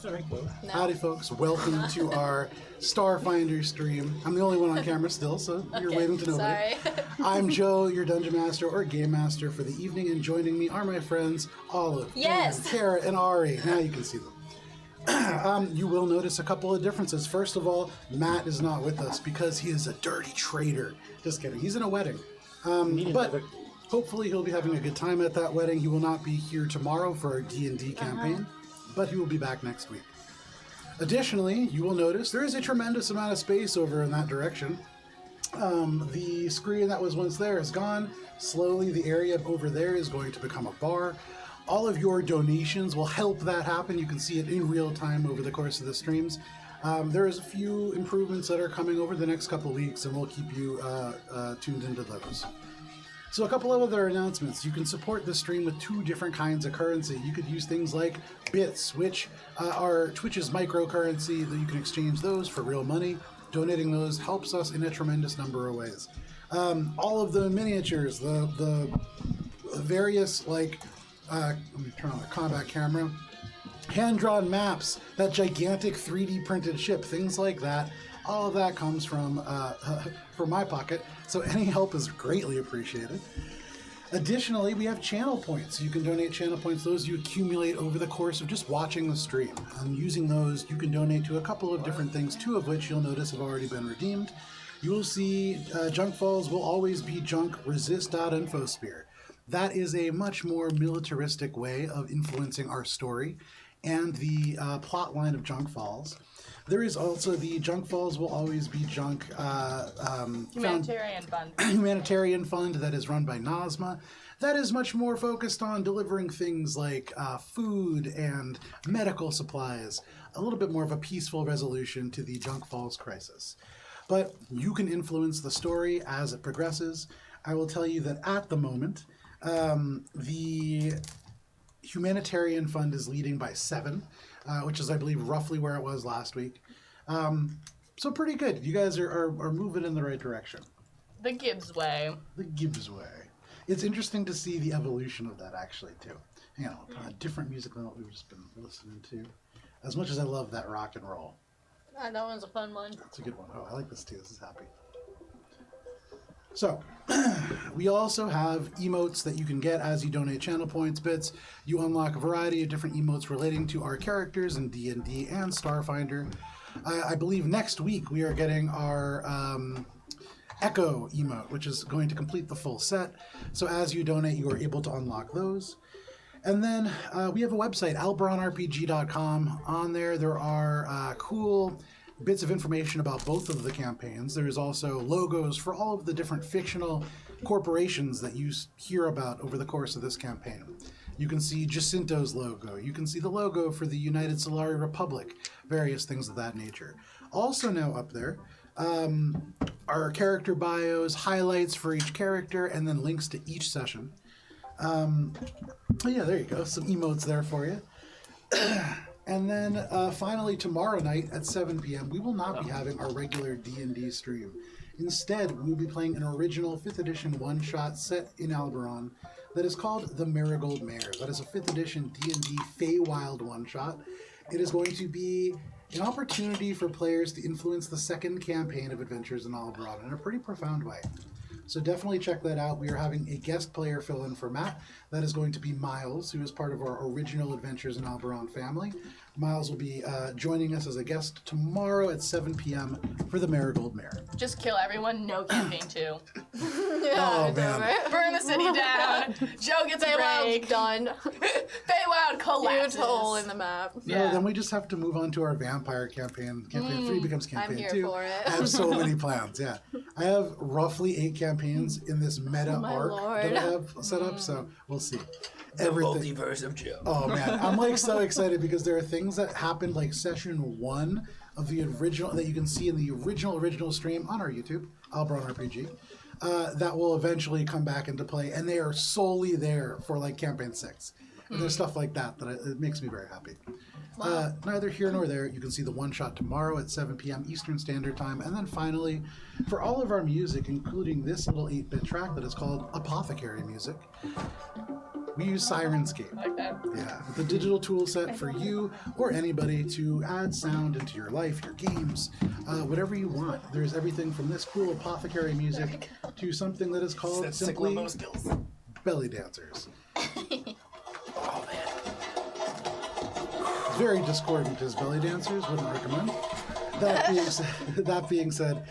No. Howdy, folks. Welcome to our Starfinder stream. I'm the only one on camera still, so you're waving to nobody. Sorry. I'm Joe, your Dungeon Master or Game Master for the evening, and joining me are my friends Olive, Yes. Dan, Kara, and Ari. Now you can see them. You will notice a couple of differences. First of all, Matt is not with us because he is a dirty traitor. Just kidding. He's in a wedding. But hopefully he'll be having a good time at that wedding. He will not be here tomorrow for our D&D campaign, but he will be back next week. Additionally, you will notice there is a tremendous amount of space over in that direction. The screen that was once there is gone. Slowly, the area over there is going to become a bar. All of your donations will help that happen. You can see it in real time over the course of the streams. There is a few improvements that are coming over the next couple weeks, and we'll keep you tuned into those. So a couple of other announcements. You can support the stream with two different kinds of currency. You could use things like bits, which are Twitch's microcurrency, that you can exchange those for real money. Donating those helps us in a tremendous number of ways. All of the miniatures, the various, like, let me turn on the combat camera, hand-drawn maps, that gigantic 3D printed ship, things like that. All of that comes from my pocket, so any help is greatly appreciated. Additionally, we have channel points. You can donate channel points. Those you accumulate over the course of just watching the stream. And using those, you can donate to a couple of different things, two of which you'll notice have already been redeemed. You will see Junk Falls will always be junk resist.infosphere. That is a much more militaristic way of influencing our story and the plot line of Junk Falls. There is also the Junk Falls will always be junk Humanitarian fund. Humanitarian fund that is run by Nazma. That is much more focused on delivering things like food and medical supplies. A little bit more of a peaceful resolution to the Junk Falls crisis. But you can influence the story as it progresses. I will tell you that at the moment, the Humanitarian Fund is leading by 7, which is, I believe, roughly where it was last week. So pretty good. You guys are moving in the right direction. The Gibbs way. The Gibbs way. It's interesting to see the evolution of that, actually, too. Hang on, I'll put on different music than what we've just been listening to. As much as I love that rock and roll. That one's a fun one. That's a good one. Oh, I like this, too. This is happy. So, we also have emotes that you can get as you donate channel points, bits. You unlock a variety of different emotes relating to our characters in D&D and Starfinder. I believe next week we are getting our Echo emote, which is going to complete the full set. So as you donate, you are able to unlock those. And then we have a website, alberonrpg.com. On there are cool bits of information about both of the campaigns. There's also logos for all of the different fictional corporations that you hear about over the course of this campaign. You can see Jacinto's logo. You can see the logo for the United Solari Republic, various things of that nature. Also now up there are character bios, highlights for each character, and then links to each session. Yeah, there you go. Some emotes there for you. And then finally tomorrow night at 7 p.m. we will not be having our regular D&D stream. Instead, we will be playing an original 5th edition one-shot set in Alberon that is called The Marigold Mare. That is a 5th edition D&D Feywild one-shot. It is going to be an opportunity for players to influence the second campaign of Adventures in Alberon in a pretty profound way. So definitely check that out. We are having a guest player fill in for Matt. That is going to be Miles, who is part of our original Adventures in Alberon family. Miles will be joining us as a guest tomorrow at 7 p.m. for the Marigold Mare. Just kill everyone, no campaign 2. Yeah, Oh, man. right? Burn the city down. Joe gets a Feywild's break. done. Feywild collapses. Huge hole in the map. No, then we just have to move on to our vampire campaign. Campaign 3 becomes I'm campaign here 2. for it. I have so many plans, yeah. I have roughly 8 campaigns in this meta my arc Lord. that I have set up, so we'll see. The multiverse of Joe. Oh man, I'm like so excited because there are things that happened like session 1 of the original that you can see in the original stream on our YouTube, Alberon RPG, that will eventually come back into play, and they are solely there for like campaign 6. And there's stuff like that it makes me very happy. Neither here nor there. You can see the one shot tomorrow at 7 p.m. Eastern Standard Time. And then finally, for all of our music, including this little 8-bit track that is called Apothecary Music, We use Sirenscape. Okay. Yeah, the digital tool set for you or anybody to add sound into your life, your games, whatever you want. There's everything from this cool apothecary music to something that is called That's simply Cyclomo skills. belly dancers. Oh man. Very discordant as belly dancers, wouldn't recommend. That being said,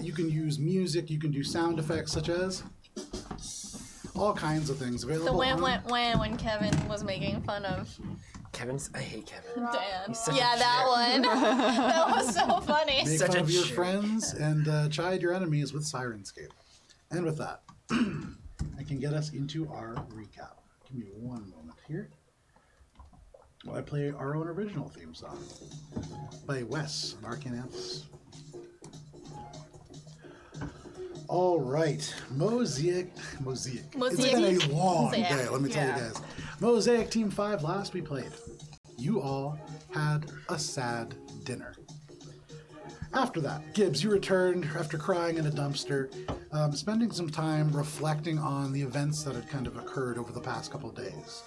you can use music, you can do sound effects such as all kinds of things available. The on- when Kevin was making fun of I hate Kevin. Dan. He's such a Yeah, that one. That was so funny. Make Such fun a of your jerk. friends and chide your enemies with Sirenscape. And with that, I can get us into our recap. Give me one moment here. While I play our own original theme song by Wes and Arcanampus. All right, Mosaic. It's been a long Mosaic. day, let me tell you guys. Mosaic Team 5, last we played. You all had a sad dinner. After that, Gibbs, you returned after crying in a dumpster, spending some time reflecting on the events that had kind of occurred over the past couple of days.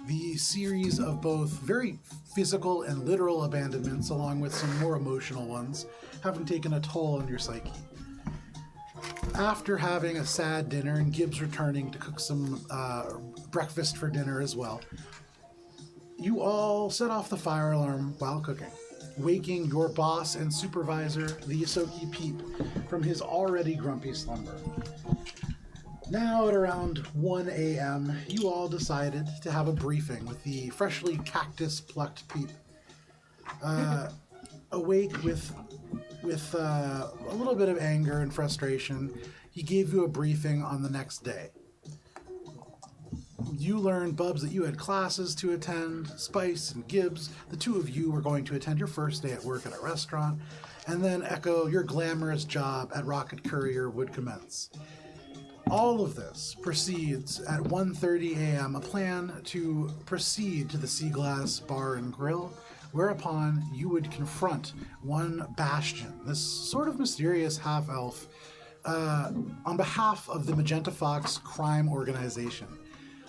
The series of both very physical and literal abandonments, along with some more emotional ones, having taken a toll on your psyche. After having a sad dinner and Gibbs returning to cook some breakfast for dinner as well, you all set off the fire alarm while cooking, waking your boss and supervisor, the Yosoki Peep, from his already grumpy slumber. Now at around 1 a.m., you all decided to have a briefing with the freshly cactus-plucked Peep. Awake with a little bit of anger and frustration, he gave you a briefing on the next day. You learned, Bubs, that you had classes to attend. Spice and Gibbs, the two of you were going to attend your first day at work at a restaurant. And then Echo, your glamorous job at Rocket Courier would commence. All of this proceeds at 1:30 a.m., a plan to proceed to the Sea Glass Bar and Grill, whereupon you would confront one Bastion, this sort of mysterious half-elf, on behalf of the Magenta Fox crime organization.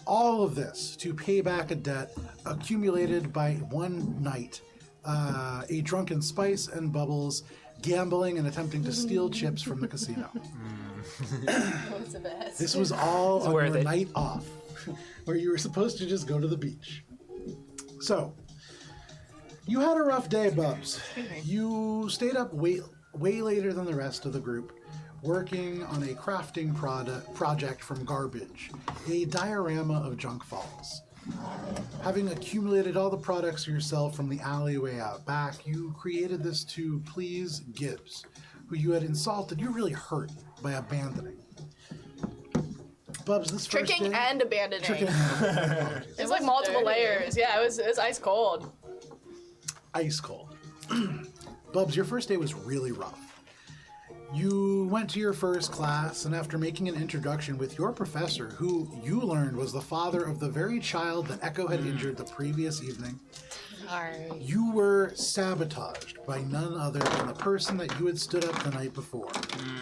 All of this to pay back a debt accumulated by one night, a drunken Spice and Bubbles gambling and attempting to steal chips from the casino. That was the best. This was all on worth your it. night off, where you were supposed to just go to the beach. So, you had a rough day, Bubs. You stayed up way later than the rest of the group, working on a crafting project from garbage, a diorama of junk falls. Having accumulated all the products yourself from the alleyway out back, you created this to please Gibbs, who you had insulted, you really hurt by abandoning. Bubs, this first Tricking day, and abandoning. tricking and apologies. It was like multiple dirty. layers. Yeah, it was ice cold. Ice cold. Bubs, your first day was really rough. You went to your first class, and after making an introduction with your professor, who you learned was the father of the very child that Echo had injured the previous evening, Sorry. you were sabotaged by none other than the person that you had stood up the night before.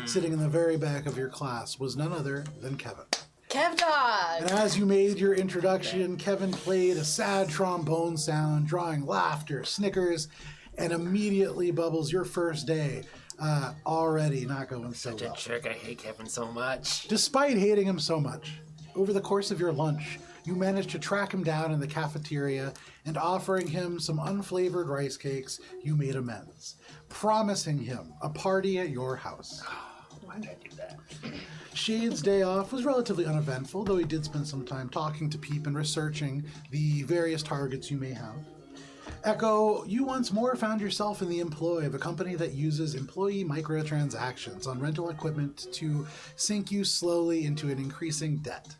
Sitting in the very back of your class was none other than Kevin. Kev Dog. And as you made your introduction, Kevin played a sad trombone sound, drawing laughter, snickers, and immediately, Bubbles, your first day, already not going so Such a well. jerk. I hate Kevin so much. Despite hating him so much, over the course of your lunch, you managed to track him down in the cafeteria and offering him some unflavored rice cakes, you made amends, promising him a party at your house. Why did I do that? Shade's day off was relatively uneventful, though he did spend some time talking to Peep and researching the various targets you may have. Echo, you once more found yourself in the employ of a company that uses employee microtransactions on rental equipment to sink you slowly into an increasing debt.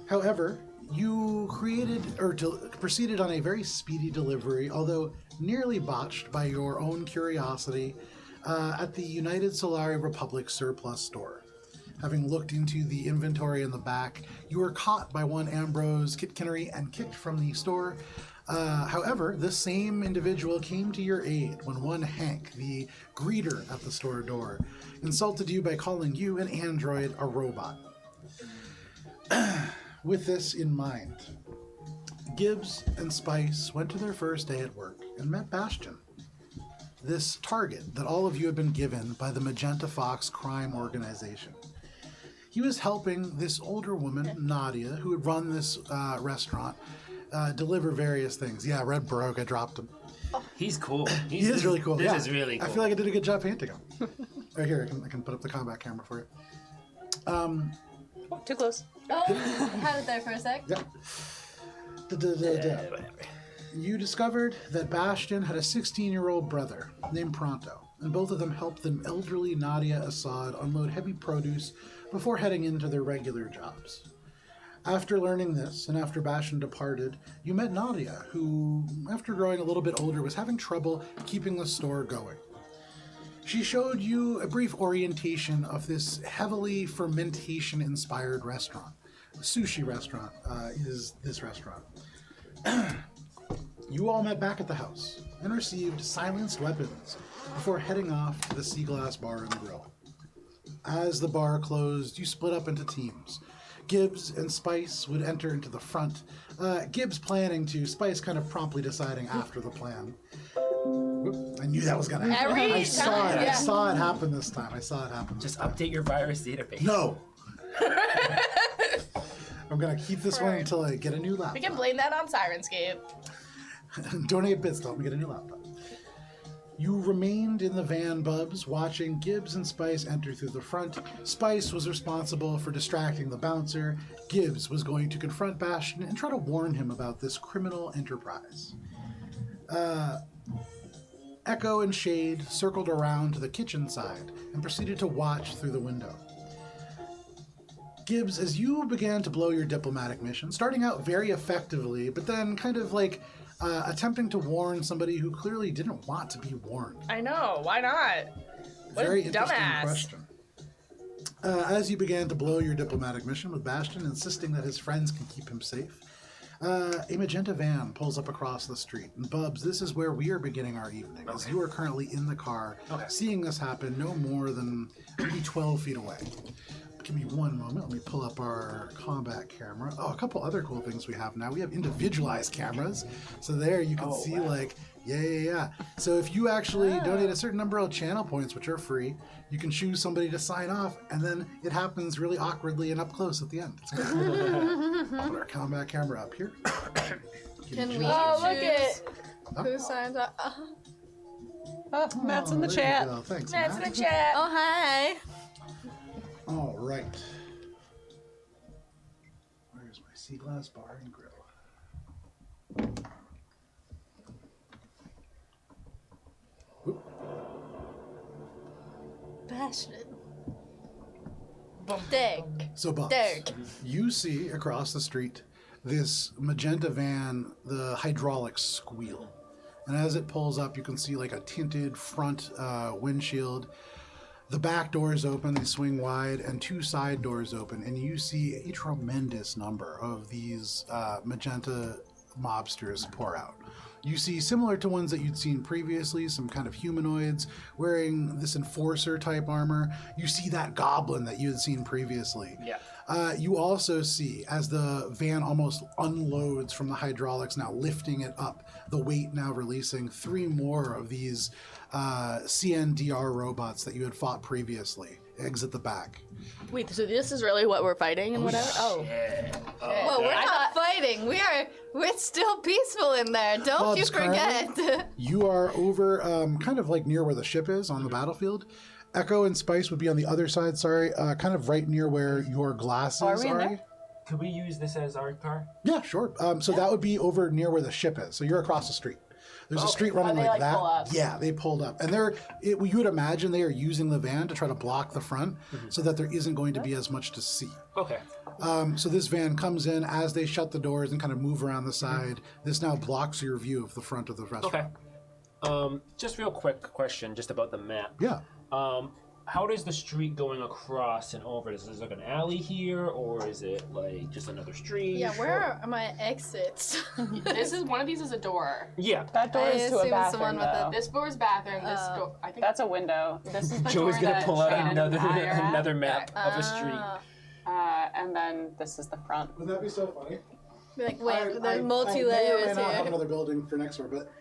However, you proceeded on a very speedy delivery, although nearly botched by your own curiosity, at the United Solari Republic surplus store. Having looked into the inventory in the back, you were caught by one Ambrose Kitkinnery and kicked from the store. However, this same individual came to your aid when one Hank, the greeter at the store door, insulted you by calling you, an android, a robot. With this in mind, Gibbs and Spice went to their first day at work and met Bastion, this target that all of you had been given by the Magenta Fox crime organization. He was helping this older woman, Nadia, who had run this restaurant, deliver various things. Yeah, Red Baroque, I dropped him. He's cool. He is really cool. This is really cool. I feel like I did a good job painting him. Right here, I can put up the combat camera for you. Oh, too close. Oh, had it there for a sec. Yeah. Whatever. You discovered that Bastion had a 16-year-old brother named Pronto, and both of them helped the elderly Nadia Assad unload heavy produce before heading into their regular jobs. After learning this, and after Bastion departed, you met Nadia, who, after growing a little bit older, was having trouble keeping the store going. She showed you a brief orientation of this heavily fermentation-inspired restaurant. A sushi restaurant is this restaurant. You all met back at the house and received silenced weapons before heading off to the Sea Glass Bar and Grill. As the bar closed, you split up into teams. Gibbs and Spice would enter into the front. Gibbs planning to, Spice kind of promptly deciding after the plan. Whoop, I knew that was going to happen. Every I saw it. time, I yeah. saw it happen this time. Just update your virus database. No. I'm going to keep this one until I get a new laptop. We can blame that on Sirenscape. Donate bits to help me get a new laptop. You remained in the van, Bubs, watching Gibbs and Spice enter through the front. Spice was responsible for distracting the bouncer. Gibbs was going to confront Bastion and try to warn him about this criminal enterprise. Echo and Shade circled around to the kitchen side and proceeded to watch through the window. Gibbs, as you began to blow your diplomatic mission, starting out very effectively, but then kind of like attempting to warn somebody who clearly didn't want to be warned. I know. Why not? What Very a interesting dumbass. question. As you began to blow your diplomatic mission with Bastion insisting that his friends can keep him safe, a magenta van pulls up across the street. And Bubs, this is where we are beginning our evening, as you are currently in the car, seeing this happen no more than maybe 12 feet away. Give me one moment. Let me pull up our combat camera. Oh, a couple other cool things we have now. We have individualized cameras. So there you can see like, yeah. So if you actually donate a certain number of channel points, which are free, you can choose somebody to sign off, and then it happens really awkwardly and up close at the end. It's cool. Put our combat camera up here. Can we Oh, look choose at who signs up? Oh, Matt's in the there you chat. go. Thanks, Matt's in Matt. the chat. Oh, hi. All right. Where's my Sea Glass Bar and Grill? Whoop. Passionate. Dick. So, Bubs, Derek. you see across the street this magenta van, the hydraulics squeal. And as it pulls up, you can see like a tinted front windshield. The back doors open, they swing wide, and two side doors open, and you see a tremendous number of these magenta mobsters pour out. You see, similar to ones that you'd seen previously, some kind of humanoids wearing this enforcer type armor. You see that goblin that you had seen previously. Yeah. You also see, as the van almost unloads from the hydraulics, now lifting it up, the weight now releasing, three more of these CNDR robots that you had fought previously exit the back. Wait, so this is really what we're fighting and whatever? Oh. Well, we're I not fighting. We're still peaceful in there. Don't you Bubs, forget. You are over, kind of like near where the ship is on the battlefield. Echo and Spice would be on the other side, kind of right near where your glasses Are we in there? Could we use this as our car? Yeah, sure. So that would be over near where the ship is. So you're across the street. There's a street running they, like like, that. pull up? Yeah, they pulled up. And you would imagine they are using the van to try to block the front so that there isn't going to be as much to see. Okay. So this van comes in as they shut the doors and kind of move around the side. This now blocks your view of the front of the restaurant. Okay. Just real quick question, just about the map. Yeah. How does the street going across and over? Is there like an alley here, or is it like just another street? Yeah, where are my exits? This is one of these is a door. Yeah. That door I is to assume a it's the bathroom, one with the- though. This door's bathroom. This door. I think That's a window. This is the Joey's door gonna that pull out Shannon and another I are at. another map of a street. And then this is the front. Wouldn't that be so funny? Like, wait, I there's may multi-layers or may not have here. another building for next door, but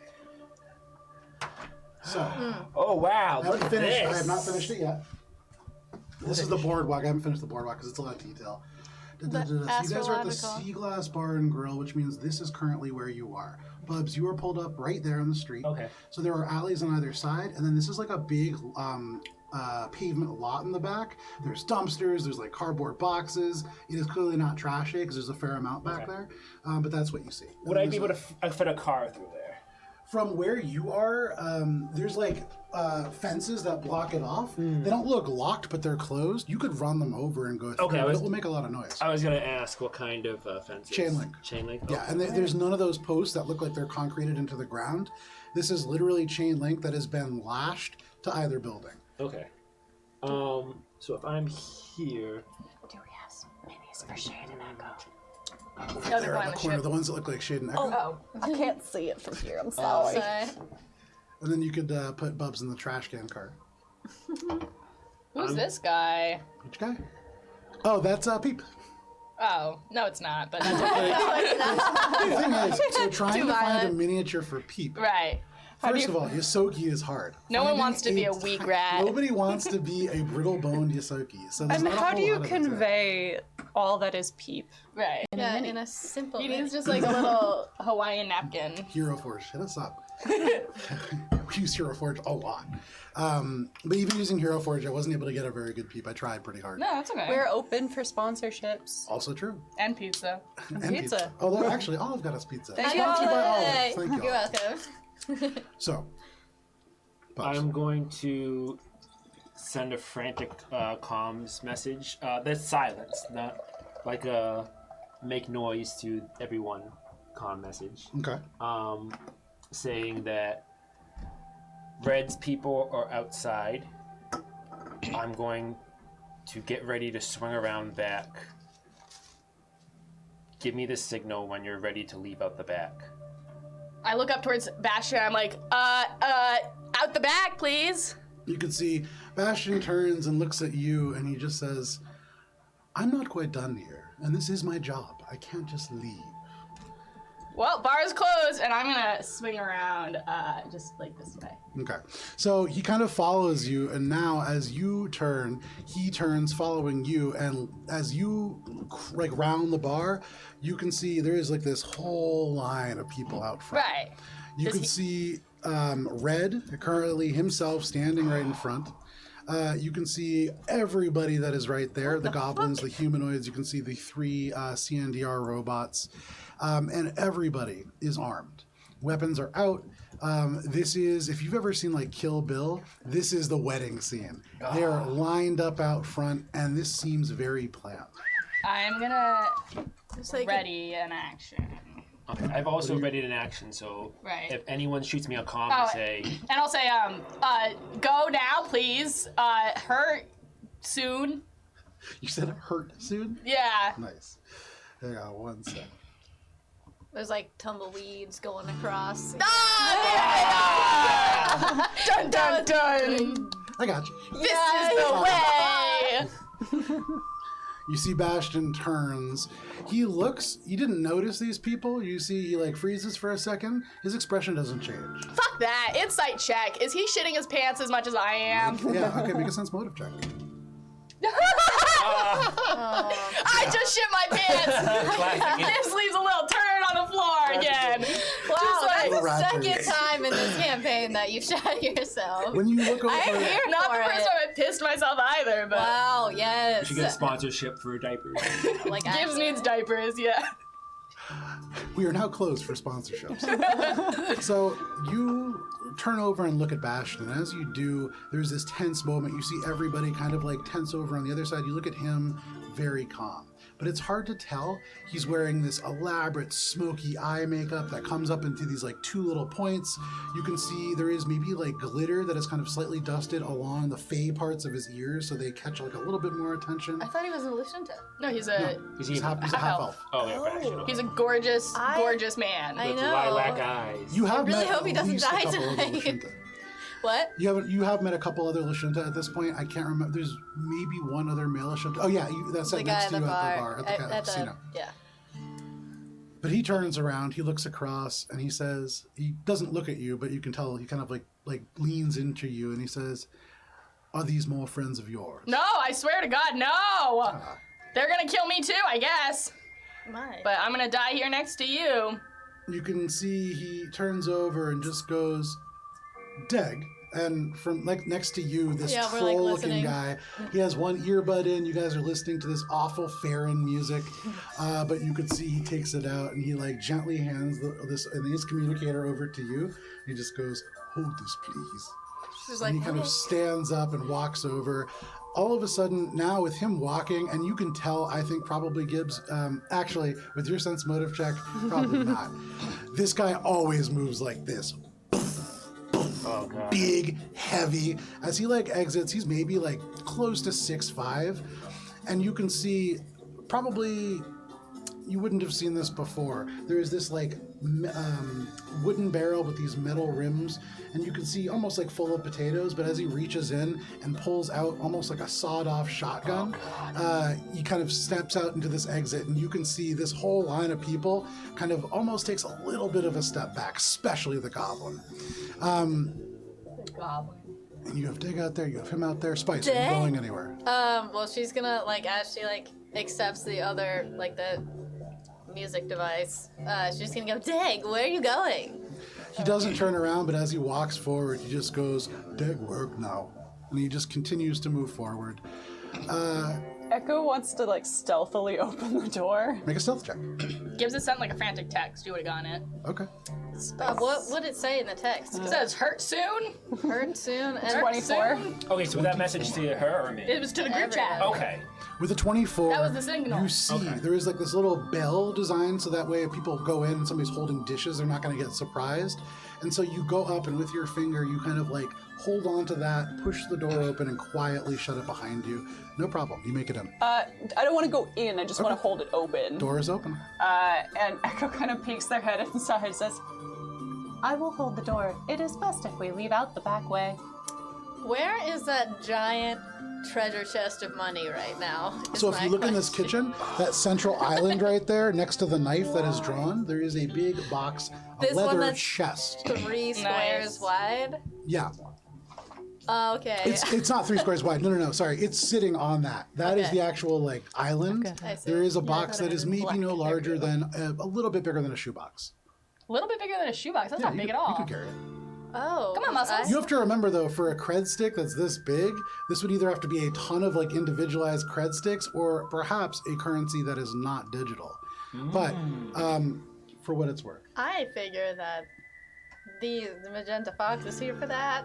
so Oh wow! I Look haven't at finished. this. I have not finished it yet. This is the boardwalk. I haven't finished the boardwalk because it's a lot of detail. So you guys are at the astrological. Sea Glass Bar and Grill, which means this is currently where you are. Bubs, you are pulled up right there on the street. Okay. So there are alleys on either side, and then this is like a big pavement lot in the back. There's dumpsters, there's like cardboard boxes. It is clearly not trashy because there's a fair amount back there, but that's what you see. Would I be able to fit a car through there? From where you are, there's like fences that block it off. They don't look locked, but they're closed. You could run them over and go through, Okay, but it will make a lot of noise. I was gonna ask what kind of fences. Chain link. Chain link. Yeah, and there's none of those posts that look like they're concreted into the ground. This is literally chain link that has been lashed to either building. Okay. So if I'm here, Do we have some minis for Shade and Echo? No, They're in the corner, the ones that look like Shade and Echo. Oh, I can't see it from here. I'm sorry. Sorry. And then you could put Bubs in the trash can cart. Who's this guy? Which guy? Oh, that's Peep. Oh, no, it's not, but that's okay. The thing is, so trying Too to find a violent. miniature for Peep. Right. First of all, Yosoki is hard. No one Finding wants to be a weak rat. Nobody wants to be a brittle-boned Yosoki. So there's And not a how whole do you lot of it to it. convey all that is Peep? Right. Yeah, in a simple He way. needs just like a little Hawaiian napkin. Hero Forge, hit us up. We use Hero Forge a lot. But even using Hero Forge, I wasn't able to get a very good Peep. I tried pretty hard. No, that's okay. We're open for sponsorships. Also true. And pizza. And Pizza. Although, actually, Olive got us pizza. Thank you, Brought to you by Olive. Olive. Thank you, You're Olive. welcome. So, Bubs. I'm going to send a frantic comms message. That's silence, not like a make noise to everyone comm message. Okay. Saying that Red's people are outside. I'm going to get ready to swing around back. Give me the signal when you're ready to leave out the back. I look up towards Bastion. I'm like, out the back, please. You can see Bastion turns and looks at you, and he just says, I'm not quite done here, and this is my job. I can't just leave. Well, bar's closed, and I'm gonna swing around, just like this way. Okay. So he kind of follows you, and now as you turn, he turns following you, and as you like round the bar, you can see there is like this whole line of people out front. Right. You Does can he- see Red, currently himself standing right in front. You can see everybody that is right there, the goblins, the humanoids. You can see the 3 CNDR robots. And everybody is armed. Weapons are out. This is, if you've ever seen like Kill Bill, this is the wedding scene. They're lined up out front, and this seems very planned. I'm gonna It's like ready an action. Okay. I've also readied an action, so Right. if anyone shoots me a comm Oh, to say, And I'll say, go now, please. Hurt soon. You said hurt soon? Yeah. Nice. Hang on one sec. there's like tumbleweeds going across. Dun dun dun. I got you. This is the way. You see Bastion turns. He looks, you didn't notice these people. You see he like freezes for a second. His expression doesn't change. Fuck that. Insight check. Is he shitting his pants as much as I am? Yeah, okay, make a sense motive check. I just shit my pants. This leaves a little turn on the floor again. Wow, Just like, that's the Rat second turds. time in this campaign that you've shot yourself. When you look over, I'm here not for the first it. time I pissed myself either, but Wow, yes. you should get a sponsorship for diapers. Like Gibbs actually. needs diapers, yeah. we are now closed for sponsorships. So you turn over and look at Bastion, and as you do, there's this tense moment. You see everybody kind of like tense over on the other side. You look at him, very calm. But it's hard to tell. He's wearing this elaborate smoky eye makeup that comes up into these like 2 little points. You can see there is maybe like glitter that is kind of slightly dusted along the fey parts of his ears, so they catch like a little bit more attention. I thought he was a Lucian. No, he's a Is He's he? half elf. Oh, yeah, Bastion. he's a gorgeous, I- gorgeous man. I With know. lilac eyes. You have really met hope he at doesn't least a die couple of the tonight. Lucian. What? You have met a couple other Lashunta at this point. I can't remember. There's maybe one other male Lashunta. Oh yeah, that's The it guy next at to the you bar. at the bar at the casino. Yeah. But he turns around, he looks across, and he says, he doesn't look at you, but you can tell he kind of like leans into you, and he says, "Are these more friends of yours?" No, I swear to God, no. They're gonna kill me too, I guess. My. But I'm gonna die here next to you. You can see he turns over and just goes, "Deg." And from like next to you, this Yeah, we're, like, troll-looking listening. guy, he has one earbud in. You guys are listening to this awful Farron music, but you could see he takes it out and he like gently hands this and his communicator over to you. He just goes, "Hold this, please." She's And like, he kind of stands up and walks over. All of a sudden, now with him walking, and you can tell, I think probably Gibbs, actually, with your sense motive check, probably not. This guy always moves like this. Oh god. Big, heavy. As he like exits, he's maybe like close to 6'5", and you can see probably you wouldn't have seen this before. There is this like wooden barrel with these metal rims, and you can see almost like full of potatoes. But as he reaches in and pulls out almost like a sawed-off shotgun, he kind of steps out into this exit, and you can see this whole line of people kind of almost takes a little bit of a step back, especially the goblin. Goblin. And you have Dig out there, you have him out there. Spice, are Dig? you going anywhere? Well, she's gonna like as she like accepts the other like the music device. She's gonna go, Dig, where are you going? He doesn't turn around, but as he walks forward, he just goes, "Dig work now," and he just continues to move forward. Echo wants to like stealthily open the door. Make a stealth check. Gibbs has sent like a frantic text. You would have gotten it. Okay. What did it say in the text? It says hurt soon. Hurt soon. And 24. Okay, so was that message to her or me? It was to the group chat. Okay. With a 24, That was the signal. you see Okay. there is like this little bell design, so that way if people go in and somebody's holding dishes, they're not going to get surprised. And so you go up and with your finger, you kind of like hold on to that, push the door open, and quietly shut it behind you. No problem. You make it in. I don't want to go in. I just want to hold it open. Door is open. And Echo kind of peeks their head inside and says, "I will hold the door. It is best if we leave out the back way." where is that giant treasure chest of money right now? is So if my you look in this question. kitchen, that central island right there, next to the knife that is drawn, there is a big box, a This one leather that's- chest. 3 squares wide. Yeah. Oh, okay. It's not 3 squares wide. No. Sorry. It's sitting on that. That is Okay. the actual like island. I see. There is a Yeah, I box thought it that is was maybe black. no There we larger go. than a little bit bigger than a shoebox. A little bit bigger than a shoebox. That's not you big could, at all. You could carry it. Oh. Come on, muscles. You have to remember though, for a cred stick that's this big, this would either have to be a ton of like individualized cred sticks, or perhaps a currency that is not digital. But for what it's worth. I figure that the magenta fox is here for that.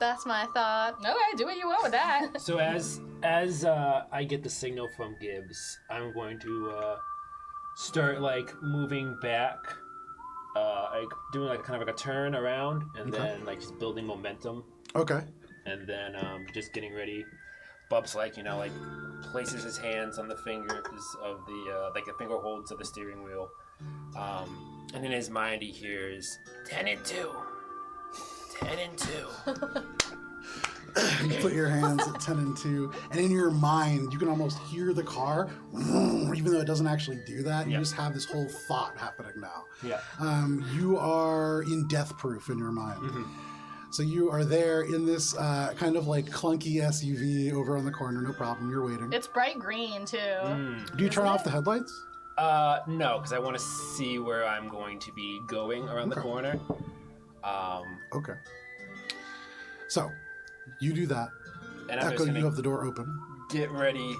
That's my thought. Okay, do what you want with that. So as I get the signal from Gibbs, I'm going to start like moving back, like doing like kind of like a turn around, and Okay. then like just building momentum, Okay. and then just getting ready. Bub's like like places his hands on the fingers of the like the finger holds of the steering wheel, and in his mind he hears 10 and 2, 10 and 2. You put your hands at 10 and 2, and in your mind, you can almost hear the car, even though it doesn't actually do that. You Yeah. just have this whole thought happening now. Yeah. You are in death proof in your mind. Mm-hmm. So you are there in this kind of like clunky SUV over on the corner. No problem. You're waiting. It's bright green too. Do you turn off the headlights? No, because I want to see where I'm going to be going around the Okay. corner. Okay. So you do that. And I'm Echo, just you gonna have the door open. get ready.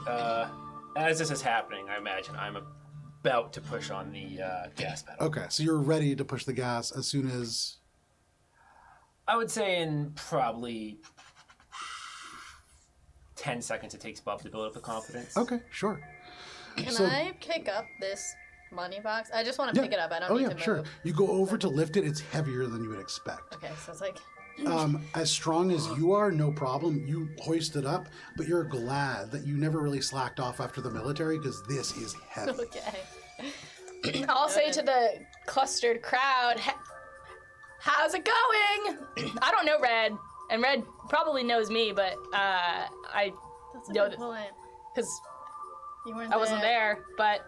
As this is happening, I imagine I'm about to push on the gas pedal. Okay, so you're ready to push the gas as soon as. I would say in probably 10 seconds it takes Bob to build up the confidence. Okay, sure. Can So- I pick up this money box? I just want to Yeah. pick it up. I don't Oh need yeah, to move. sure. You go over to lift it. It's heavier than you would expect. Okay, so it's like As strong as you are, no problem. You hoist it up, but you're glad that you never really slacked off after the military because this is heavy. okay. I'll say to the clustered crowd, how's it going? I don't know Red, and Red probably knows me, but I That's a know good that point. because You weren't I wasn't there. But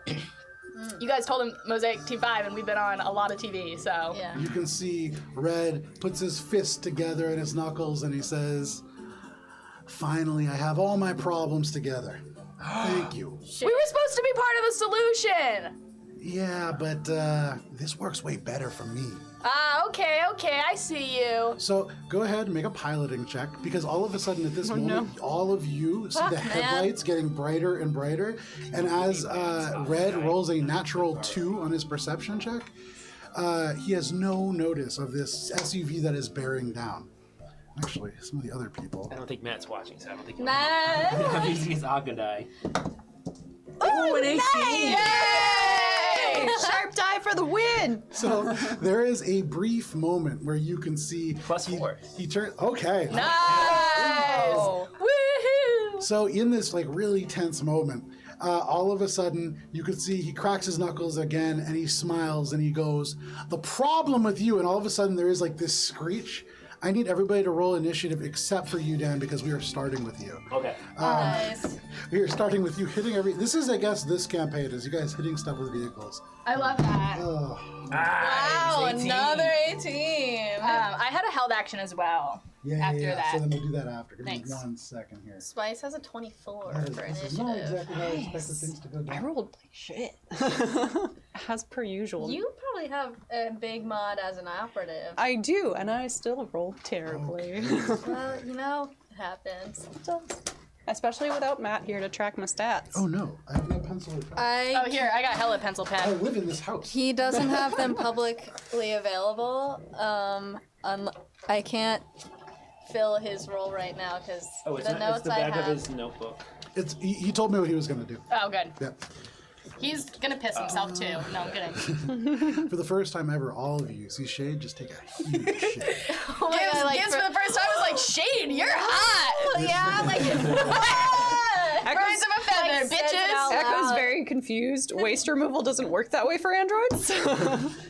you guys told him Mosaic T5, and we've been on a lot of TV, so. Yeah. You can see Red puts his fist together in his knuckles and he says, "Finally, I have all my problems together. Thank you." We were supposed to be part of the solution! Yeah, but this works way better for me. Ah, okay, I see you. So go ahead and make a piloting check, because all of a sudden at this moment, all of you see the headlights getting brighter and brighter. And as Red rolls a natural 2 on his perception check, he has no notice of this SUV that is bearing down. Actually, some of the other people. I don't think Matt's watching, so I don't think Matt! I'm using his Akadai. Oh, an 18! Yay! Sharp die for the win! So there is a brief moment where you can see +4. He turns. Okay. Nice! Woohoo! So in this like really tense moment, all of a sudden you could see he cracks his knuckles again and he smiles and he goes, "The problem with you," and all of a sudden there is like this screech. I need everybody to roll initiative except for you, Dan, because we are starting with you. Okay. Nice. We are starting with you hitting every. This is, I guess, this campaign is you guys hitting stuff with vehicles. I love that. Oh, Wow, 18. another 18. I had a held action as well. After that. So then we'll do that after. Give Thanks. me 1 second here. Spice has a 24 for This is not initiative. exactly how I expected things to go down. I rolled like shit. As per usual. You probably have a big mod as an operative. I do, and I still rolled terribly. Well, you know, it happens. Especially without Matt here to track my stats. Oh no, I have no pencil or pen. Oh, here, I got hella pencil I pen. live in this house. He doesn't have them publicly available. I can't fill his role right now because Oh, it's the not. It's notes the I back of have. his notebook. He told me what he was going to do. Oh, good. Yeah. He's gonna piss himself too. No, I'm kidding. For the first time ever, all of you see Shade just take a huge shit. Oh my God, like, Gibbs for the first time was like, Shade, you're hot! yeah, like Birds of a feather, says it out bitches! Echo's loud. very confused. Waste removal doesn't work that way for androids.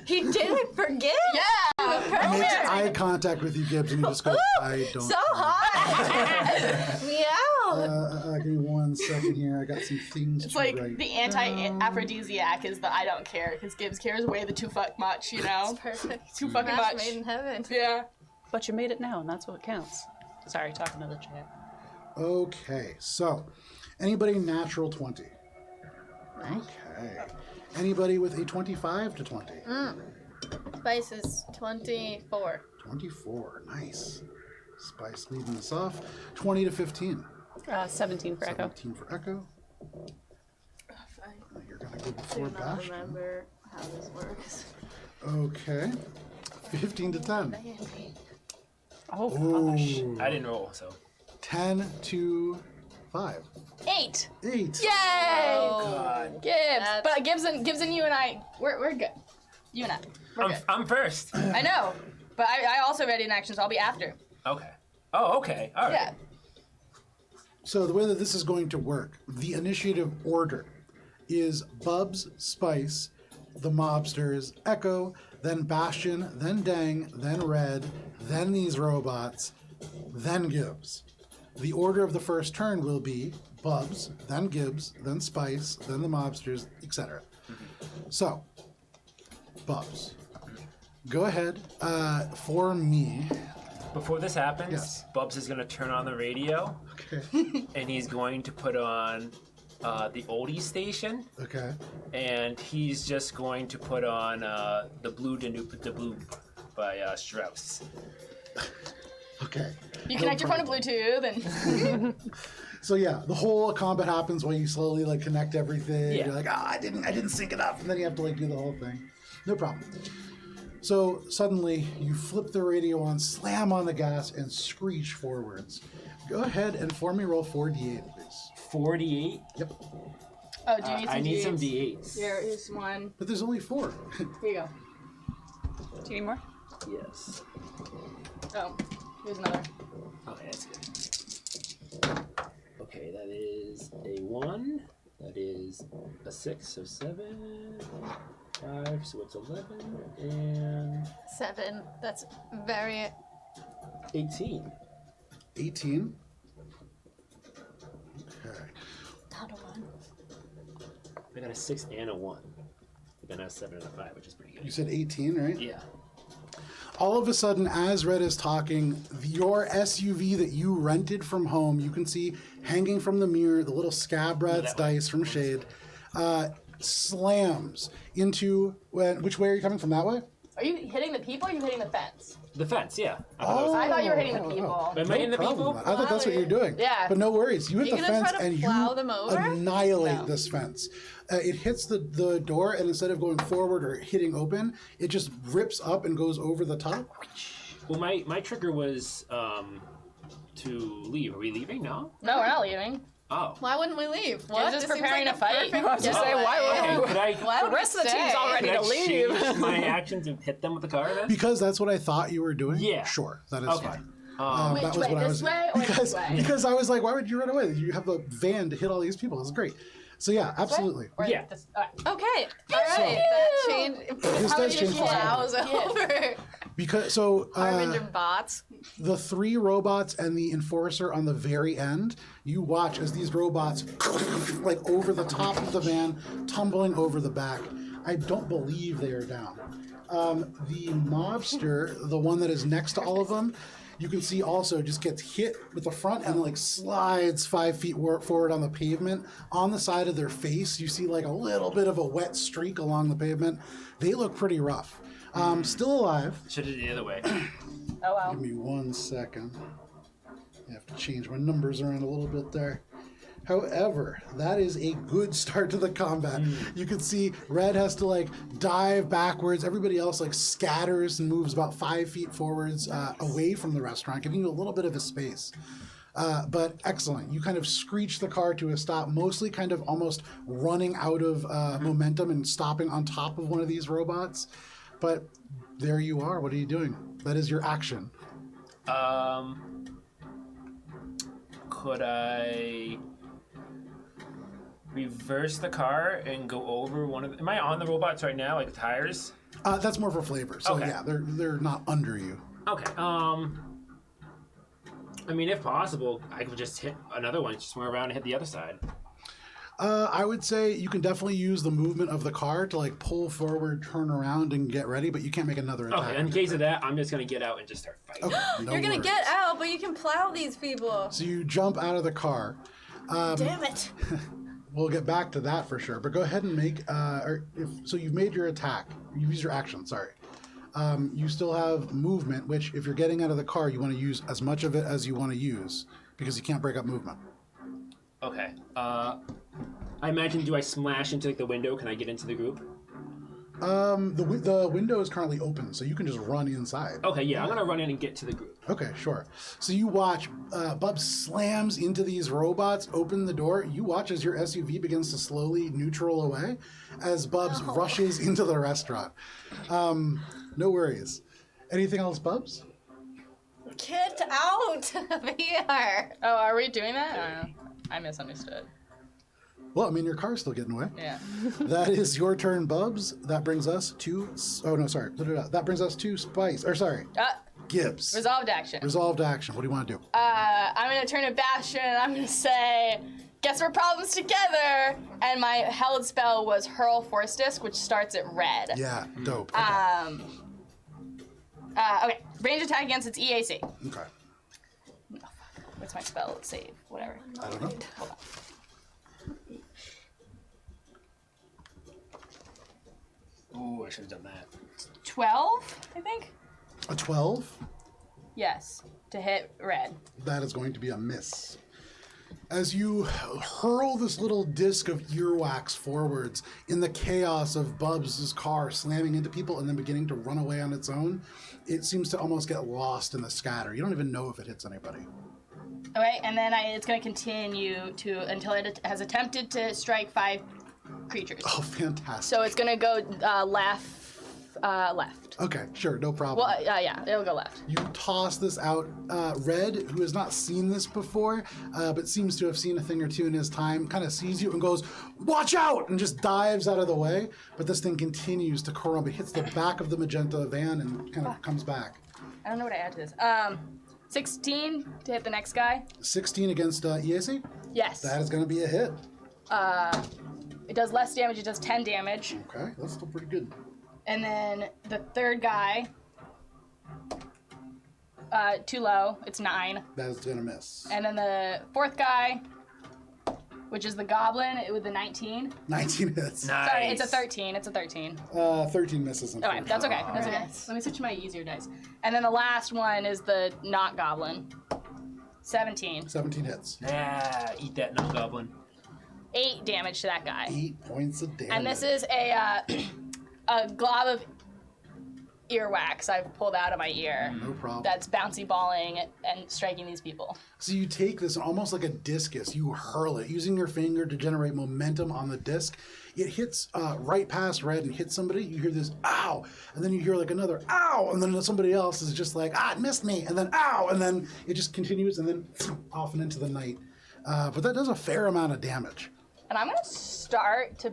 He didn't forget. Yeah! He makes eye contact with you, Gibbs, and he just goes, "I don't." So hot. Meow. Give me 1 second here. I got some things It's to like write. the anti-aphrodisiac is the I don't care, because Gibbs cares way the too fuck much, you know? Perfect. Too fucking Match much. made in heaven. Yeah. But you made it now, and that's what counts. Sorry, talking to the chat. Okay, so anybody natural 20? Okay. Anybody with a 25 to 20? Spice is 24. 24. Nice. Spice leading us off. 20 to 15. 17 for Echo. 17 for Echo. You're gonna go before Do not Bash. remember how this works. Okay. 15 to 10. Oh, gosh. Ooh. I didn't roll, so. 10 to 5. 8. 8. Yay! God. Gibbs. That's- But Gibbs and you and I, we're good. You and I. We're good. I'm first. I know. But I also ready in action, so I'll be after. Okay. Oh, okay. All right. Yeah. So the way that this is going to work, the initiative order is Bubs, Spice, the mobsters, Echo, then Bastion, then Dang, then Red, then these robots, then Gibbs. The order of the first turn will be Bubs, then Gibbs, then Spice, then the mobsters, etc. So, Bubs, go ahead. For me, Before this happens, Yes. Bubs is going to turn on the radio, okay, and he's going to put on the oldie station, okay, and he's just going to put on the Blue Danoop da Blue by Strauss. okay. You connect your phone to Bluetooth and So yeah, the whole combat happens while you slowly like connect everything. Yeah. You're like, I didn't sync it up, and then you have to like do the whole thing. No problem. So suddenly you flip the radio on, slam on the gas, and screech forwards. Go ahead and for me roll 4d8, please. 48. Yep. oh, do you need some I need some D8s? D8s. Here's one. But there's only 4. Here you go. Do you need more? Yes. Oh, here's another. Okay, that's good. Okay, that is a 1. That is a 6, so 7. 5, so it's 11. And 7. That's very 18. 18. Okay. Not a one. I got a 6 and a 1. Then a 7 and a 5, which is pretty You good. said 18, right? Yeah. All of a sudden, as Red is talking, your SUV that you rented from home, you can see hanging from the mirror, the little Scab Rats dice from Shade, slams into, which way are you coming from, that way? Are you hitting the people or are you hitting the fence? The fence, yeah. I thought you were hitting the people. Am I in the problem. people? I thought that's what you're doing. Yeah. But no worries. You hit You the gonna fence try to and plow you them over? annihilate No. this fence. It hits the door, and instead of going forward or hitting open, it just rips up and goes over the top. Well, my trigger was to leave. Are we leaving now? No, we're not leaving. Oh. Why wouldn't we leave? What? You're just This seems preparing like to fight. perfect I was just getaway. saying, why would Okay, could I, Why would The rest we of the team's stay? all ready could to I leave. change my actions and hit them with the car then? Because that's what I thought you were doing? Yeah. Sure, that is Okay. fine. Which that was way, what I this was way or because this way? because I was like, why would you run away? You have a van to hit all these people. It's great. So yeah, absolutely. Or Yeah. this, all right. Okay. All right. That changed. This How does many change the plows over? Because so Harbinger bots. the 3 robots and the enforcer on the very end, you watch as these robots like over the top of the van, tumbling over the back. I don't believe they are down. The mobster, the one that is next to all of them, you can see also just gets hit with the front and like slides 5 feet forward on the pavement. On the side of their face, you see like a little bit of a wet streak along the pavement. They look pretty rough. Still alive. Should have did it the other way. Oh, well. Give me 1 second. I have to change my numbers around a little bit there. However, that is a good start to the combat. You can see Red has to like dive backwards. Everybody else like scatters and moves about 5 feet forwards away from the restaurant, giving you a little bit of a space. But excellent. You kind of screech the car to a stop, mostly kind of almost running out of momentum and stopping on top of one of these robots. But there you are. What are you doing? That is your action. Could I reverse the car and go over one of the... Am I on the robots right now, like tires? That's more for flavor. So Okay. yeah, they're not under you. Okay. I mean, if possible, I could just hit another one, just swing around and hit the other side. I would say you can definitely use the movement of the car to like pull forward, turn around, and get ready, but you can't make another attack. Okay, in case of that, I'm just gonna get out and just start fighting. Okay, no You're gonna worries. get out, but you can plow these people. So you jump out of the car. Damn it. We'll get back to that for sure. But go ahead and make. So you've made your attack. You've used your action. Sorry. You still have movement, which if you're getting out of the car, you want to use as much of it as you want to use because you can't break up movement. Okay. I imagine, do I smash into like the window? Can I get into the group? The window is currently open, so you can just run inside. Okay, yeah, I'm gonna run in and get to the group. Okay, sure. So you watch Bub slams into these robots, open the door. You watch as your SUV begins to slowly neutral away as Bubs rushes into the restaurant. No worries. Anything else, Bubs? Get out of here. Oh, are we doing that? I don't know. I misunderstood. Well, I mean, your car's still getting away. Yeah. That is your turn, Bubs. That brings us to... Oh, no, sorry. That brings us to Spice. Or, sorry, Gibbs. Resolved action. Resolved action. What do you want to do? I'm gonna turn to Bastion and I'm gonna say, guess we're problems together. And my held spell was Hurl Force Disc, which starts at red. Yeah, dope. Okay. Okay, range attack against its EAC. Okay. What's my spell save? Whatever. I don't know. Hold on. Ooh, I should have done that. 12, I think? A 12? Yes, to hit red. That is going to be a miss. As you hurl this little disc of earwax forwards in the chaos of Bubs' car slamming into people and then beginning to run away on its own, it seems to almost get lost in the scatter. You don't even know if it hits anybody. Okay, and then it's going to continue until it has attempted to strike 5 creatures. Oh, fantastic. So it's going to go left. Okay, sure, no problem. Well, yeah, it'll go left. You toss this out. Red, who has not seen this before, but seems to have seen a thing or two in his time, kind of sees you and goes, "Watch out!" and just dives out of the way. But this thing continues to curl. It hits the back of the magenta van and kind of comes back. I don't know what I add to this. 16 to hit the next guy. 16 against EAC? Yes. That is going to be a hit. It does less damage. It does 10 damage. Okay, that's still pretty good. And then the third guy, too low. It's 9. That is going to miss. And then the fourth guy, which is the goblin with the 19. 19 hits. Nice. Sorry, it's a 13. It's a 13. 13 misses. Okay, that's okay. That's okay. Let me switch to my easier dice. And then the last one is the not goblin. 17. 17 hits. Ah, eat that no goblin. 8 damage to that guy. 8 points of damage. And this is a glob of earwax I've pulled out of my ear. No problem. That's bouncy balling and striking these people. So you take this and almost like a discus, you hurl it using your finger to generate momentum on the disc. It hits right past Red and hits somebody. You hear this ow, and then you hear like another ow, and then somebody else is just like it missed me, and then ow, and then it just continues and then off and into the night. But that does a fair amount of damage. And I'm gonna start to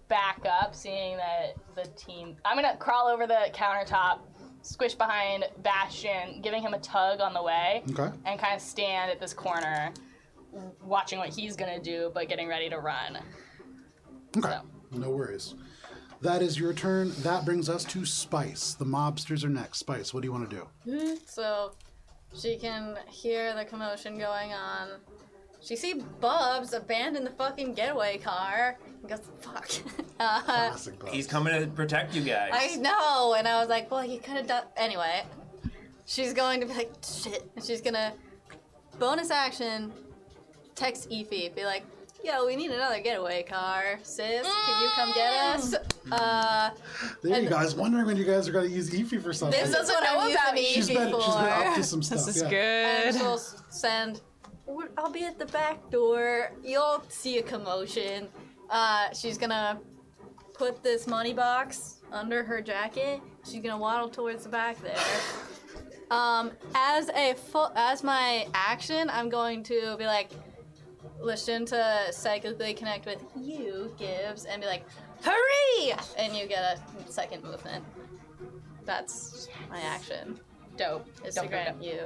back up, seeing that the team. I'm gonna crawl over the countertop, squish behind Bastion, giving him a tug on the way, Okay. and kind of stand at this corner, watching what he's gonna do, but getting ready to run. Okay. So. No worries. That is your turn. That brings us to Spice. The mobsters are next. Spice, what do you want to do? So she can hear the commotion going on. She sees Bubs abandon the fucking getaway car and goes, fuck. Classic Bubs. He's coming to protect you guys. I know, and I was like, well, he could have done. Anyway, she's going to be like, shit. And she's gonna, bonus action, text Efi, be like, yo, we need another getaway car. Sis, can you come get us? There you guys. Wondering when you guys are going to use Efi for something. This is what I'm using Efi she's been for. up to some stuff. This is yeah. And good. she'll send, I'll be at the back door. You'll see a commotion. She's gonna put this money box under her jacket. She's gonna waddle towards the back there. As my action, I'm going to be like, listen to psychically connect with you, Gibbs, and be like, hurry! And you get a second movement. That's my action. Dope. Is to grant you.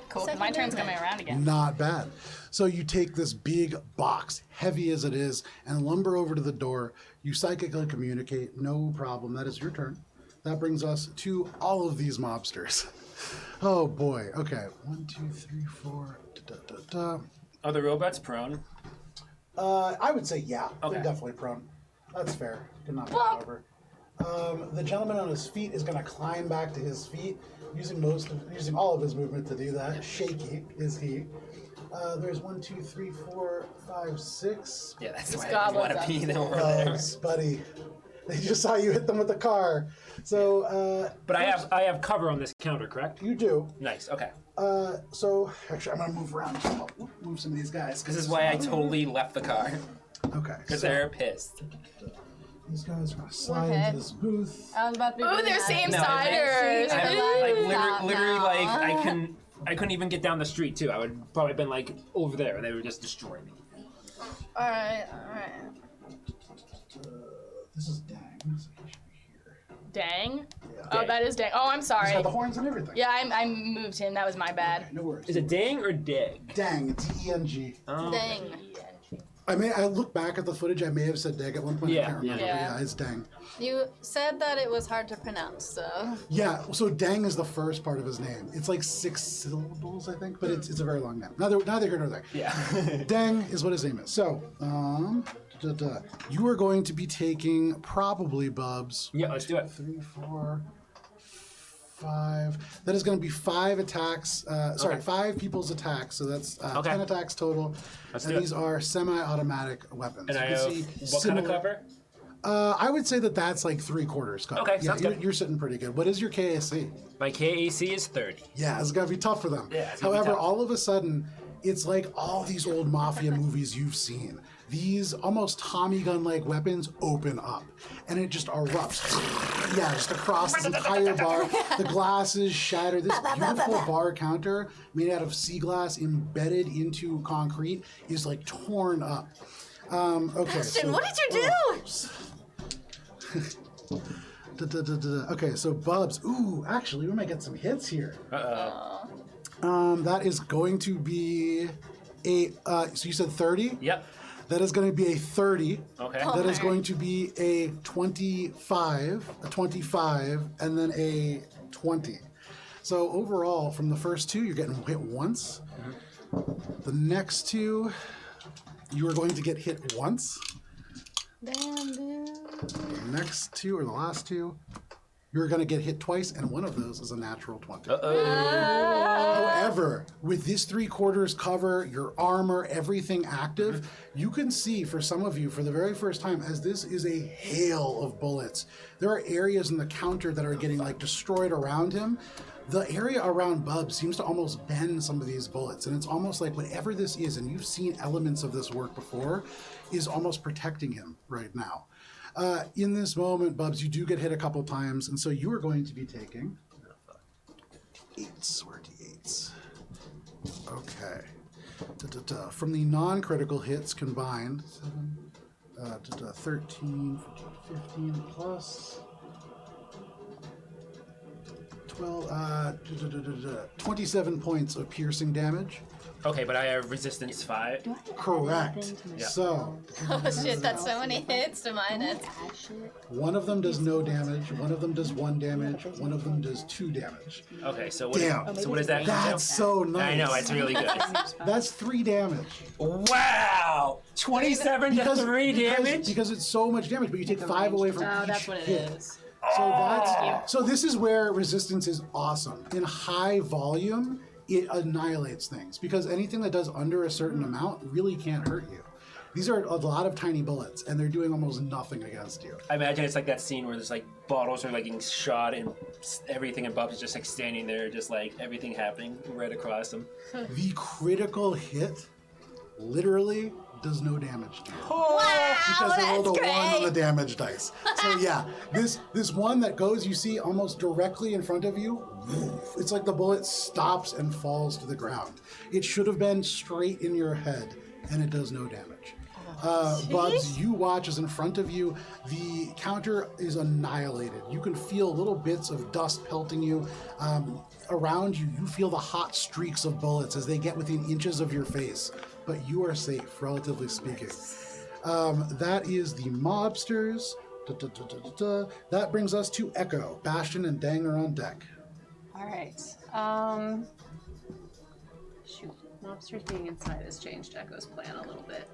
Cool. Second My turn's movement. coming around again. Not bad. So you take this big box, heavy as it is, and lumber over to the door. You psychically communicate. No problem. That is your turn. That brings us to all of these mobsters. Oh boy. Okay. 1, 2, 3, 4. Da, da, da, da. Are the robots prone? I would say yeah. Okay. They're definitely prone. That's fair. Did not knock over. The gentleman on his feet is going to climb back to his feet, using all of his movement to do that. Shaky is he. There's 1, 2, 3, 4, 5, 6. Yeah, that's why I goblin's want to up. pee them over there. Bugs, buddy. They just saw you hit them with the car. So, But I have cover on this counter, correct? you do. Nice. Okay. So, actually, I'm going to move around. Move some of these guys. This is why I totally left the car Okay. because So, they're pissed. these guys are going to slide Okay. into this booth. I was about to be Ooh, really they're mad. same No, siders. I literally Stop like now. I couldn't even get down the street too. I would probably been like over there, and they would just destroy me. Alright. This is Dang. So he should be here. Dang. Yeah. Oh, that is dang. Oh, I'm He's sorry. got the horns and everything. Yeah, I moved him. That was my bad. No worries. Is it Dang or Dig? Dang? D-E-N-G. Oh, Dang. I look back at the footage. I may have said Dag at one point. I Yeah, can't remember. yeah. But yeah, it's Dang. You said that it was hard to pronounce, so. Yeah. So Dang is the first part of his name. It's like 6 syllables, I think, but it's a very long name. Neither here nor there. Yeah. Dang is what his name is. So, you are going to be taking probably Bubs. Yeah, let's do it. 3, 4, 5. That is going to be 5 attacks. Sorry, 5 people's attacks. So that's Okay. 10 attacks total. Let's and do it. these are semi-automatic weapons. And I You have can see what kind of similar- cover? I would say that's like 3/4 cover. Okay, yeah, sounds good. You're sitting pretty good. What is your KAC? My KAC is 30. Yeah, it's gonna be tough for them. Yeah, it's gonna be However, tough. all of a sudden, it's like all these old mafia movies you've seen. These almost Tommy gun-like weapons open up, and it just erupts. Yeah, just across this entire bar. The glasses shatter. This beautiful bar counter made out of sea glass embedded into concrete is like torn up. Okay. Bastion, what did you do? Okay, so Bubs. Ooh, actually, we might get some hits here. Uh-oh. That is going to be a. So you said 30? Yep. That is going to be a 30. Okay. That is going to be a 25, and then a 20. So overall, from the first two, you're getting hit once. The next two, you are going to get hit once. Damn, dude. The next two, or the last two, you're going to get hit twice, and one of those is a natural 20. However, with this 3/4 cover, your armor, everything active, you can see, for some of you, for the very first time, as this is a hail of bullets, there are areas in the counter that are getting like destroyed around him. The area around Bub seems to almost bend some of these bullets, and it's almost like whatever this is, and you've seen elements of this work before, is almost protecting him right now. In this moment, Bubs, you do get hit a couple times, and so you are going to be taking 8s or D8s. Okay. From the non-critical hits combined, 13, 15 plus 12, 27 points of piercing damage. Okay, but I have resistance 5. Correct. Yeah. So, Oh shit, that's so many hits to minus. one of them does no damage, one of them does 1 damage, one of them does 2 damage. Okay, so what? Damn. So what does that? That's so nice. I know it's really good. That's 3 damage. Wow, 27 to 3 damage. Because it's so much damage, but you take 5 away from Oh, each that's what it hit. is. So this is where resistance is awesome. In high volume, it annihilates things because anything that does under a certain amount really can't hurt you. These are a lot of tiny bullets, and they're doing almost nothing against you. I imagine it's like that scene where there's like bottles are like getting shot and everything, and Bub's just like standing there, just like everything happening right across him. The critical hit literally does no damage to you. Wow, Because they rolled a that's 1 on the great. damage dice. So yeah, this one that goes, you see almost directly in front of you, it's like the bullet stops and falls to the ground. It should have been straight in your head, and it does no damage. Bubs, you watch as in front of you, the counter is annihilated. You can feel little bits of dust pelting you. Around you, you feel the hot streaks of bullets as they get within inches of your face. But you are safe, relatively speaking. That is the mobsters. That brings us to Echo. Bastion and Dang are on deck. All right. Shoot, mobsters being inside has changed Echo's plan a little bit.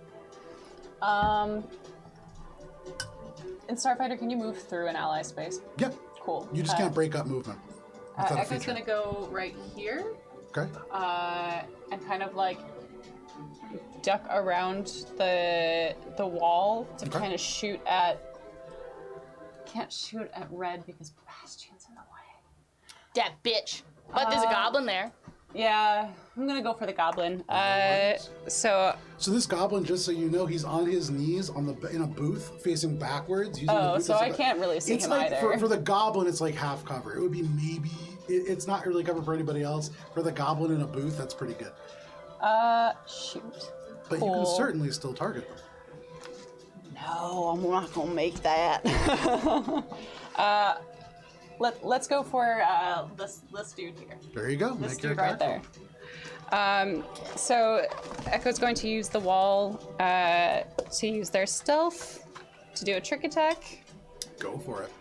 In Starfinder, can you move through an ally space? Yep. Cool. You just can't break up movement. It's not a Echo's feature. gonna go right here, Okay. and kind of like duck around the wall to Okay. kind of shoot at. Can't shoot at Red because Bastion's in the way. That bitch. But there's a goblin there. Yeah, I'm gonna go for the goblin. So So this goblin, just so you know, he's on his knees in a booth facing backwards. Using the booth so as I can't really see it's him like, either. For the goblin, it's like half cover. It would be maybe. It's not really covered for anybody else. For the goblin in a booth, that's pretty good. Shoot. But you can Cool. certainly still target them. No, I'm not gonna make that. Let's go for this dude here. There you go. This Make your dude right attack there. roll. So Echo's going to use the wall to use their stealth to do a trick attack. Go for it.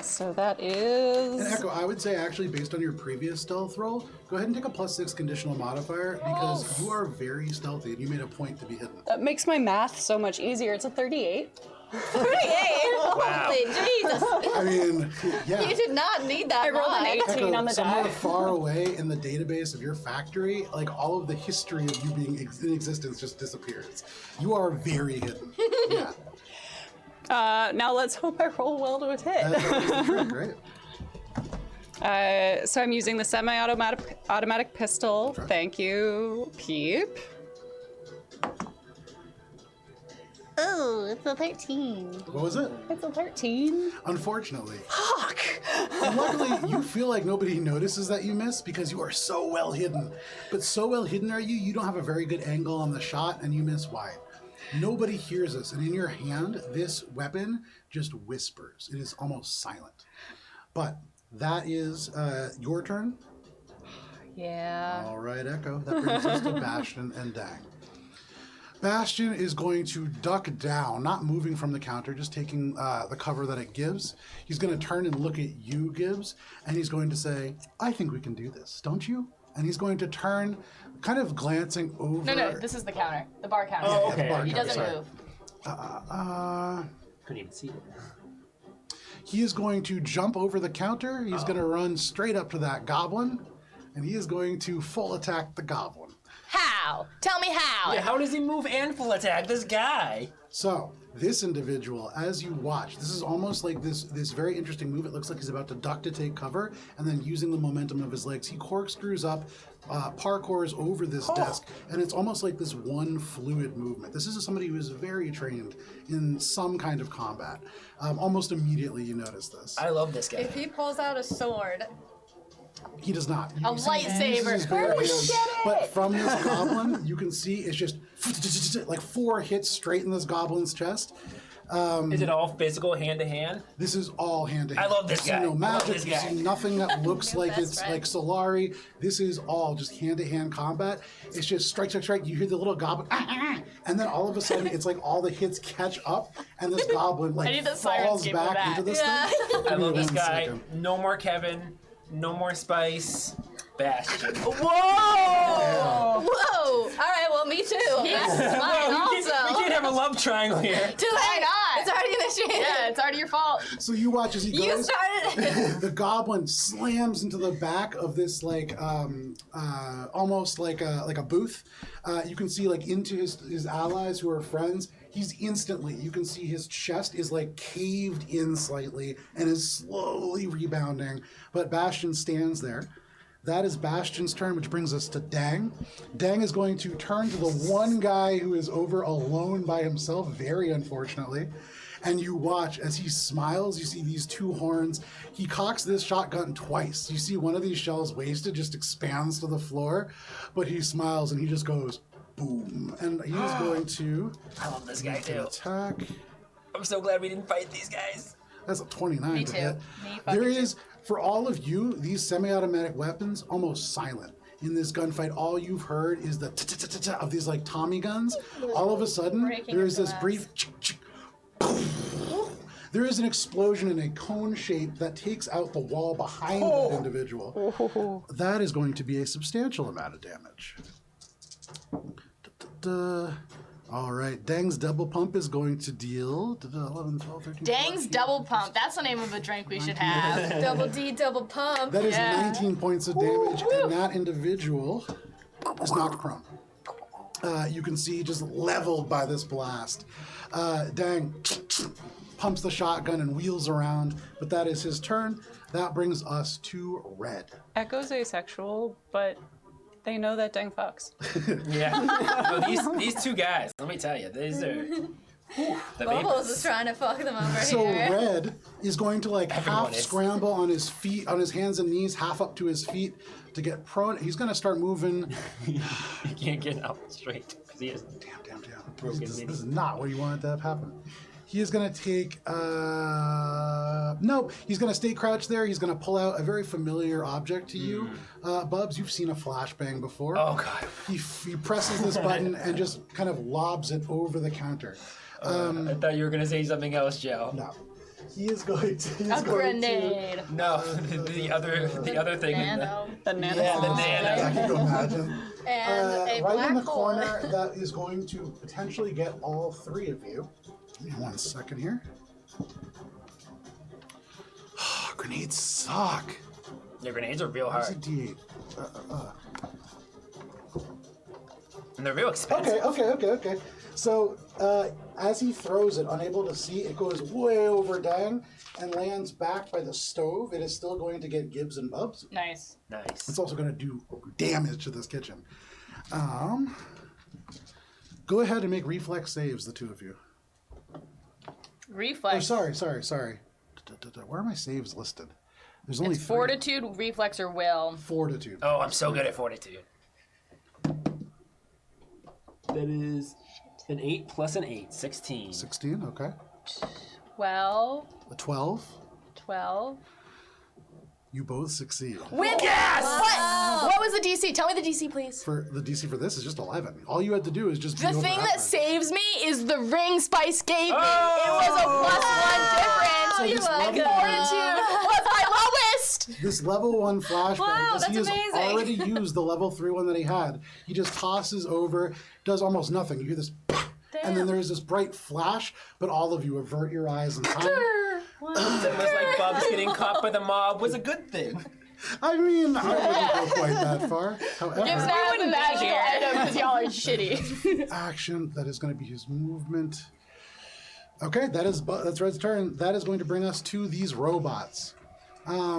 So that And is Echo, I would say actually, based on your previous stealth roll, go ahead and take a +6 conditional modifier because you are very stealthy and you made a point to be hidden. that makes my math so much easier. It's a 38. 38? Holy Jesus. I mean, yeah. You did not need that I rolled an mod. 18 on the somewhere die. far away in the database of your factory, like all of the history of you being in existence just disappears. You are very hidden. Yeah. Now let's hope I roll well to hit. That is the trick, right? So I'm using the semi-automatic pistol. Okay. Thank you, Peep. Oh, it's a 13. What was it? It's a 13. Unfortunately. Fuck! And luckily, you feel like nobody notices that you miss because you are so well hidden. But so well hidden are you, you don't have a very good angle on the shot and you miss wide. Nobody hears us, and in your hand, this weapon just whispers. It is almost silent. But That is your turn. Yeah. All right, Echo. That brings us to Bastion and Dang. Bastion is going to duck down, not moving from the counter, just taking the cover that it gives. He's going to turn and look at you, Gibbs, and he's going to say, I think we can do this, don't you? And he's going to turn, kind of glancing over. No, this is the counter. The bar counter. Oh, Yeah, the okay. bar He counter, doesn't sorry. move. Couldn't even see it. He is going to jump over the counter. He's going to run straight up to that goblin, and he is going to full attack the goblin. How? Tell me how. Yeah, how does he move and full attack this guy? So, this individual, as you watch, this is almost like this very interesting move. It looks like he's about to duck to take cover, and then using the momentum of his legs, he corkscrews up, parkours over this desk, and it's almost like this one fluid movement. This is somebody who is very trained in some kind of combat. Almost immediately you notice this. I love this guy. If he pulls out a sword, He does not. You A see he uses lightsaber. his bare Where did we hands, get it? But from this goblin, you can see it's just like 4 hits straight in this goblin's chest. Is it all physical, hand to hand? This is all hand to hand. I love this You see guy. no I love magic. this You guy. see nothing that looks New like best it's friend. like Solari. This is all just hand to hand combat. It's just strike, strike, strike. You hear the little goblin, and then all of a sudden it's like all the hits catch up, and this goblin I need like the Sirens falls game for back that. into this Yeah. thing. I love this One guy. second. No more Kevin. No more Spice. Bastion. Whoa! whoa! All right, well, me too. That's Whoa, mine we also. can't have a love triangle here. Too Why late. not? It's already initiated. Yeah, it's already your fault. So you watch as he You goes. started it. The goblin slams into the back of this like almost like a booth. You can see like into his allies who are friends. He's instantly, you can see his chest is like caved in slightly and is slowly rebounding. But Bastion stands there. That is Bastion's turn, which brings us to Dang. Dang is going to turn to the one guy who is over alone by himself, very unfortunately. And you watch as he smiles, you see these 2 horns. He cocks this shotgun twice. You see one of these shells wasted, just expands to the floor, but he smiles and he just goes, boom. And he's going to I love this guy make an too. attack. I'm so glad we didn't fight these guys. That's a 29 Me to too. hit. Me fucking There too. is, for all of you, these semi-automatic weapons almost silent. In this gunfight, all you've heard is the ta-ta-ta-ta of these like Tommy guns. All of a sudden, Breaking there is into this glass. brief chick. There is an explosion in a cone shape that takes out the wall behind that individual. That is going to be a substantial amount of damage. Da-da-da. All right, Dang's double pump is going to deal 11, 12, 13, Dang's 14. double pump. That's the name of a drink we should have. Double D, double pump. That is Yeah. 19 points of damage, and that individual is knocked prone. You can see just leveled by this blast. Dang pumps the shotgun and wheels around, but that is his turn. That brings us to Red. Echo's asexual, but they know that Dang fucks. Yeah. No, these 2 guys, let me tell you, these are the Bubbles babies. is trying to fuck them over So here. Red is going to like Everyone half is. scramble on his feet, on his hands and knees, half up to his feet to get prone. He's going to start moving. He can't get out straight because he is. Damn. Broken This mini. is not what you wanted to have happen. He is going to take, no, he's going to stay crouched there. He's going to pull out a very familiar object to you. Bubs, you've seen a flashbang before. Oh god. He presses this button and just kind of lobs it over the counter. I thought you were gonna say something else, Joe. No. He is going to... He's A going grenade. No, the other thing. Nano. The nano. Yeah, the To, nano. can you imagine? And a black Right in the hole. corner that is going to potentially get all 3 of you. Give me 1 second here. Grenades suck. The grenades are real Where's a hard, D8? and they're real expensive. Okay. So, as he throws it, unable to see, it goes way over Dang and lands back by the stove. It is still going to get Gibbs and Bubs. Nice. Nice. It's also going to do damage to this kitchen. Go ahead and make reflex saves, the 2 of you. Reflex. Oh, sorry. Where are my saves listed? There's only It's 3. fortitude, reflex, or will. Fortitude. Oh, I'm so good at fortitude. That is an 8 plus an 8, 16. 16, okay. 12. A 12. 12. You both succeed. With what was the DC? Tell me the DC, please. For the DC for this is just 11. All you had to do is just be The over thing that average. saves me is the ring Spice gave me. Oh! It was a +1 difference. So this level Fortitude was my lowest. This level 1 flashbang, Wow, because he that's has amazing. already used the level 3 one that he had. He just tosses over, does almost nothing. You hear this, and then there's this bright flash, but all of you avert your eyes in time. It's almost like Bubs getting caught by the mob was a good thing. I mean, I wouldn't go quite that far. Gives However, now the magical item because y'all are shitty. action, that is going to be his movement. Okay, that's Red's turn. That is going to bring us to these robots. What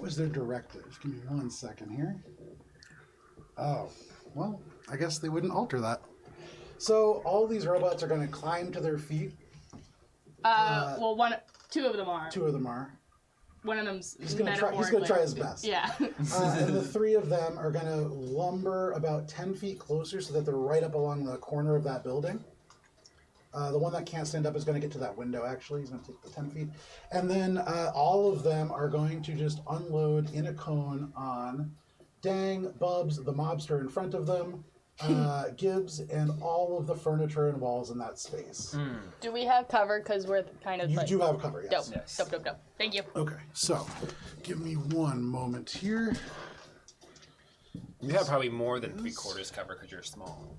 was their directive? Give me 1 second here. Oh, well, I guess they wouldn't alter that. So all these robots are going to climb to their feet. Well, two of them are. 2 of them are. One of them's He's going to try his best. Yeah. And the 3 of them are going to lumber about 10 feet closer so that they're right up along the corner of that building. The one that can't stand up is going to get to that window, actually. He's going to take the 10 feet. And then all of them are going to just unload in a cone on Dang, Bubs, the mobster in front of them, Gibbs, and all of the furniture and walls in that space. Do we have cover? Because we're kind of You like... do have cover, yes. Dope. Yes. Dope. Thank you. Okay, so give me 1 moment here. You have probably more than 3/4 cover because you're small.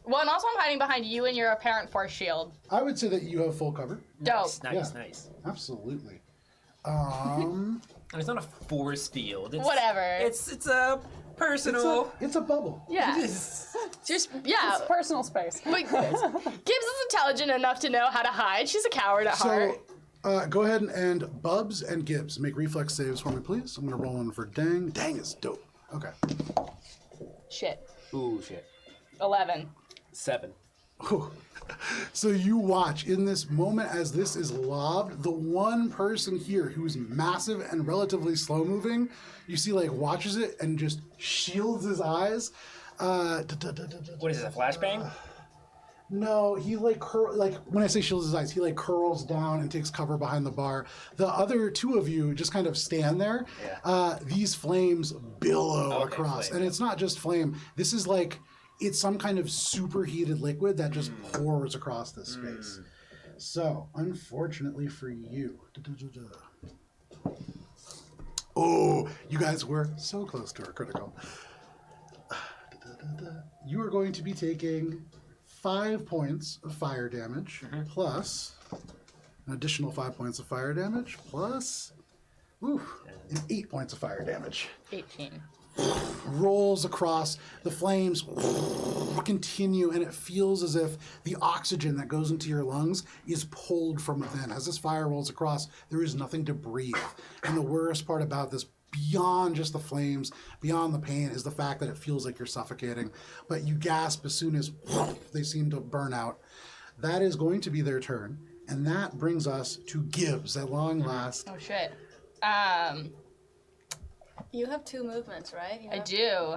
Well, and also I'm hiding behind you and your apparent force shield. I would say that you have full cover. Dope. Nice. Absolutely. And it's not a force field. It's, Whatever. It's a personal. It's a bubble. Yeah. It's- Just, yeah. It's personal space. But Gibbs is intelligent enough to know how to hide. She's a coward at heart. So, go ahead and Bubs and Gibbs make reflex saves for me, please. I'm going to roll one for Dang. Dang is dope. Okay. Shit. Ooh, shit. 11. 7. Whew. So you watch in this moment as this is lobbed, the one person here who's massive and relatively slow moving, you see like watches it and just shields his eyes. What is it, a flashbang? No, he like when I say shields his eyes, he like curls down and takes cover behind the bar. The other 2 of you just kind of stand there. Yeah. These flames billow Okay, across, flame. and it's not just flame. This is like it's some kind of superheated liquid that just pours across this space. So, unfortunately for you, oh, you guys were so close to a critical. You are going to be taking 5 points of fire damage, plus an additional 5 points of fire damage, plus and 8 points of fire damage. 18. Rolls across, the flames continue, and it feels as if the oxygen that goes into your lungs is pulled from within. As this fire rolls across, there is nothing to breathe. And the worst part about this, beyond just the flames, beyond the pain, is the fact that it feels like you're suffocating. But you gasp as soon as they seem to burn out. That is going to be their turn, and that brings us to Gibbs at long last. Oh, shit. You have 2 movements, right? I do.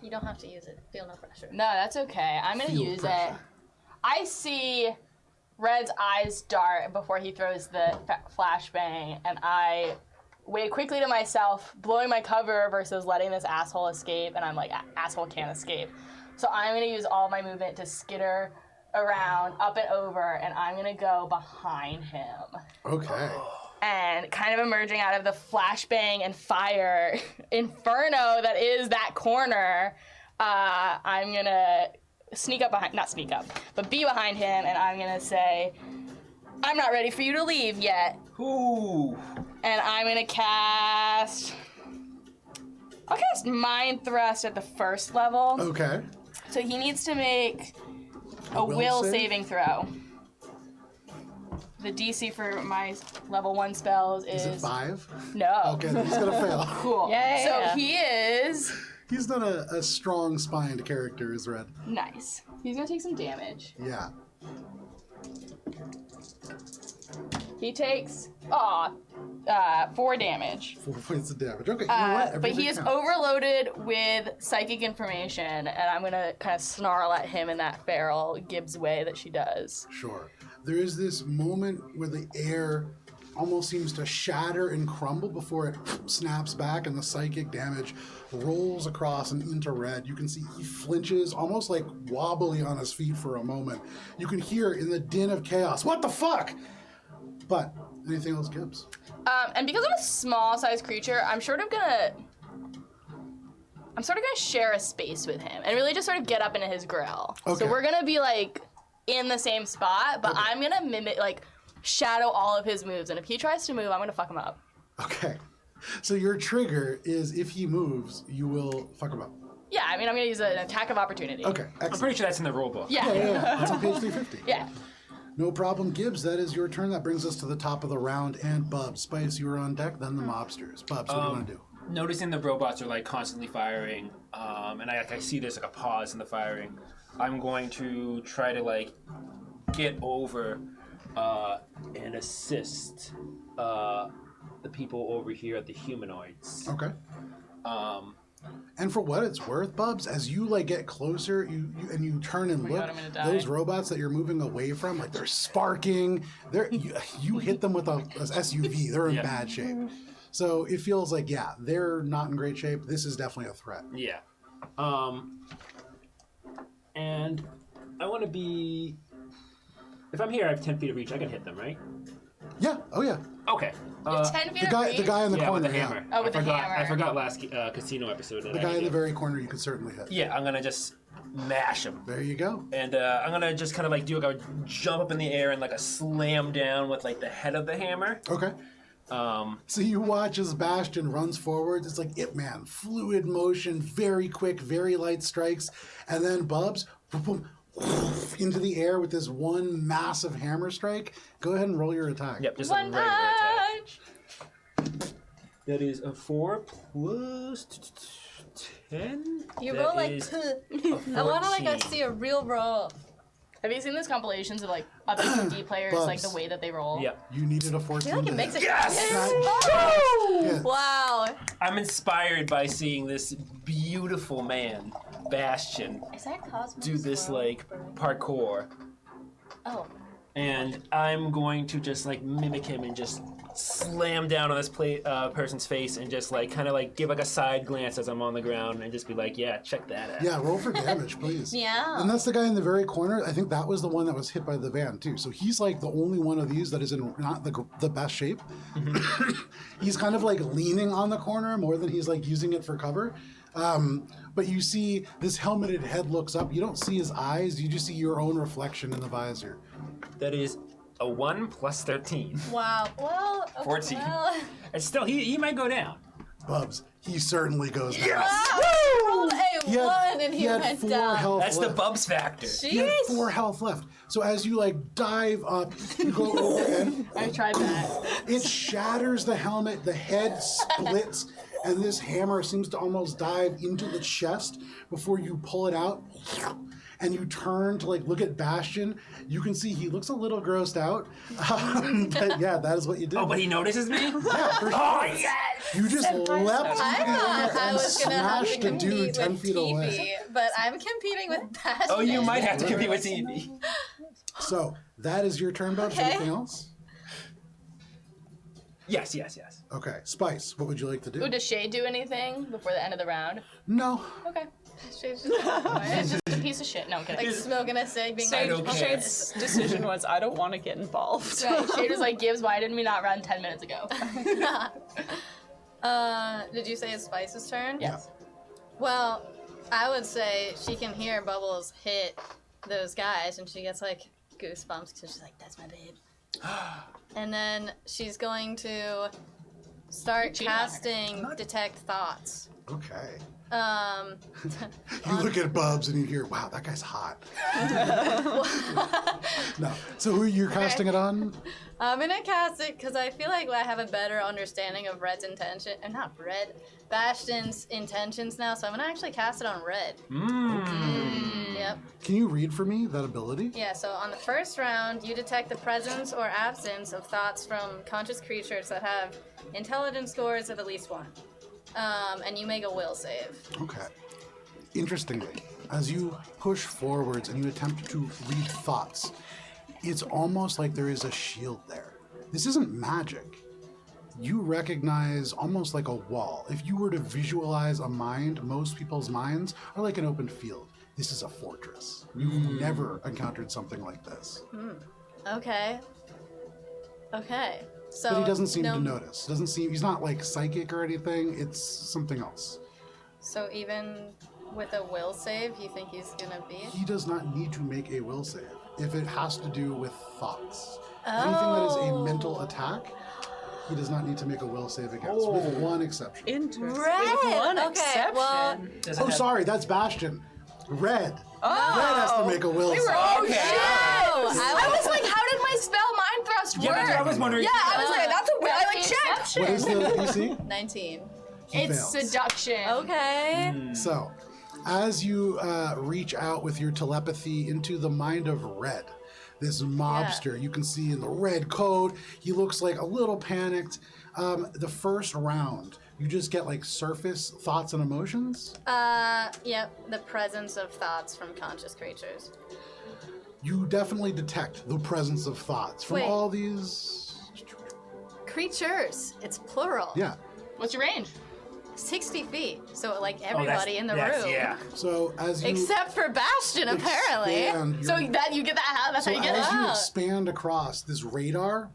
You don't have to use it. Feel no pressure. No, that's okay. I'm gonna Feel use pressure. it. I see Red's eyes dart before he throws the flashbang, and I wait quickly to myself, blowing my cover versus letting this asshole escape, and I'm like, asshole can't escape. So I'm gonna use all my movement to skitter around, up and over, and I'm gonna go behind him. Okay. And kind of emerging out of the flashbang and fire inferno that is that corner, I'm gonna not sneak up, but be behind him, and I'm gonna say, I'm not ready for you to leave yet. Ooh. And I'm gonna cast Mind Thrust at the first level. Okay. So he needs to make a will save? saving throw. The DC for my level 1 spells Is it 5? No. Okay, then he's gonna fail. Cool. Yay. So he is He's not a strong spined character, is Red. nice. He's gonna take some damage. Yeah. He takes 4 damage. 4 points of damage. Okay, you know what? But he Everything is counts. overloaded with psychic information, and I'm gonna kind of snarl at him in that feral Gibbs way that she does. Sure. there is this moment where the air almost seems to shatter and crumble before it snaps back, and the psychic damage rolls across and into Red. You can see he flinches, almost like wobbly on his feet for a moment. You can hear in the din of chaos, "What the fuck?" But anything else, Gibbs? And because I'm a small-sized creature, I'm sort of gonna share a space with him and really just sort of get up into his grill. Okay. So we're gonna be like in the same spot, but I'm gonna mimic, like, shadow all of his moves, and if he tries to move, I'm gonna fuck him up. Okay. So your trigger is if he moves, you will fuck him up. Yeah, I mean, I'm gonna use an attack of opportunity. Okay, I'm excellent. pretty sure that's in the rule book. Yeah. Yeah. It's on page 350. Yeah. No problem, Gibbs. That is your turn. That brings us to the top of the round. And Bubs, Spice, you are on deck, then the mobsters. Bubs, what do you want to do? Noticing the robots are like constantly firing, and I see there's like a pause in the firing. I'm going to try to like get over and assist the people over here at the humanoids. Okay. And for what it's worth, Bubs, as you like get closer, you turn and look, God, I'm gonna die. those robots that you're moving away from, like they're sparking. You hit them with a SUV. They're in Yeah. bad shape. So it feels like, yeah, they're not in great shape. This is definitely a threat. Yeah. And I want to be. If I'm here, I have 10 feet of reach. I can hit them, right? Yeah. Oh yeah. Okay. 10 feet The of guy reach? in the Yeah, corner. with the hammer. Oh, with the I hammer. forgot last casino episode. The guy in the very corner, you can certainly hit. Yeah, I'm gonna just mash him. There you go. And I'm gonna just kind of like do like a jump up in the air and like a slam down with like the head of the hammer. Okay. So you watch as Bastion runs forwards. It's like Ip Man, fluid motion, very quick, very light strikes, and then Bubs boom, boom, into the air with this one massive hammer strike. Go ahead and roll your attack. Yep, just One a regular attack. punch! That is a 4 plus 10. You That roll like. is I want to like 14. see a real roll. Have you seen those compilations of like other D players, like the way that they roll? Yep. You needed a 14. I feel like to it makes hit. it. Yes! Yes. Wow. I'm inspired by seeing this beautiful man, Bastion, Is that Cosmos? do this like parkour. Oh. And I'm going to just like mimic him and just slam down on this person's face and just like kind of like give like a side glance as I'm on the ground and just be like, yeah, check that out. Yeah, roll for damage, please. Yeah. And that's the guy in the very corner. I think that was the one that was hit by the van too. So he's like the only one of these that is in not the best shape. He's kind of like leaning on the corner more than he's like using it for cover. But you see this helmeted head looks up. You don't see his eyes. You just see your own reflection in the visor. That is a 1 plus 13. Wow. Well. Okay, 14. Well. And still, he might go down. Bubs, he certainly goes down. Wow. He rolled a He had, 1 and he had went 4 down. health That's the left. Bubs factor. He had Jeez. 4 health left. So as you like dive up, you go overhead. I tried that. It shatters the helmet, the head splits, and this hammer seems to almost dive into the chest before you pull it out. And you turn to like look at Bastion. You can see he looks a little grossed out. But yeah, that is what you did. Oh, but he notices me? Yeah, for sure. Oh, yes! You just leapt I into the thought air I and was gonna have to smashed a dude compete 10 with feet away. TV, but I'm competing with Bastion. Oh, you might have to compete with TV. So that is your turn, Bubs. Okay. Anything else? Yes. Okay, Spice, what would you like to do? Ooh, does Shay do anything before the end of the round? No. Okay. She's It's just a piece of shit. No, I'm kidding. like smoking a cig, being I like, don't care. Shade's decision was, I don't want to get involved. Right, Shay was like, Gibbs, why didn't we not run 10 minutes ago? Did you say it's Spice's turn? Yes. Well, I would say she can hear Bubbles hit those guys, and she gets like goosebumps because she's like, "That's my babe." And then she's going to start Cheating on her. casting Detect Thoughts. Okay. You You look at Bubs and you hear, wow, that guy's hot. No. So who you're casting it on? I'm gonna cast it because I feel like I have a better understanding of Red's intention, and not Red, Bastion's intentions now. So I'm gonna actually cast it on Red. Yep. Can you read for me that ability? Yeah. So on the first round, you detect the presence or absence of thoughts from conscious creatures that have intelligence scores of at least 1, and you make a will save. Okay. Interestingly, as you push forwards and you attempt to read thoughts, it's almost like there is a shield there. This isn't magic. You recognize almost like a wall. If you were to visualize a mind, most people's minds are like an open field. This is a fortress. You've never encountered something like this. Okay. Okay. So But he doesn't seem to notice. He's not like psychic or anything. It's something else. So even with a will save, you think he's gonna be? He does not need to make a will save if it has to do with thoughts. Anything that is a mental attack, he does not need to make a will save against, with one exception. Interesting. Red. With one Okay, exception. well- Oh, sorry, that's Bastion. Red. Red has to make a will save. Okay. I was like, how did my spell mind thrust work? Yeah, that's what I was wondering. Yeah, I was like, that's a weird. I like checked. What is the DC? 19. He It's fails. seduction. Okay. So, as you reach out with your telepathy into the mind of Red, this mobster, you can see in the red coat, he looks like a little panicked. The first round, you just get like surface thoughts and emotions. Yep, the presence of thoughts from conscious creatures. You definitely detect the presence of thoughts from Wait. all these. Creatures. It's plural. Yeah. What's your range? 60 feet. So like Oh, everybody in the room. Yeah. So as you Except for Bastion, apparently. expand So your- that you get that. That's So how you get as it. you out. expand across this radar,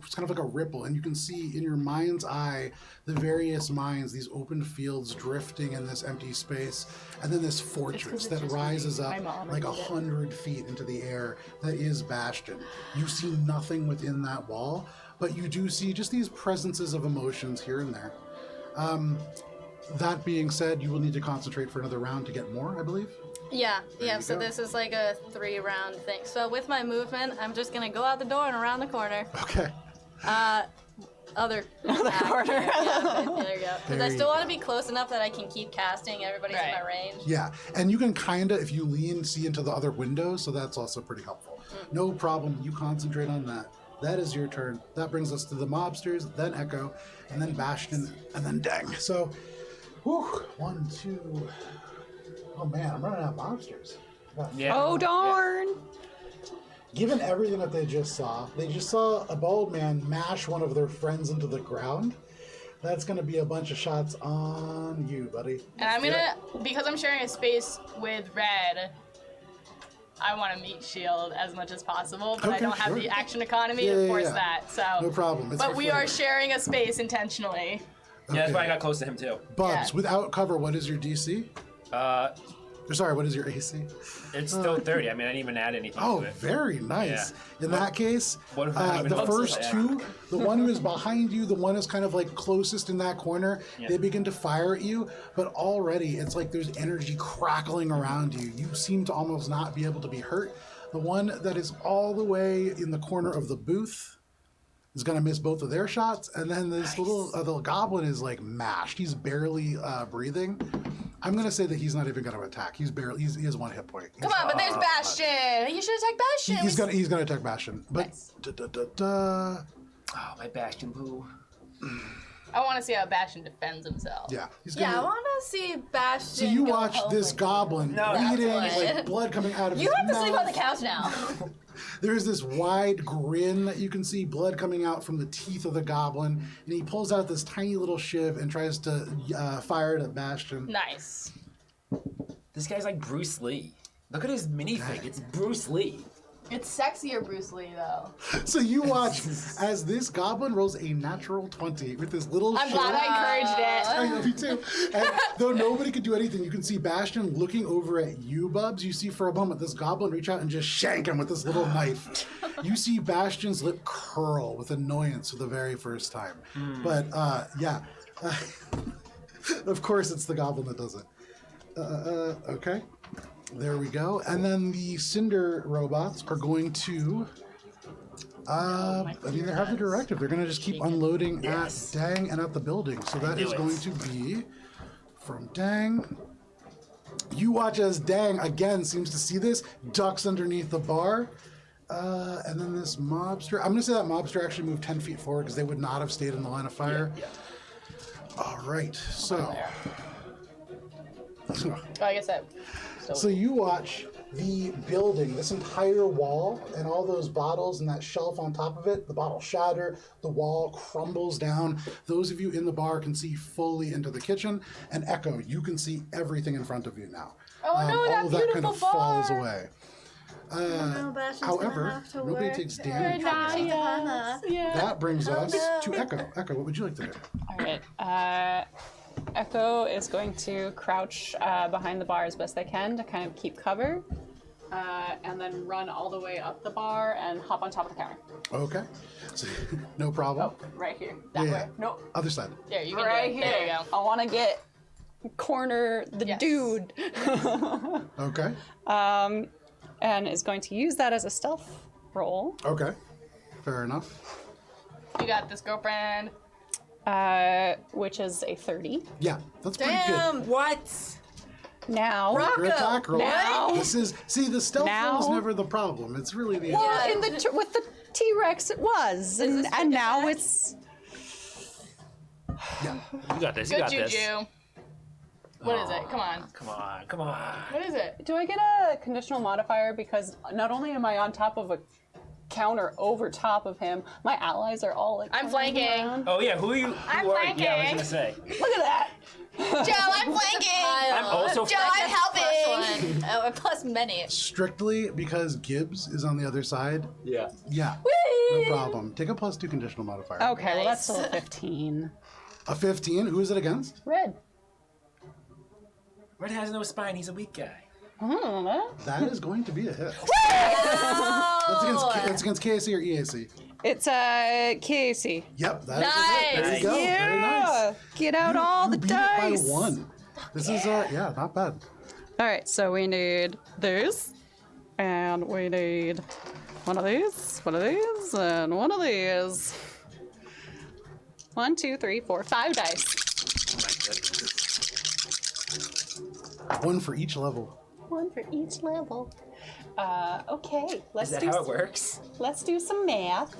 it's kind of like a ripple, and you can see in your mind's eye the various minds, these open fields drifting in this empty space, and then this fortress that rises up My mom like did it. 100 feet into the air that is Bastion. You see nothing within that wall, but you do see just these presences of emotions here and there. That being said, you will need to concentrate for another round to get more, I believe. Yeah, you so go. this is like a 3-round thing. So with my movement, I'm just gonna go out the door and around the corner. Okay. Other corner. Yeah, there you go. Because I There still you want to be close enough that I can keep casting. Everybody's in my range. Yeah, and you can kind of, if you lean, see into the other windows, so that's also pretty helpful. No problem, you concentrate on that. That is your turn. That brings us to the mobsters, then Echo, and then Bastion, and then Dang. So, whew, 1, 2. Oh man, I'm running out of mobsters. Yeah. Oh, darn. Given everything that they just saw a bald man mash one of their friends into the ground. That's going to be a bunch of shots on you, buddy. And I'm gonna, because I'm sharing a space with Red, I want to meet Shield as much as possible, but I Okay, don't have sure. the action economy Yeah, to yeah, force yeah. that. So No problem. It's But for we are flavor. sharing a space intentionally. Yeah, that's why I Okay. got close to him too. Bubs, Yeah. without cover, what is your DC? Or sorry, what is your AC? It's still 30. I mean, I didn't even add anything Oh, to it. very nice. Yeah. In that case, what if I even the noticed first that? two, the one who is behind you, the one who's kind of like closest in that corner, Yeah. they begin to fire at you, but already it's like there's energy crackling around you. You seem to almost not be able to be hurt. The one that is all the way in the corner of the booth is going to miss both of their shots, and then this little the goblin is like mashed. He's barely breathing. I'm going to say that he's not even going to attack. He has 1 hit point. Come on, but there's Bastion. You should attack Bastion. He's gonna attack Bastion, but Nice. Oh, my Bastion Boo. I want to see how Bastion defends himself. yeah, he's Yeah, I gonna. want to see Bastion. So you go watch home this with- goblin bleeding, That's like what- blood coming out of You his have to sleep on the mouth. couch now. There's this wide grin that you can see, blood coming out from the teeth of the goblin, and he pulls out this tiny little shiv and tries to fire it at Bastion. Nice. This guy's like Bruce Lee. Look at his minifig. It's Bruce Lee. It's sexier Bruce Lee though. So you watch as this goblin rolls a natural 20 with this little. I'm glad I encouraged it. I know, me too. And though nobody could do anything, you can see Bastion looking over at you, Bubs. You see for a moment this goblin reach out and just shank him with this little knife. You see Bastion's lip curl with annoyance for the very first time. But yeah, of course it's the goblin that does it. Okay, there we go. And then the Cinder robots are going to. I mean, they have the directive. They're going to just keep unloading Yes. at Dang and at the building. So that knew is it. going to be from Dang. You watch as Dang again seems to see this, ducks underneath the bar. And then this mobster. I'm going to say that mobster actually moved 10 feet forward because they would not have stayed in the line of fire. Yeah. All right. So. Oh, I guess that. So you watch the building, this entire wall, and all those bottles and that shelf on top of it, the bottles shatter, the wall crumbles down. Those of you in the bar can see fully into the kitchen, and Echo, you can see everything in front of you now. Oh no, all that of that kind beautiful of falls bar. away. No, Bastion's gonna However, have to nobody work takes to damage. protect Hannah. That brings us no. to Echo. Echo, what would you like to do? All right. Echo is going to crouch behind the bar as best they can to kind of keep cover, and then run all the way up the bar and hop on top of the counter. Okay. So, no problem. Oh, right here. That Yeah, way. yeah. Nope. Other side. There, you can Right do here. it. There you go. I want to get corner the Yes. dude. Okay. And is going to use that as a stealth roll. Okay. Fair enough. You got this, girlfriend. Which is a 30. Yeah, that's pretty good. Damn. What? Now, Your attack roll. Now. This is the stealth Now. roll is never the problem. It's really the well, in the with the T-Rex it was, and, this and for now attack? it's yeah. You got this. You Good got juju. this. What is it? Come on. Come on. Come on. What is it? Do I get a conditional modifier because not only am I on top of a counter over top of him, my allies are all like I'm turning flanking. around? Oh yeah. Who are you? I'm who are you? Yeah, I was flanking. gonna say. Look at that! Joe, I'm flanking. I'm also. Joe, I'm helping. Plus 1. Oh, plus many. Strictly because Gibbs is on the other side. Yeah. Yeah. No problem. Take a +2 conditional modifier. Okay, well that's Nice. still a 15. A 15. Who is it against? Red. Red has no spine. He's a weak guy. That is going to be a hit. Oh. That's against KAC or EAC. It's a KAC. Yep. That is a hit. There Nice. you go. Very nice. Get out all the beat dice. it by 1. This is yeah, not bad. All right, so we need this, and we need one of these, and one of these. 1, 2, 3, 4, 5 dice. Oh my goodness. 1 for each level. One for each level. Okay, let's Is that do how it works? Let's do some math.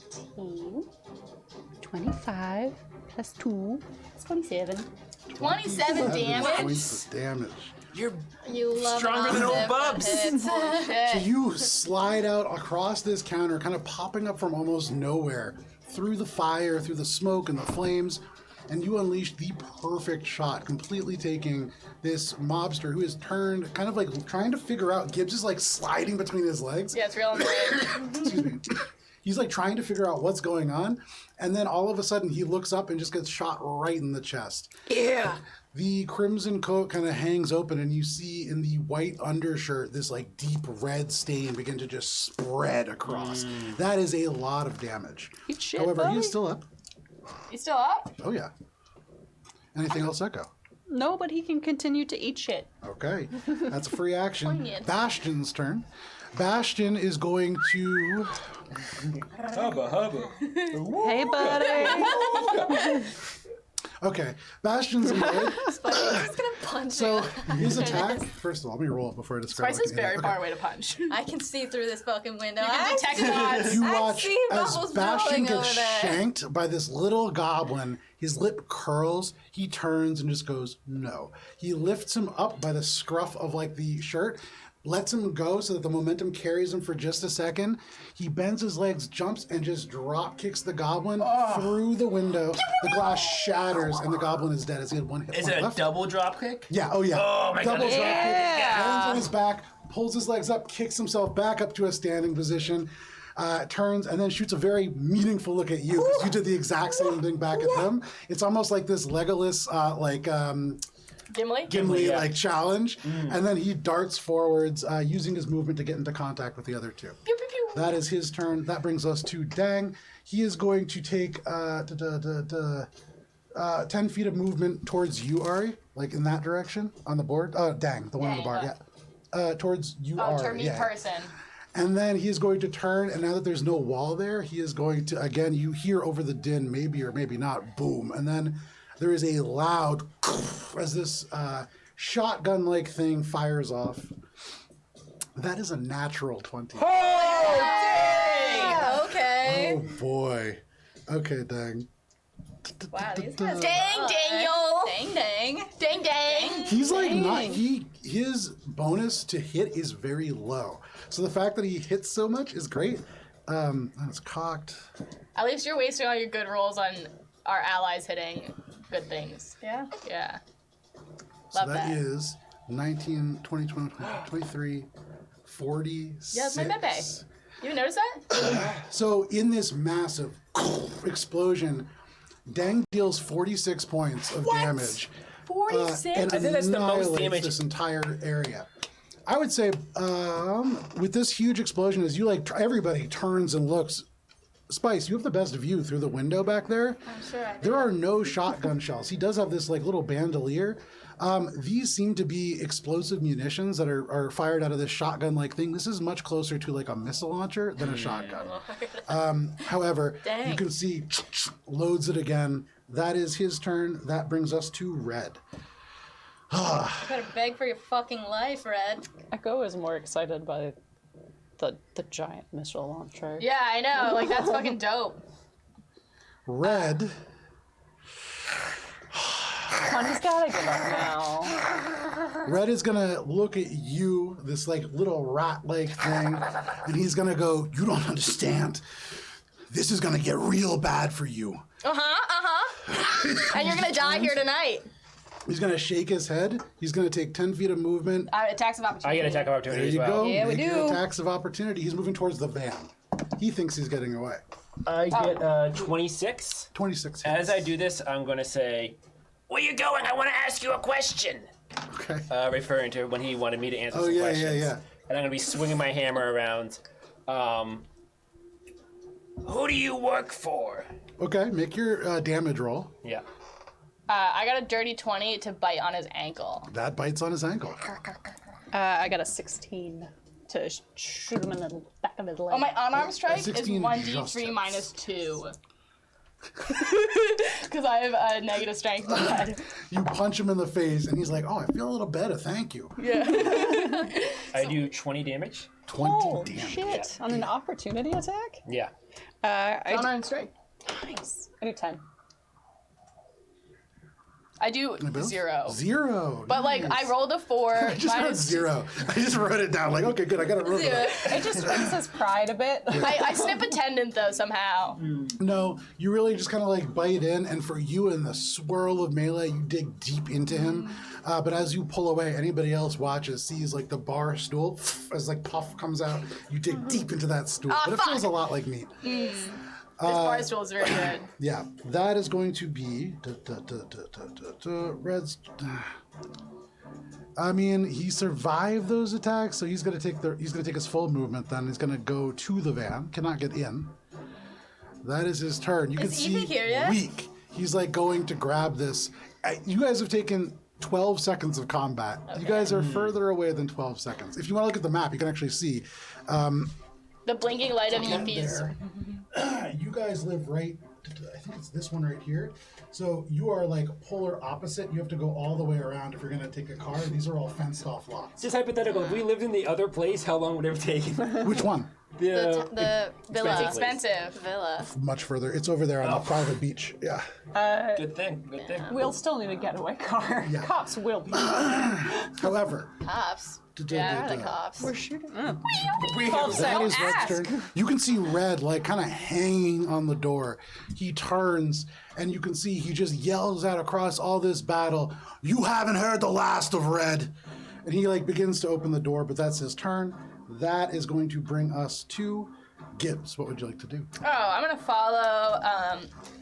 17, 25 plus 2 is 27. 27 7 damage. points of damage. You're You love Stronger than old Bubs. So you slide out across this counter, kind of popping up from almost nowhere, through the fire, through the smoke and the flames, and you unleash the perfect shot, completely taking this mobster who is turned, kind of like trying to figure out. Gibbs is like sliding between his legs. Yeah, it's real annoying. Excuse me. He's like trying to figure out what's going on, and then all of a sudden he looks up and just gets shot right in the chest. yeah. The crimson coat kind of hangs open, and you see in the white undershirt this like deep red stain begin to just spread across. That is a lot of damage. Eat shit, However, he buddy. is still up. You still up? Oh yeah. Anything else, Echo? No, but he can continue to eat shit. Okay, that's a free action. Poignant. Bastion's turn. Bastion is going to. Hubba hubba. Hey, buddy. Okay, Bastion's annoyed. He's gonna punch So you. his attack. First of all, let me roll it before I describe. Spice what is I can hit. very Okay. far away to punch. I can see through this fucking window. You can detect dots. You I've watch seen as bubbles Bastion blowing over gets there. shanked by this little goblin. His lip curls. He turns and just goes, no. He lifts him up by the scruff of like the shirt, lets him go so that the momentum carries him for just a second. He bends his legs, jumps, and just drop kicks the goblin through the window. The glass shatters, and the goblin is dead as he had 1 hit Is point it a left. double drop kick? Yeah, oh yeah. Oh my Double goodness. drop kick, Yeah. lands on his back, pulls his legs up, kicks himself back up to a standing position, turns, and then shoots a very meaningful look at you because you did the exact same thing back at him. It's almost like this Legolas, Gimli? Gimli yeah. like challenge, and then he darts forwards, using his movement to get into contact with the other two. Pew, pew, pew. That is his turn. That brings us to Dang. He is going to take 10 feet of movement towards you, Ari, like in that direction on the board. Dang, the one on the bar, Dang, yeah. Towards you, Oh, Ari, turn me yeah. person. And then he is going to turn, and now that there's no wall there, he is going to, again, you hear over the din, maybe or maybe not, boom. And then there is a loud, as this shotgun-like thing fires off. That is a natural 20. Yeah, okay. Oh boy. Okay, Dang. Wow, these guys. Dang, Daniel. Dang, dang. Dang, dang. He's like not his bonus to hit is very low. So the fact that he hits so much is great. And it's cocked. At least you're wasting all your good rolls on our allies hitting good things. Yeah. Yeah. So Love that that. is 19, 20, 23, 46. Yeah, it's my Pepe. You even notice that? So in this massive explosion, Dang deals 46 points of damage. 46? And I think that's the most annihilates damage. this entire area. I would say with this huge explosion, as you everybody turns and looks. Spice, you have the best view through the window back there. I'm sure I do. There are no shotgun shells. He does have this little bandolier. These seem to be explosive munitions that are fired out of this shotgun-like thing. This is much closer to a missile launcher than a shotgun. However, Dang. you can see loads it again. That is his turn. That brings us to Red. You better beg for your fucking life, Red. Echo is more excited by the giant missile launcher. Yeah, I know. Like, that's fucking dope. Red. Come on, he's gotta give up now. Red is gonna look at you, this little rat-like thing, and he's gonna go, "You don't understand. This is gonna get real bad for you." And you're gonna die here tonight. He's gonna shake his head. He's gonna take 10 feet of movement. Attacks of I opportunity. get attack of There opportunity as you well. go. Yeah, we Make your do. attacks of opportunity. He's moving towards the van. He thinks he's getting away. I get 26. 26 hits. As I do this, I'm going to say, "Where you going? I want to ask you a question." Okay. Referring to when he wanted me to answer Oh, some yeah, questions. yeah. And I'm going to be swinging my hammer around. Who do you work for? Okay, make your damage roll. Yeah. I got a dirty 20 to bite on his ankle. That bites on his ankle. I got a 16 to shoot him in the back of his leg. Oh, my unarmed strike is 16 just 1d3 hits. minus 2. Because I have a negative strength mod. You punch him in the face, and he's like, "Oh, I feel a little better, thank you." I do 20 damage. 20 Oh, damage. shit. On an opportunity attack? Yeah. I Unarmed strike. nice. I do 10. I do Anybody else? 0. 0. But, like, I rolled a 4. I just wrote minus 0. I just wrote it down. Okay, good. I got it wrote down. It just hurts his pride a bit. I snip a tendon, though, somehow. No, you really just kind of bite in, and for you in the swirl of melee, you dig deep into him. But as you pull away, anybody else watches, sees the bar stool as puff comes out. You dig deep into that stool, but it feels a lot like meat. This bar stool is very good. Yeah, that is going to be Red's. I mean, he survived those attacks, so he's gonna take his full movement. Then he's gonna go to the van. Cannot get in. That is his turn. You can Is see Evie here yet? weak. He's going to grab this. You guys have taken 12 seconds of combat. You guys are further away than 12 seconds. If you want to look at the map, you can actually see. The blinking light of Eepee's. There. You guys live right, I think it's this one right here. So you are polar opposite. You have to go all the way around if you're going to take a car. These are all fenced off lots. Just hypothetical. If we lived in the other place, how long would it have taken? Which one? The villa. It's expensive. Villa. Much further. It's over there on the private beach. Yeah. Good thing. Good thing. We'll still need a getaway car. Yeah. Cops will be. However, Cops. Yeah, the cops. We're shooting. that is Red's turn. You can see Red kind of hanging on the door. He turns, and you can see he just yells out across all this battle, "You haven't heard the last of Red!" And he begins to open the door, but that's his turn. That is going to bring us to Gibbs. What would you like to do? Oh, I'm gonna follow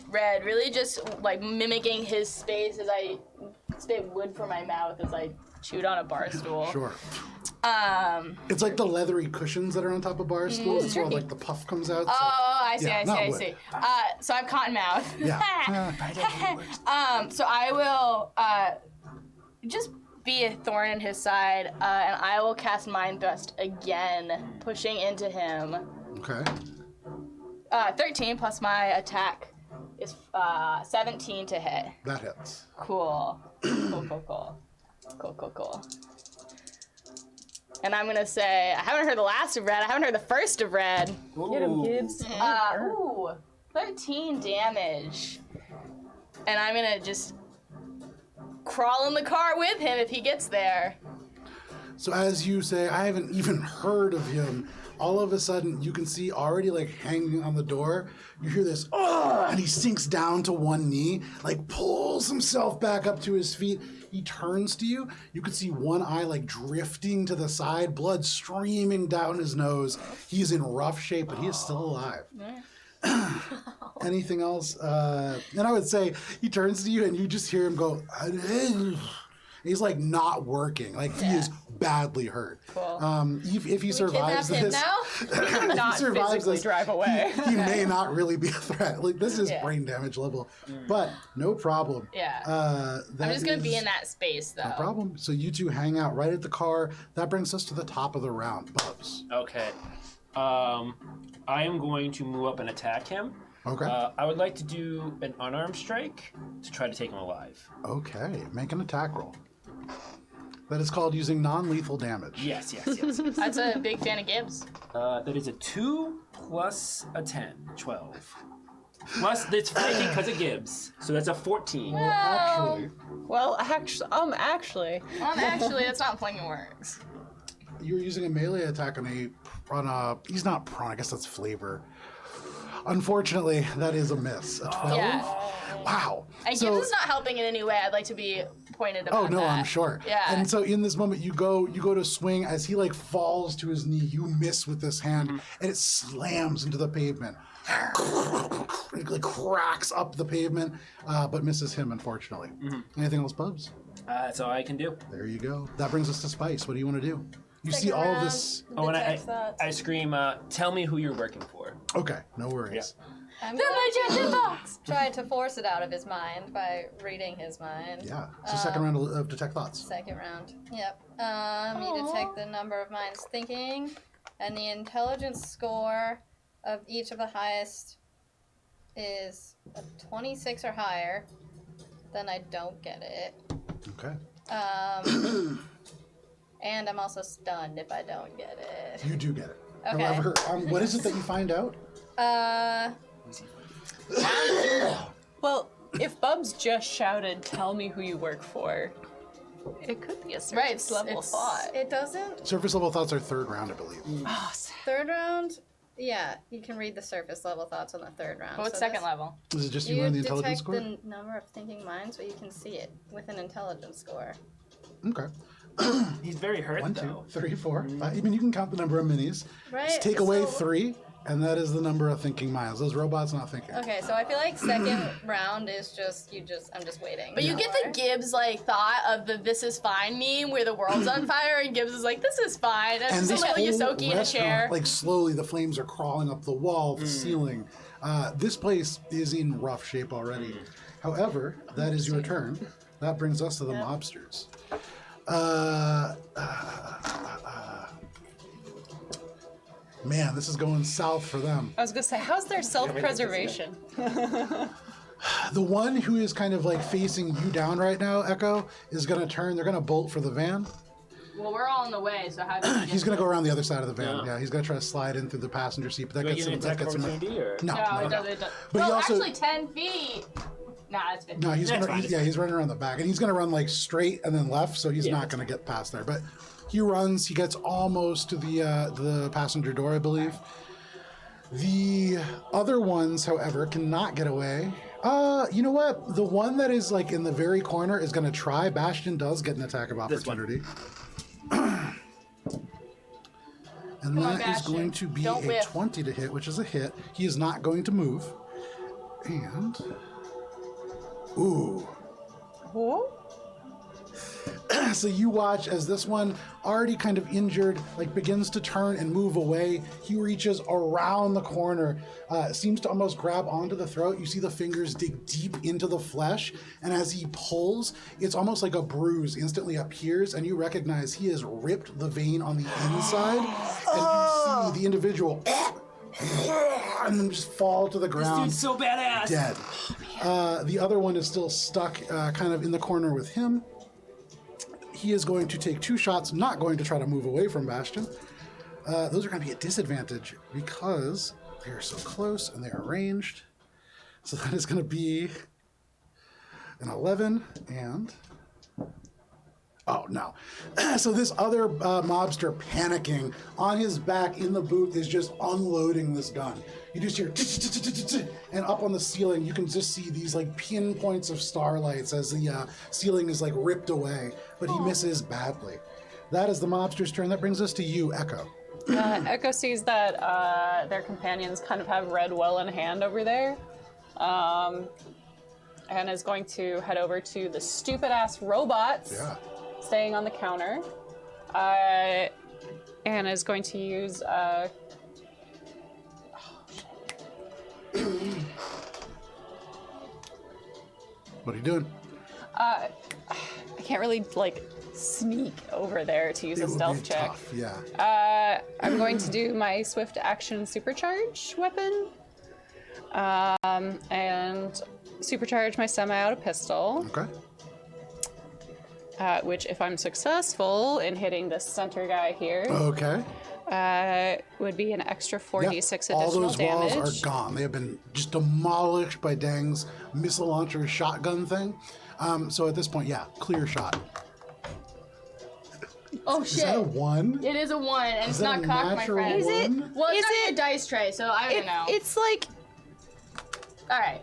Red, really just mimicking his space as I spit wood from my mouth as I chewed on a bar stool. Sure. It's like the leathery cushions that are on top of bar stools. It's where the puff comes out. So. Oh, I see, Yeah, I see, not I wood. see. So I'm cotton mouth. Yeah. So I will just be a thorn in his side, and I will cast Mind Thrust again, pushing into him. Okay. 13 plus my attack is 17 to hit. That hits. Cool. Cool. And I'm gonna say, I haven't heard the last of Red. I haven't heard the first of Red. Get him, Gibbs. 13 damage. and I'm gonna just crawl in the car with him if he gets there. So as you say, I haven't even heard of him. All of a sudden, you can see already like hanging on the door. You hear this, oh, and he sinks down to one knee, like pulls himself back up to his feet. He turns to you. You can see one eye like drifting to the side, blood streaming down his nose. He's in rough shape, but he is still alive. Anything else? And I would say he turns to you, and you just hear him go. He's like not working. Like he is badly hurt. Cool. If he survives Kidnap him this, now? Not physically drive away. he may not really be a threat. Like this is brain damage level, but no problem. Yeah. That I'm just gonna be is in that space though. no problem. So you two hang out right at the car. That brings us to the top of the round. Bubs. Okay. I am going to move up and attack him. Okay. I would like to do an unarmed strike to try to take him alive. Okay. Make an attack roll. That is called using non-lethal damage. Yes. That's a big fan of Gibbs. That is a 2 plus a 10, 12. Plus, it's flanking because of Gibbs, so that's a 14. Actually, Well, actually. Actually, that's not how flanking works. you're using a melee attack on a. He's not prone. I guess that's flavor. Unfortunately, that is a miss. A 12. Yeah. Wow. And So- Gibbs is not helping in any way. I'd like to be pointed about Oh no, that. I'm sure. Yeah. And so in this moment, you go to swing as he like falls to his knee. You miss with this hand, and it slams into the pavement. It like cracks up the pavement, but misses him unfortunately. Anything else, Bubs? That's all I can do. There you go. That brings us to Spice. What do you want to do? You see Second all round, this. Oh, and detect thoughts. I scream, tell me who you're working for. Okay, no worries. I'm going to try to force it out of his mind by reading his mind. Yeah. So second round of detect thoughts. Second round. Yep. You detect the number of minds thinking, and the intelligence score of each of the highest is a 26 or higher. Then I don't get it. Okay. And I'm also stunned if I don't get it. You do get it. Okay. However, what is it that you find out? Well, if Bubs just shouted, "Tell me who you work for," it could be a surface level thought. It doesn't. Surface level thoughts are third round, I believe. Oh, sad. Third round. Yeah, you can read the surface level thoughts on the third round. What's So second this- level? Is it just you You run the intelligence detect score? the number of thinking minds, but you can see it with an intelligence score. Okay. He's very hurt, 1, 2, though. 3, 4, 5. I mean, you can count the number of minis. Right, Just take away so- 3, and that is the number of thinking minds. Those robots not thinking. Okay, so I feel like second round is I'm just waiting. But you get the Gibbs like thought of the "this is fine" meme where the world's on fire and Gibbs is like, "This is fine." That's And just a this little whole Yosoki in a restaurant, chair. like slowly, the flames are crawling up the wall, the ceiling. This place is in rough shape already. However, that is your turn. That brings us to the mobsters. Man, this is going south for them. I was gonna say, how's their self-preservation? The one who is kind of like facing you down right now, Echo, is going to turn. They're going to bolt for the van. Well, we're all in the way, so how do we get He's going to go around the other side of the van. Yeah. Yeah, he's going to try to slide in through the passenger seat. But that Do I gets get an some. That attack gets some. opportunity, or? No, No, no, it no. doesn't. But Well, he also- actually, 10 feet. Nah, it's 50. No, he's That's gonna. fine. He's running around the back, and he's gonna run like straight and then left, so he's Yeah, not that's gonna get past there. But he runs. He gets almost to the passenger door, I believe. The other ones, however, cannot get away. You know what? The one that is like in the very corner is gonna try. Bastion does get an attack of This one. opportunity. And Come on, that is Bastion. going to be Don't a whiff. 20 to hit, which is a hit. He is not going to move. And ooh. Whoa. So you watch as this one, already kind of injured, like begins to turn and move away. He reaches around the corner, seems to almost grab onto the throat. You see the fingers dig deep into the flesh, and as he pulls, it's almost like a bruise instantly appears, and you recognize he has ripped the vein on the inside, and you see the individual and then just fall to the ground. Dude's so badass. Dead. The other one is still stuck kind of in the corner with him. He is going to take 2 shots, not going to try to move away from Bastion. Those are going to be a disadvantage because they are so close and they are ranged. So that is going to be an 11, and... Oh, no. So this other mobster panicking on his back in the booth is just unloading this gun. You just hear, and up on the ceiling, you can just see these like pinpoints of starlights as the ceiling is like ripped away, but he misses badly. That is the mobster's turn. That brings us to you, Echo. Echo sees that their companions kind of have Red well in hand over there, and is going to head over to the stupid-ass robots staying on the counter, and is going to use... What are you doing? I can't really, like, sneak over there to use a stealth check. Tough, yeah. I'm going to do my swift action supercharge weapon, and supercharge my semi-auto pistol. Okay. Which, if I'm successful in hitting this center guy here, would be an extra 4d6 additional all those damage. walls are gone. They have been just demolished by Dang's missile launcher shotgun thing. So at this point, clear shot. Oh Is shit! that a 1? It is a 1, and it's that not a cocked, my natural friend. Is it? Well, it's Is not it? your dice tray, so I don't know. It's like... All right.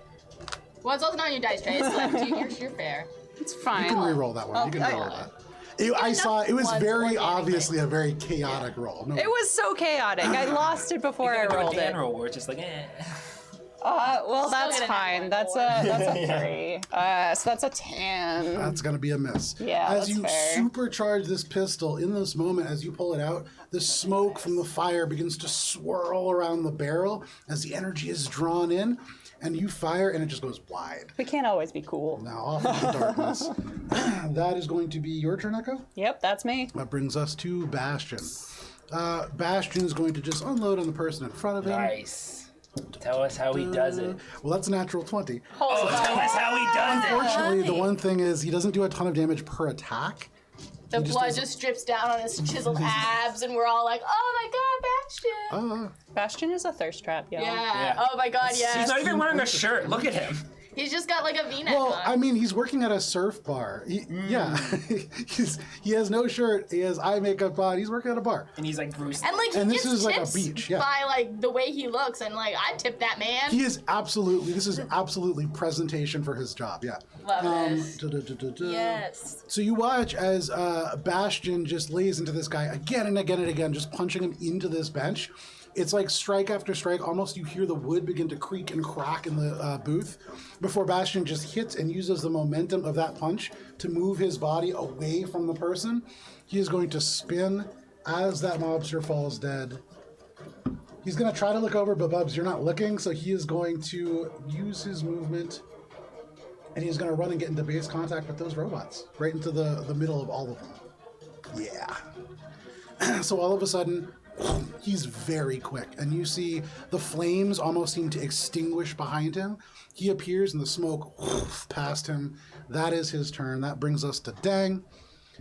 Well, it's also not your dice tray. It's left. You're fair. It's fine. You can re-roll that one. You can re-roll that. I saw it was ones very organically. obviously a very chaotic roll. No, It was so chaotic. I lost it before I rolled it. roll where it's just like, eh. Well, that's get a fine. natural That's a 3. So that's a 10. that's going to be a miss. Yeah, As that's you fair. supercharge this pistol, in this moment, as you pull it out, the smoke from the fire begins to swirl around the barrel as the energy is drawn in, and you fire, and it just goes wide. We can't always be cool. Now off into the darkness. That is going to be your turn, Echo. Yep, that's me. That brings us to Bastion. Bastion is going to just unload on the person in front of him. Nice. Tell us how he does it. Well, that's a natural 20. Oh, tell us how he does it. Unfortunately, the one thing is he doesn't do a ton of damage per attack. The blood just drips down on his chiseled abs, and we're all like, "Oh my god, Bastion!" Bastion is a thirst trap, y'all. Yeah. Oh my god, yeah. He's not even wearing a shirt. Look at him. He's just got like a V-neck Well, on. I mean, he's working at a surf bar. Yeah, he has no shirt. He has eye makeup on. He's working at a bar. And he's like Bruce. And like he And this gets is like a tips beach, yeah. by like the way he looks, and like I tip that man. He is absolutely. This is absolutely presentation for his job. Yeah. Love this. Yes. So you watch as Bastion just lays into this guy again and again and again, just punching him into this bench. It's like strike after strike. Almost you hear the wood begin to creak and crack in the booth before Bastion just hits and uses the momentum of that punch to move his body away from the person. He is going to spin as that mobster falls dead. He's going to try to look over, but Bubs, you're not looking, so he is going to use his movement and he's going to run and get into base contact with those robots, right into the middle of all of them. Yeah. So all of a sudden, he's very quick, and you see the flames almost seem to extinguish behind him. He appears and the smoke past him. That is his turn. That brings us to Dang.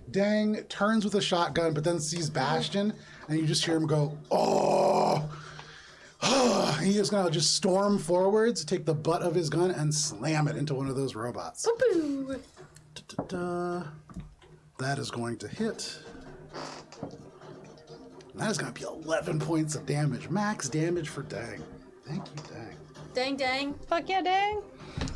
Dang turns with a shotgun, but then sees Bastion, and you just hear him go, "Oh!" He is going to just storm forwards, take the butt of his gun, and slam it into one of those robots. That is going to hit. That is going to be 11 points of damage. Max damage for Dang. Thank you, Dang. Dang, dang. Fuck yeah, dang.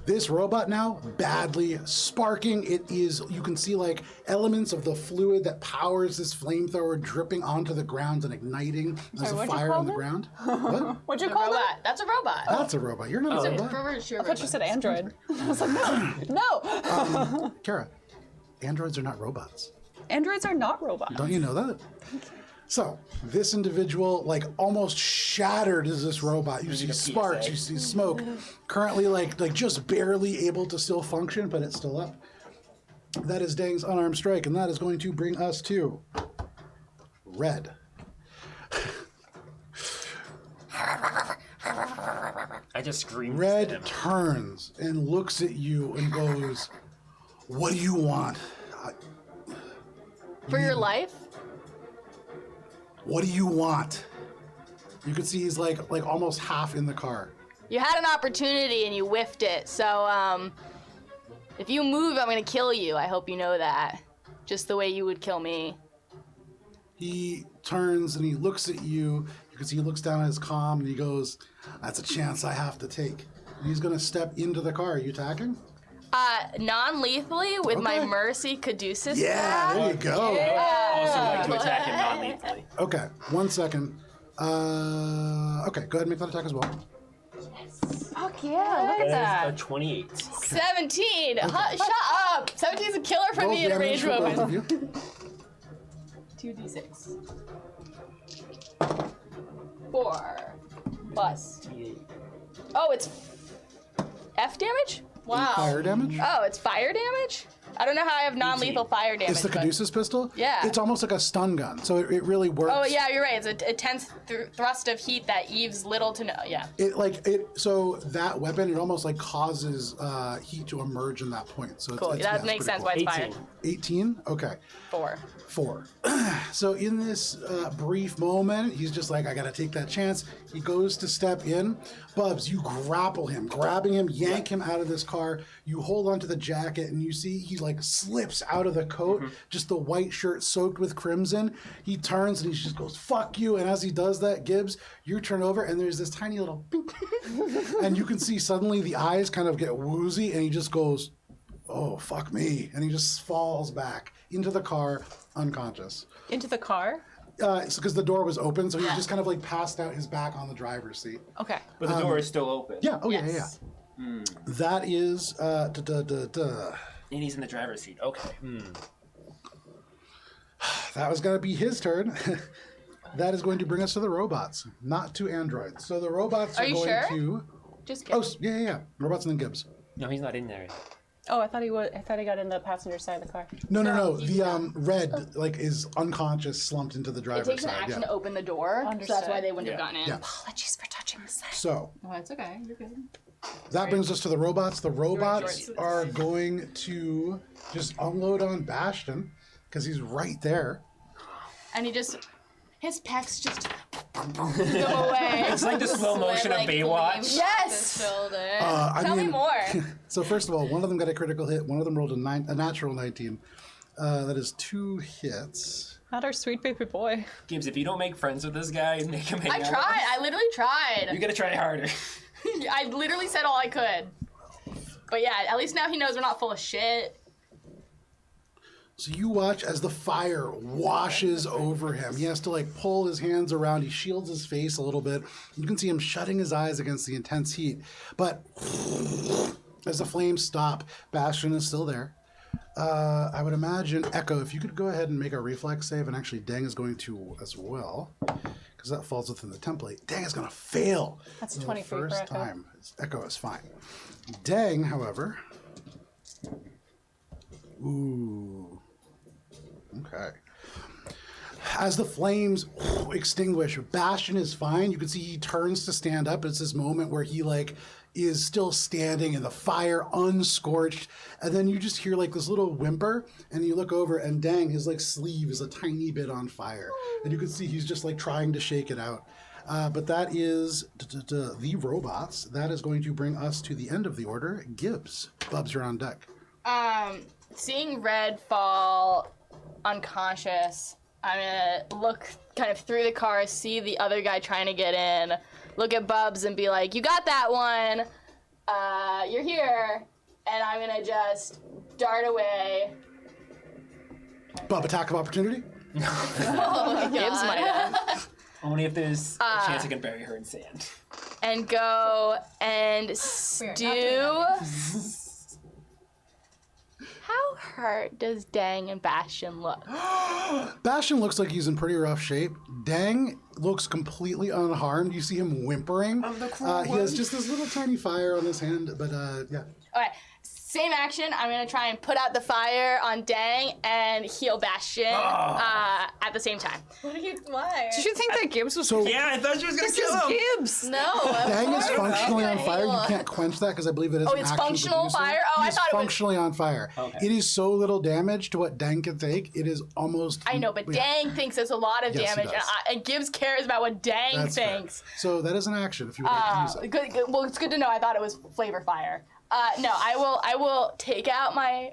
This robot now, badly sparking. It is, you can see like elements of the fluid that powers this flamethrower dripping onto the ground and igniting as a what'd you fire call on the them? ground. What? What'd you A call robot. that? That's a robot. That's a robot. You're not a robot. I thought you said android. I was like, no. Kara, androids are not robots. Androids are not robots. Don't you know that? So, this individual, like, almost shattered as this robot. You see sparks, you see smoke. Currently, like just barely able to still function, but it's still up. That is Dang's unarmed strike, and that is going to bring us to Red. I just screamed. Red turns and looks at you and goes, "What do you want? For your life? What do you want?" You can see he's like almost half in the car. You had an opportunity and you whiffed it. So, If you move, I'm gonna kill you. I hope you know that. Just the way you would kill me. He turns and he looks at you. You can see he looks down at his comm and he goes, "That's a chance I have to take." And he's going to step into the car. Are you attacking? Non-lethally with my Okay. Mercy Caduceus. Yeah, there you go. Also like to attack him non-lethally. Okay, 1 second. Okay, go ahead and make that attack as well. Fuck yeah, look at That that. is a 28. 17. Shut up. 17 is a killer for Roll me in a damage range for both weapon. of you. 2d6. 4 plus. Oh, it's F damage? Wow. Fire damage? Oh, it's fire damage? I don't know how I have non-lethal fire damage. It's the but- Caduceus pistol? Yeah. It's almost like a stun gun, so it really works. Oh yeah, you're right. It's a tense thrust of heat that Eve's little to no. Yeah. So that weapon, it almost like causes heat to emerge in that point. So Cool. it's, That it's makes pretty sense cool. why it's 18. fire. 18? Okay. 4. 4. So in this brief moment, he's just like, I gotta take that chance. He goes to step in. Bubs, you grapple him, grabbing him, yank him out of this car. You hold onto the jacket, and you see he like slips out of the coat, just the white shirt soaked with crimson. He turns and he just goes, "Fuck you!" And as he does that, Gibbs, you turn over, and there's this tiny little, bink. And you can see suddenly the eyes kind of get woozy, and he just goes, "Oh, fuck me," and he just falls back into the car, unconscious. Into the car? It's because the door was open, so he just kind of like passed out his back on the driver's seat. Okay. But the door is still open. Yeah. Oh yeah, Yes. yeah. That is And he's in the driver's seat. Okay. that was gonna be his turn. That is going to bring us to the robots, not to androids. So the robots are you going sure? to. Just Oh kidding. yeah. Robots and then Gibbs. No, he's not in there. Oh, I thought he was. I thought he got in the passenger side of the car. No. The red like is unconscious, slumped into the It driver's takes an side. action Yeah. to open the door, so that's Understood. why they wouldn't have Yeah. gotten in. Yeah. Apologies for touching the side. So Oh, it's okay. You're good. that brings us to the robots. The robots short. are going to just unload on Bastion because he's right there. And his pecs just go away. It's like the slow motion of Baywatch. Yes! Shoulder. Tell me more. So first of all, one of them got a critical hit. One of them rolled a natural 19. That is 2 hits. Not our sweet baby boy. Gibbs, if you don't make friends with this guy and make him hang I out, tried. I literally You tried. gotta try harder. I literally said all I could. But yeah, at least now he knows we're not full of shit. So you watch as the fire washes over him. He has to like pull his hands around. He shields his face a little bit. You can see him shutting his eyes against the intense heat. But as the flames stop, Bastion is still there. I would imagine, Echo, if you could go ahead and make a reflex save, and actually Dang is going to as well, because that falls within the template. Dang is going to fail. That's for 23 the for first Echo. time. Echo is fine. Dang, however. Ooh. Okay. As the flames extinguish, Bastion is fine. You can see he turns to stand up. It's this moment where he like is still standing in the fire, unscorched, and then you just hear like this little whimper, and you look over, and Dang, his like sleeve is a tiny bit on fire, and you can see he's just like trying to shake it out. But that is the robots. That is going to bring us to the end of the order. Gibbs, Bubs, you're on deck. Seeing Red fall unconscious, I'm gonna look kind of through the car, see the other guy trying to get in, look at Bubs and be like, "You got that one. You're here." And I'm gonna just dart away. Bub, attack of opportunity. Gibbs might have. Only if there's a chance I can bury her in sand. And go and do. How hurt does Dang and Bastion look? Bastion looks like he's in pretty rough shape. Dang looks completely unharmed. You see him whimpering. He has just this little tiny fire on his hand, but yeah. Okay, same action. I'm gonna try and put out the fire on Dang and heal Bastion at the same time. What are you? Why? Did you think that Gibbs was? So Yeah, I thought she was gonna This is kill him. Gibbs. No. of Dang is course. functionally on Okay, fire. You well, can't quench that because I believe it is Oh, an it's action functional producer. fire? Oh, He I is thought it was- functionally on fire. Okay. It is so little damage to what Dang can take. It is almost. I know, but yeah, Dang thinks it's a lot of Yes, he damage, does. and Gibbs cares about what Dang that's fair. thinks. So that is an action if you would like to use it. Good. Well, it's good to know. I thought it was flavor fire. No, I will take out my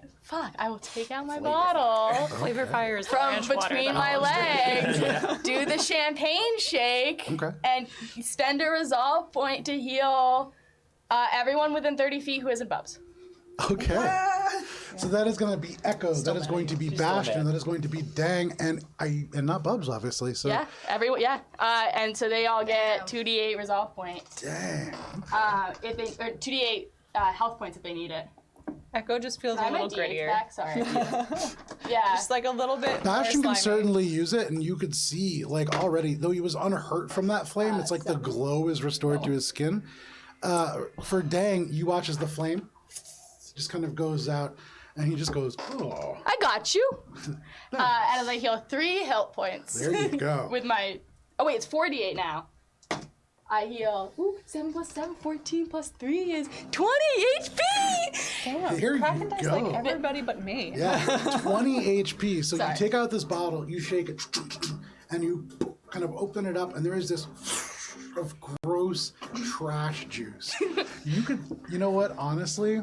bottle Flavor fires from ranch water, between though. my legs, do the champagne shake, Okay. and spend a resolve point to heal everyone within 30 feet who isn't Bubs. Okay. So that is going to be Echo. That is going to be Bastion. mad. That is going to be Dang, and not Bubs, obviously. So Yeah, everyone. Yeah, and so they all get 2d8 resolve point. Dang. If they or 2d8 health points if they need it. Echo just feels a I'm little a D8 grittier. back, sorry. Yeah. Just like a little bit. Bastion more can slimy. certainly use it, and you could see, like, already, though he was unhurt from that flame, it's like the glow is restored to his skin. For Dang, you watch as the flame just kind of goes out, and he just goes, oh. I got you. And as I heal 3 health points. There you go. With my. Oh, wait, it's 4d8 now. I heal. 7 plus 7, 14 plus 3 is 20 HP! Damn, Here you Kraken does go. like everybody but me. Yeah, 20 HP. So Sorry. you take out this bottle, you shake it, and you kind of open it up, and there is this of gross trash juice. You know what, honestly?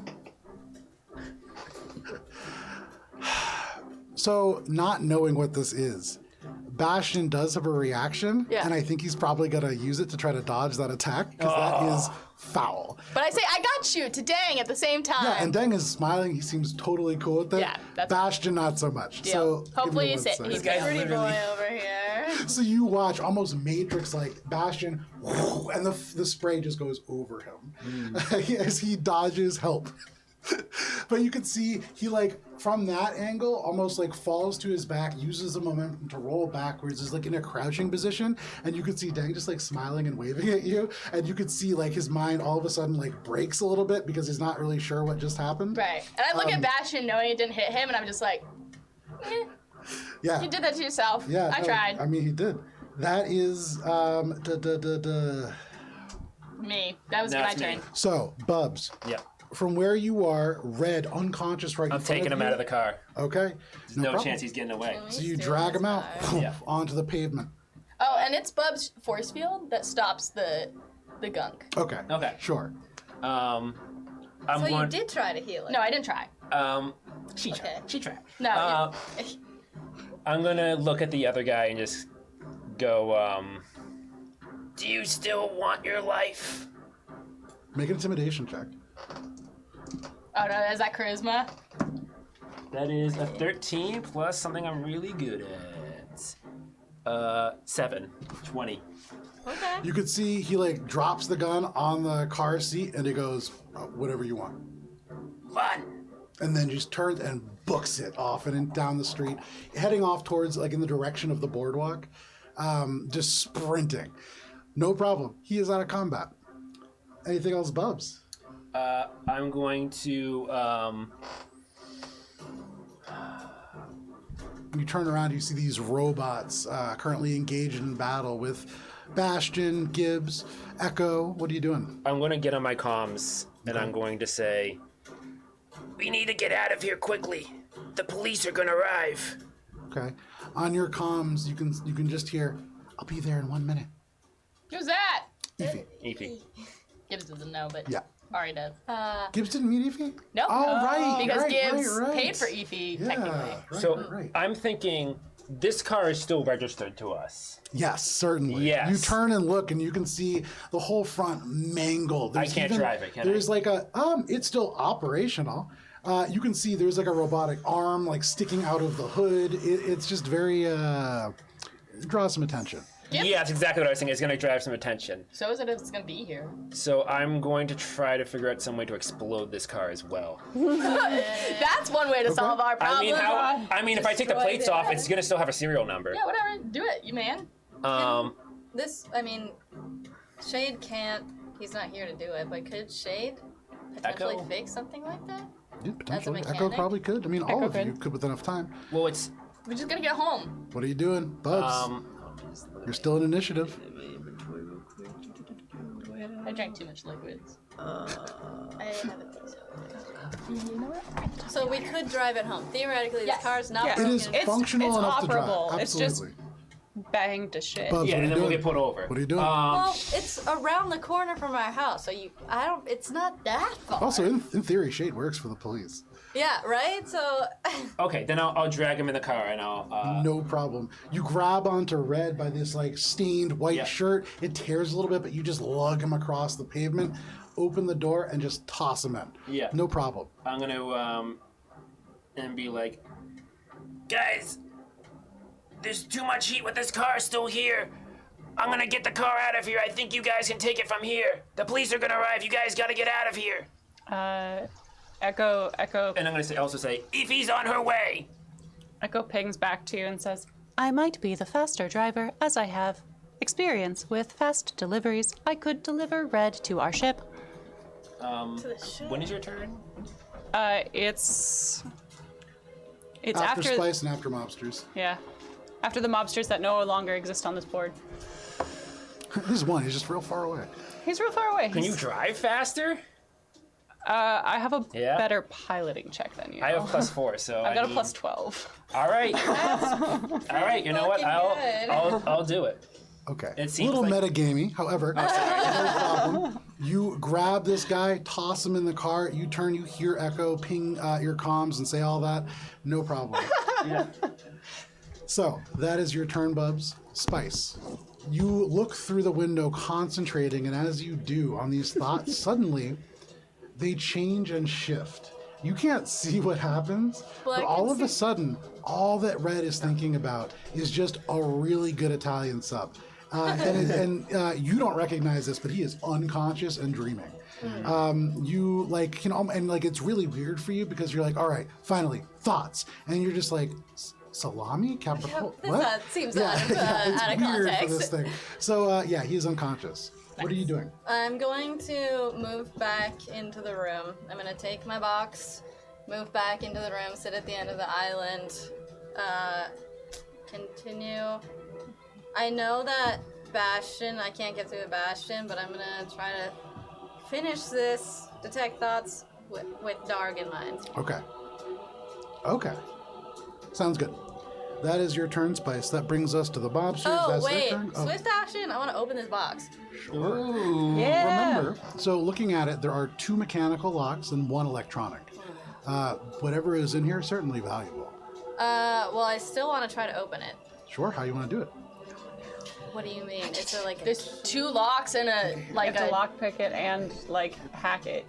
So, not knowing what this is, Bastion does have a reaction, Yeah. and I think he's probably going to use it to try to dodge that attack, because that is foul. But I say, I got you to Dang at the same time. Yeah, and Deng is smiling. He seems totally cool with it. Yeah, that's- Bastion, not so much. Deal. So give Hopefully me he's one it. second. He's Guys, Pretty literally. boy over here. So you watch almost Matrix-like Bastion, and the spray just goes over him as he dodges help. But you can see he, like, from that angle, almost like falls to his back, uses the momentum to roll backwards, is like in a crouching position, and you can see Dang just like smiling and waving at you, and you could see like his mind all of a sudden like breaks a little bit because he's not really sure what just happened. Right. And I look at Bastion knowing it didn't hit him, and I'm just like, Yeah. you did that to yourself. Yeah, I no, tried. I mean, he did. That is Me. That was No, my it's me. turn. So, Bubs, Yeah. from where you are, Red, unconscious right in I'm front taking of him you. out of the car. Okay. No problem. chance he's getting away. So you drag him out Yeah. onto the pavement. Oh, and it's Bub's force field that stops the gunk. Okay. Okay. Sure. I'm So you going. did try to heal it. No, I didn't try. She tried. Okay. She tried. No. I'm gonna look at the other guy and just go. Do you still want your life? Make an intimidation check. Oh no, is that charisma? That is a 13 plus something I'm really good at. 7. 20. Okay. You could see he like drops the gun on the car seat and he goes, whatever you want. Fun. And then just turns and books it off and in, down the street, heading off towards like in the direction of the boardwalk, just sprinting. No problem. He is out of combat. Anything else, Bubs? I'm going to. You turn around, you see these robots currently engaged in battle with Bastion, Gibbs, Echo. What are you doing? I'm going to get on my comms and I'm going to say, we need to get out of here quickly. The police are going to arrive. Okay. On your comms, you can just hear, "I'll be there in 1 minute." Who's that? Efi. Eepy. Gibbs doesn't know, but Yeah. Ari does. Gibbs didn't meet Efi? No. Oh, right. Because right, Gibbs right. paid for Efi, Yeah. technically. Right, So right. I'm thinking this car is still registered to us. Yes, certainly. Yes. You turn and look, and you can see the whole front mangled. I can't drive it, can I? There's like a it's still operational. You can see there's like a robotic arm like sticking out of the hood. It's just very draws some attention. Yep. Yeah, that's exactly what I was thinking. It's going to drive some attention. So is it if it's gonna be here? So I'm going to try to figure out some way to explode this car as well. That's one way to solve our problem. I mean, if I take the Destroy plates it. off, it's going to still have a serial number. Yeah, whatever. Do it, you man. This, I mean, Shade can't. He's not here to do it, but could Shade potentially Echo? fake something like that? Yeah, potentially. Echo mechanic? probably could. I mean, all of could. you could with enough time. Well, it's We're just gonna get home. What are you doing, Bubs? You're still in initiative. I drank too much liquids. I haven't. So we could drive it home. Theoretically, Yes. this car's not Yeah. It broken. is functional it's enough to drive. operable. It's just Absolutely. banged to shit. Bubs, Yeah, what are and you then we'll doing? get put over. What are you doing? Well, it's around the corner from our house, so it's not that far. Also, in theory, Shade works for the police. Yeah, right? So, Okay, then I'll drag him in the car and I'll. No problem. You grab onto Red by this like stained white Yeah. shirt. It tears a little bit, but you just lug him across the pavement, open the door, and just toss him in. Yeah. No problem. I'm gonna and be like, guys, there's too much heat with this car still here. I'm gonna get the car out of here. I think you guys can take it from here. The police are gonna arrive. You guys gotta get out of here. Echo And I'm gonna also say, Ife's on her way. pings back to you and says, I might be the faster driver, as I have experience with fast deliveries. I could deliver Red to our ship. to the ship. When is your turn? It's After after Spice and after Mobsters. yeah, after the mobsters that no longer exist on this board. There's one. He's just real far away. He's real far away. Can you drive faster? I have a Yeah? better piloting check than you. I have +4, so I've got a need- +12. All right. All right. You know what? Fucking I'll do it. Okay. It A seems little like- metagamey, however. No problem. You grab this guy, toss him in the car. You turn, you hear Echo ping your comms and say all that. No problem. Yeah. So that is your turn, Bubs. Spice. You look through the window, concentrating, and as you do on these thoughts, suddenly they change and shift. You can't see what happens, Well, I but can all of a see- sudden, all that Red is thinking about is just a really good Italian sub. And you don't recognize this, but he is unconscious and dreaming. You like and like it's really weird for you because you're like, all right, finally thoughts, and you're just like, salami, capital. That seems out of it's out of weird for context. this thing. So yeah, he's unconscious. What are you doing? I'm going to move back into the room. I'm gonna take my box, move back into the room, sit at the end of the island, continue. I know that Bastion, I can't get through the Bastion, but I'm gonna try to finish this, detect thoughts with Darg in mind. Okay. Okay. Sounds good. That is your turn, Spice. That brings us to the Bobsters. Oh, That's wait. their turn. Oh, Swift action? I want to open this box. sure. Yeah. Remember, so looking at it, there are 2 mechanical locks and 1 electronic. Whatever is in here, certainly valuable. Well, I still want to try to open it. Sure, how you want to do it? What do you mean? It's a, like, There's 2 locks and a You like have to a lockpick it and like hack it.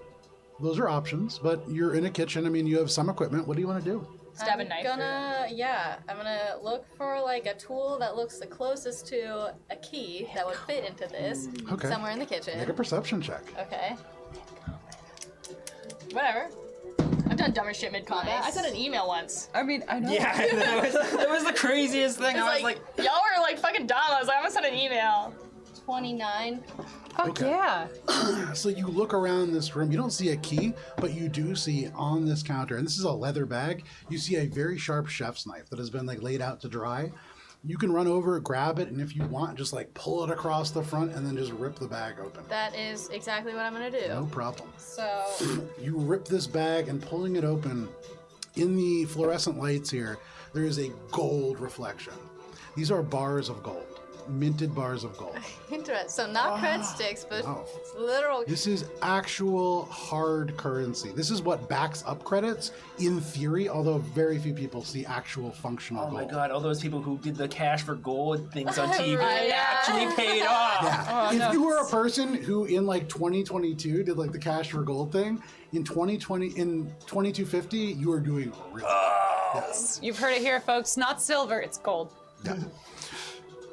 Those are options, but you're in a kitchen. I mean, you have some equipment. What do you want to do? stab a knife. I'm gonna look for like a tool that looks the closest to a key that would fit into this Okay. somewhere in the kitchen. Make a perception check. Okay. Whatever. I've done dumber shit mid combat. Nice. I sent an email once. I mean, I know. Yeah, that was the craziest thing. It's I was like, like, y'all were like fucking dumb. I was like, I'm gonna send an email. 29. Fuck Okay. yeah. So you look around this room. You don't see a key, but you do see on this counter, and this is a leather bag, you see a very sharp chef's knife that has been like laid out to dry. You can run over, grab it, and if you want, just like pull it across the front and then just rip the bag open. That is exactly what I'm gonna do. No problem. So, You rip this bag, and pulling it open, in the fluorescent lights here, there is a gold reflection. These are bars of gold, minted bars of gold. interesting. So not cred sticks, but wow. it's literal. This is actual hard currency. This is what backs up credits in theory, although very few people see actual functional oh gold. my god, all those people who did the cash for gold things on TV Right. actually paid off. Yeah. If you were a person who in like 2022 did like the cash for gold thing, in 2250 you are doing really yes. You've heard it here, folks. Not silver, it's gold.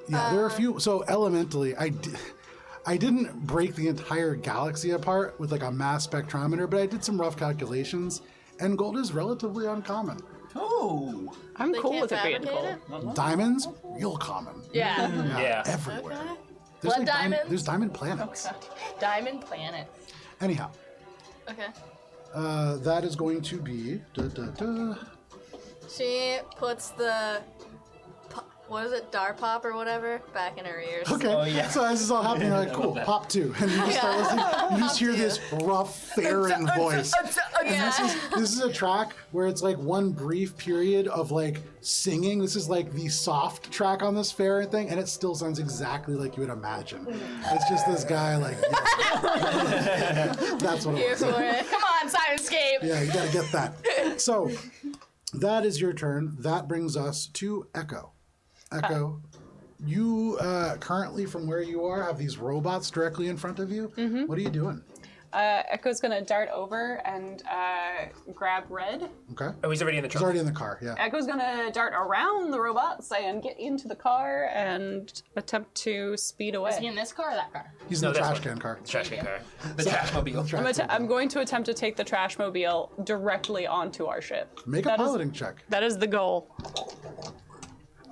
Yeah, there are a few. So elementally, I didn't break the entire galaxy apart with like a mass spectrometer, but I did some rough calculations, and gold is relatively uncommon. Oh. I'm They cool can't with it being fabricate gold. it? Diamonds, real common. Yeah. Yeah. Everywhere. Okay. There's Blood diamonds? there's diamond planets. Diamond Planet. Anyhow, Okay. that is going to be. She puts the what is it, Darpop or whatever, back in her ears. Okay. Oh, yeah. So as this is all happening, you're like, cool, pop 2. And you just start listening. You just hear this rough Farron voice. And this is a track where it's like one brief period of like singing. This is like the soft track on this Farron thing, and it still sounds exactly like you would imagine. It's just this guy like, yeah. That's what it Here was. for it. Come on, Simonscape. Yeah, you gotta get that. So that is your turn. That brings us to Echo. Echo, you currently from where you are have these robots directly in front of you. What are you doing? Echo's gonna dart over and grab Red. Okay. Oh, he's already in the He's truck. already in the car, yeah. Echo's gonna dart around the robots and get into the car and attempt to speed away. Is he in this car or that car? He's in the this trash one. can car. The trash can car. The trash mobile. I'm going to attempt to take the trash mobile directly onto our ship. Make a That is- piloting check. That is the goal.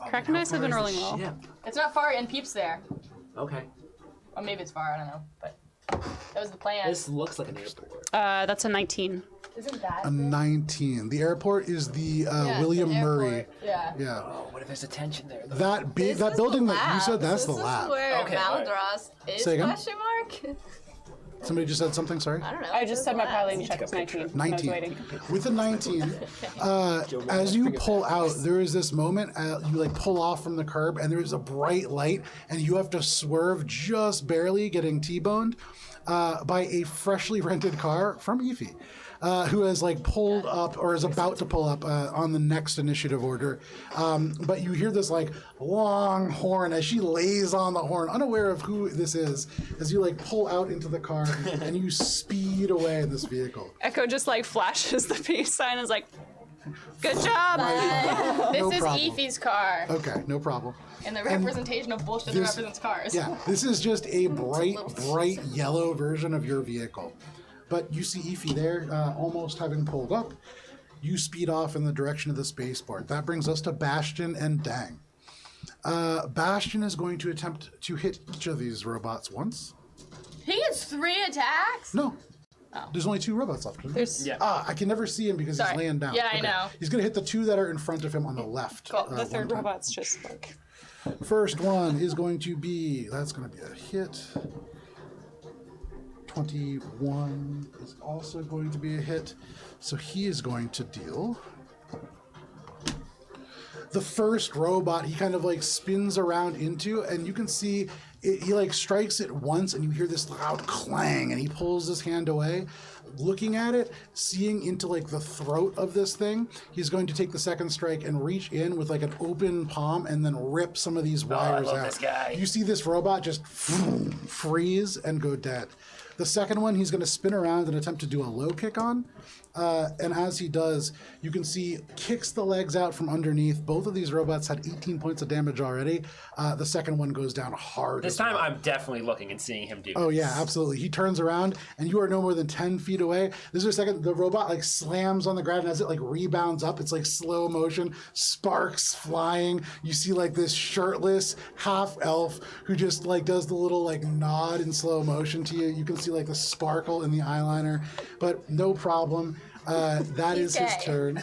Crack and dice have been rolling well. It's not far, and Peep's there. Okay. Or maybe it's far, I don't know. But that was the plan. This looks like an airport. That's a 19. Isn't that A 19. The airport is the William the Murray. airport. Yeah. Yeah. Oh, what if there's a tension there? That This that is building the that you lab. said, that's this the lab. is where Okay, alright. Valdros is, Say again? question mark? Somebody just said something, sorry? I don't know. I just said my piloting check take a was 19. I was 19. waiting. With a 19, as you pull out, there is this moment you like pull off from the curb, and there is a bright light, and you have to swerve just barely, getting T-boned by a freshly rented car from Efi. Who has like pulled up or is about to pull up on the next initiative order. But you hear this like long horn as she lays on the horn, unaware of who this is, as you like pull out into the car and you speed away in this vehicle. Echo just like flashes the peace sign and is like, good job! This No is problem. Efi's car. Okay, no problem. And the representation of bullshit that this- represents cars. Yeah, this is just a bright yellow version of your vehicle. But you see Efi there, almost having pulled up. You speed off in the direction of the spaceport. That brings us to Bastion and Dang. Bastion is going to attempt to hit each of these robots once. He gets 3 attacks? No. There's only 2 robots left. There's Yeah. I can never see him because Sorry. he's laying down. Yeah, I know. He's going to hit the 2 that are in front of him on the left. Cool. the one third time. robot's just like, First one is going to be, that's going to be a hit. 21 is also going to be a hit. So he is going to deal. The first robot, he kind of like spins around into, and you can see he like strikes it once, and you hear this loud clang, and he pulls his hand away. Looking at it, seeing into like the throat of this thing, he's going to take the second strike and reach in with like an open palm and then rip some of these wires love out. this guy. You see this robot just freeze and go dead. The second one, he's going to spin around and attempt to do a low kick on. And as he does, you can see kicks the legs out from underneath. Both of these robots had 18 points of damage already. The second one goes down hard. This as time well. I'm definitely looking and seeing him do Oh this. yeah, absolutely. He turns around and you are no more than 10 feet away. This is a second, the robot like slams on the ground, and as it like rebounds up, it's like slow motion, sparks flying. You see like this shirtless half elf who just like does the little like nod in slow motion to you. You can see like the sparkle in the eyeliner, but no problem. That is his gay. turn.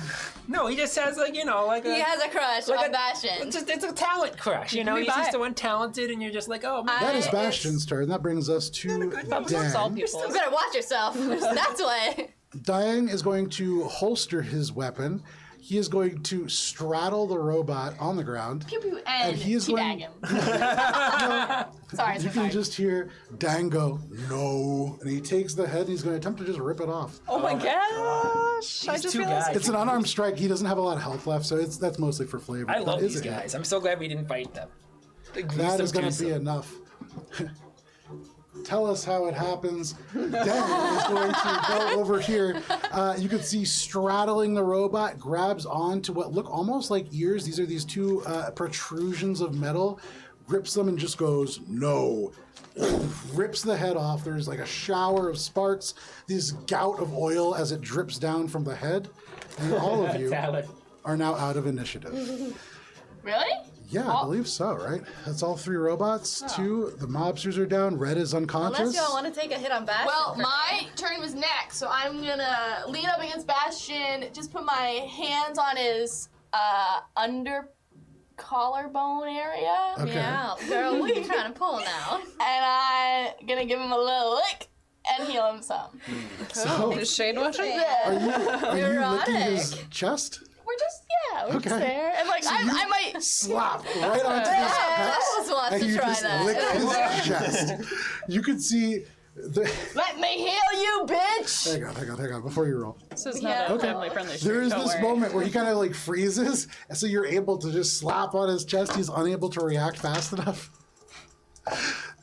No, he just has like, you know, like a... He has a crush like on Bastion. It's a talent crush, you know? We He's buy just it. the one talented, and you're just like, oh, man. That is It's- Bastion's turn. That brings us to that's all Dang. people. You better watch yourself. That's why. Dang is going to holster his weapon. He is going to straddle the robot on the ground. Pew pew and he is teabag going- him. Sorry, You sorry. can just hear Dang go, no. And he takes the head and he's going to attempt to just rip it off. Oh my gosh! I These just two realized. guys. It's an unarmed strike. He doesn't have a lot of health left, so that's mostly for flavor. I That love is these a hit. guys. I'm so glad we didn't fight them. That is going to be enough. Tell us how it happens. Dan is going to go over here. You can see straddling the robot, grabs onto what look almost like ears. These are these 2 protrusions of metal, grips them and just goes, no. Rips the head off. There's like a shower of sparks, this gout of oil as it drips down from the head. And all of you Talent. are now out of initiative. Really? Yeah, I believe so, right? That's all 3 robots. 2, the mobsters are down. Red is unconscious. Unless y'all want to take a hit on Bastion. Well, for my turn was next, so I'm gonna lean up against Bastion, just put my hands on his undercarriage, collarbone area. Okay. Yeah, girl, what are you trying to pull now? And I'm gonna give him a little lick and heal him some. So, Is Shade watching? are you licking Erotic. his chest? We're just we're just Okay. there. And like I might Slap right onto his I chest, almost wants and to you try just that. lick his chest. You can see the. let me heal you, bitch. Hang on, before you roll. This is Yeah. not a Okay. family-friendly stream. There is don't this worry. moment where he kind of like freezes, and so you're able to just slap on his chest. He's unable to react fast enough.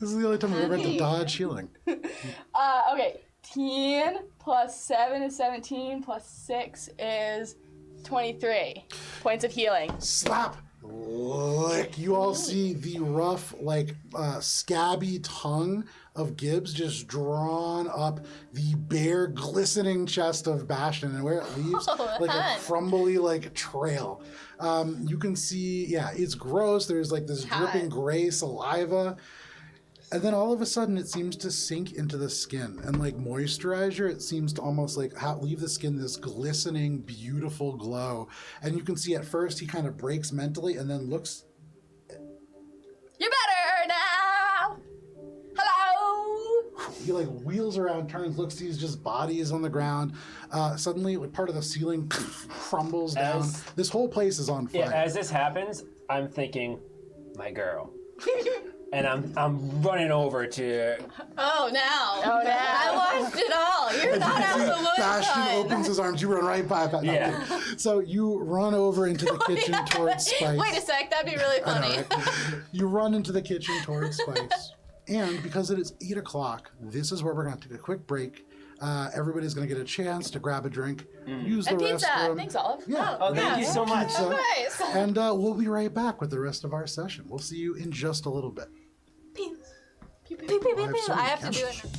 This is the only time I've ever had to dodge healing. Okay. 10 plus 7 is 17 plus 6 is 23 points of healing. Slap, lick. You all see the rough, like scabby tongue of Gibbs just drawn up the bare, glistening chest of Bastion, and where it leaves like a hun. crumbly like trail. You can see, yeah, it's gross. There's like this dripping gray saliva. And then all of a sudden, it seems to sink into the skin, and like moisturizer, it seems to almost like leave the skin this glistening, beautiful glow. And you can see at first he kind of breaks mentally, and then looks. You're better now. Hello. He like wheels around, turns, looks, sees just bodies on the ground. Suddenly, like, part of the ceiling crumbles down. As- This whole place is on fire. Yeah, as this happens, I'm thinking, my girl. And I'm running over to. Oh, now. Oh, now. I watched it all. You're not out the woods. Bastion son. opens his arms. You run right by. No, Yeah. So you run over into the kitchen towards Spice. Wait a sec, that'd be really I know, funny. right? You run into the kitchen towards Spice. And because it is 8 o'clock, this is where we're going to take a quick break. Everybody's going to get a chance to grab a drink, use the And pizza. restroom. Thanks, Olive. Yeah. Oh, thank you so much. Pizza. Nice. And we'll be right back with the rest of our session. We'll see you in just a little bit. Pew, pew, pew, pew, I have so I many have to do cameras. it.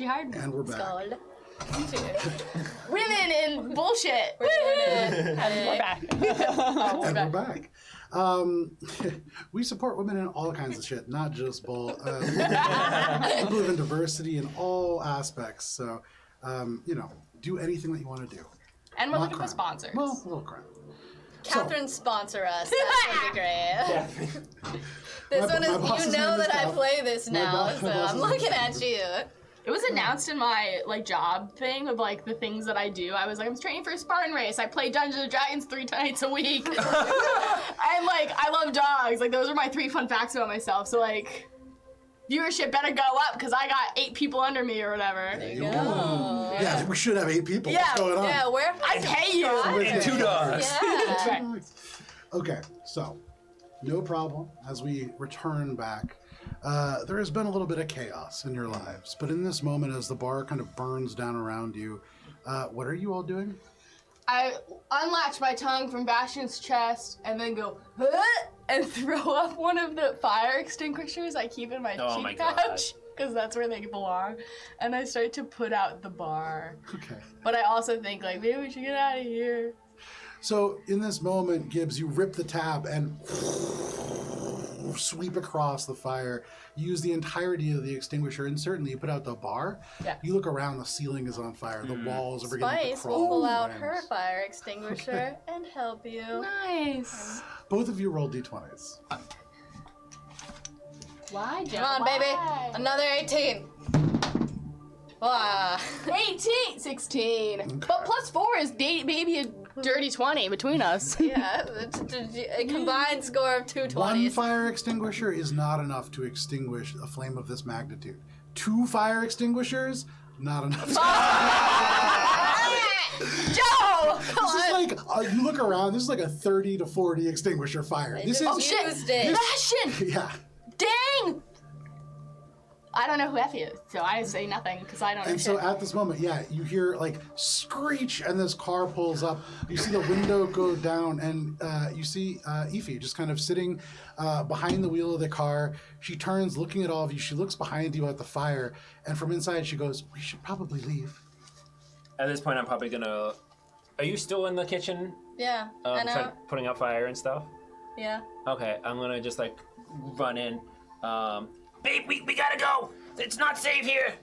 She hired me. And we're back. Skull. Women in bullshit. Hey. We're back. Oh, we're And back. we're back. We support women in all kinds of shit, not just bull. We believe in diversity in all aspects. So, do anything that you want to do. And we're Not looking for crime. sponsors. Well, a little crime. Catherine, sponsor us. That would be great. This My one is, boss's you know name is that I Cal. play this My now, boss- so my boss's I'm name looking is at you. It was announced in my job thing of the things that I do. I was like, I'm training for a Spartan race. I play Dungeons and Dragons 3 nights a week. And I love dogs. Those are my 3 fun facts about myself. So viewership better go up because I got 8 people under me or whatever. There you go. Yeah, we should have 8 people. Yeah, What's going on? Yeah, where I pay you. And 2 dogs. Yeah. Right. Okay, so no problem. As we return back, there has been a little bit of chaos in your lives, but in this moment, as the bar kind of burns down around you, what are you all doing? I unlatch my tongue from Bastion's chest and then go, "Huh?" and throw up one of the fire extinguishers I keep in my Oh my cheek God. pouch because that's where they belong. And I start to put out the bar. Okay. But I also think maybe we should get out of here. So in this moment, Gibbs, you rip the tab and sweep across the fire. You use the entirety of the extinguisher, and certainly you put out the bar. Yeah. You look around, the ceiling is on fire. The walls are beginning to Spice crawl. will pull in out flames. her fire extinguisher and help you. Nice. Both of you roll d20s. Why, Joe? Come on, baby. Another 18. Wow. 18. 16. But plus 4 is maybe a dirty 20 between us. Yeah, a combined score of 2 One 20s. fire extinguisher is not enough to extinguish a flame of this magnitude. 2 fire extinguishers, not enough. Joe! This is like, you look around, this is like a 30 to 40 extinguisher fire. This just Oh is, shit! used it. Bastion! yeah. Dang! I don't know who Effie is, so I say nothing because I don't know And so shit. at this moment, yeah, you hear screech, and this car pulls up. You see the window go down, and you see Effie just kind of sitting behind the wheel of the car. She turns, looking at all of you. She looks behind you at the fire, and from inside she goes, "We should probably leave." At this point, I'm probably gonna. Are you still in the kitchen? Yeah, I know. Putting out fire and stuff? Yeah. Okay, I'm gonna just run in. Babe, we gotta go. It's not safe here.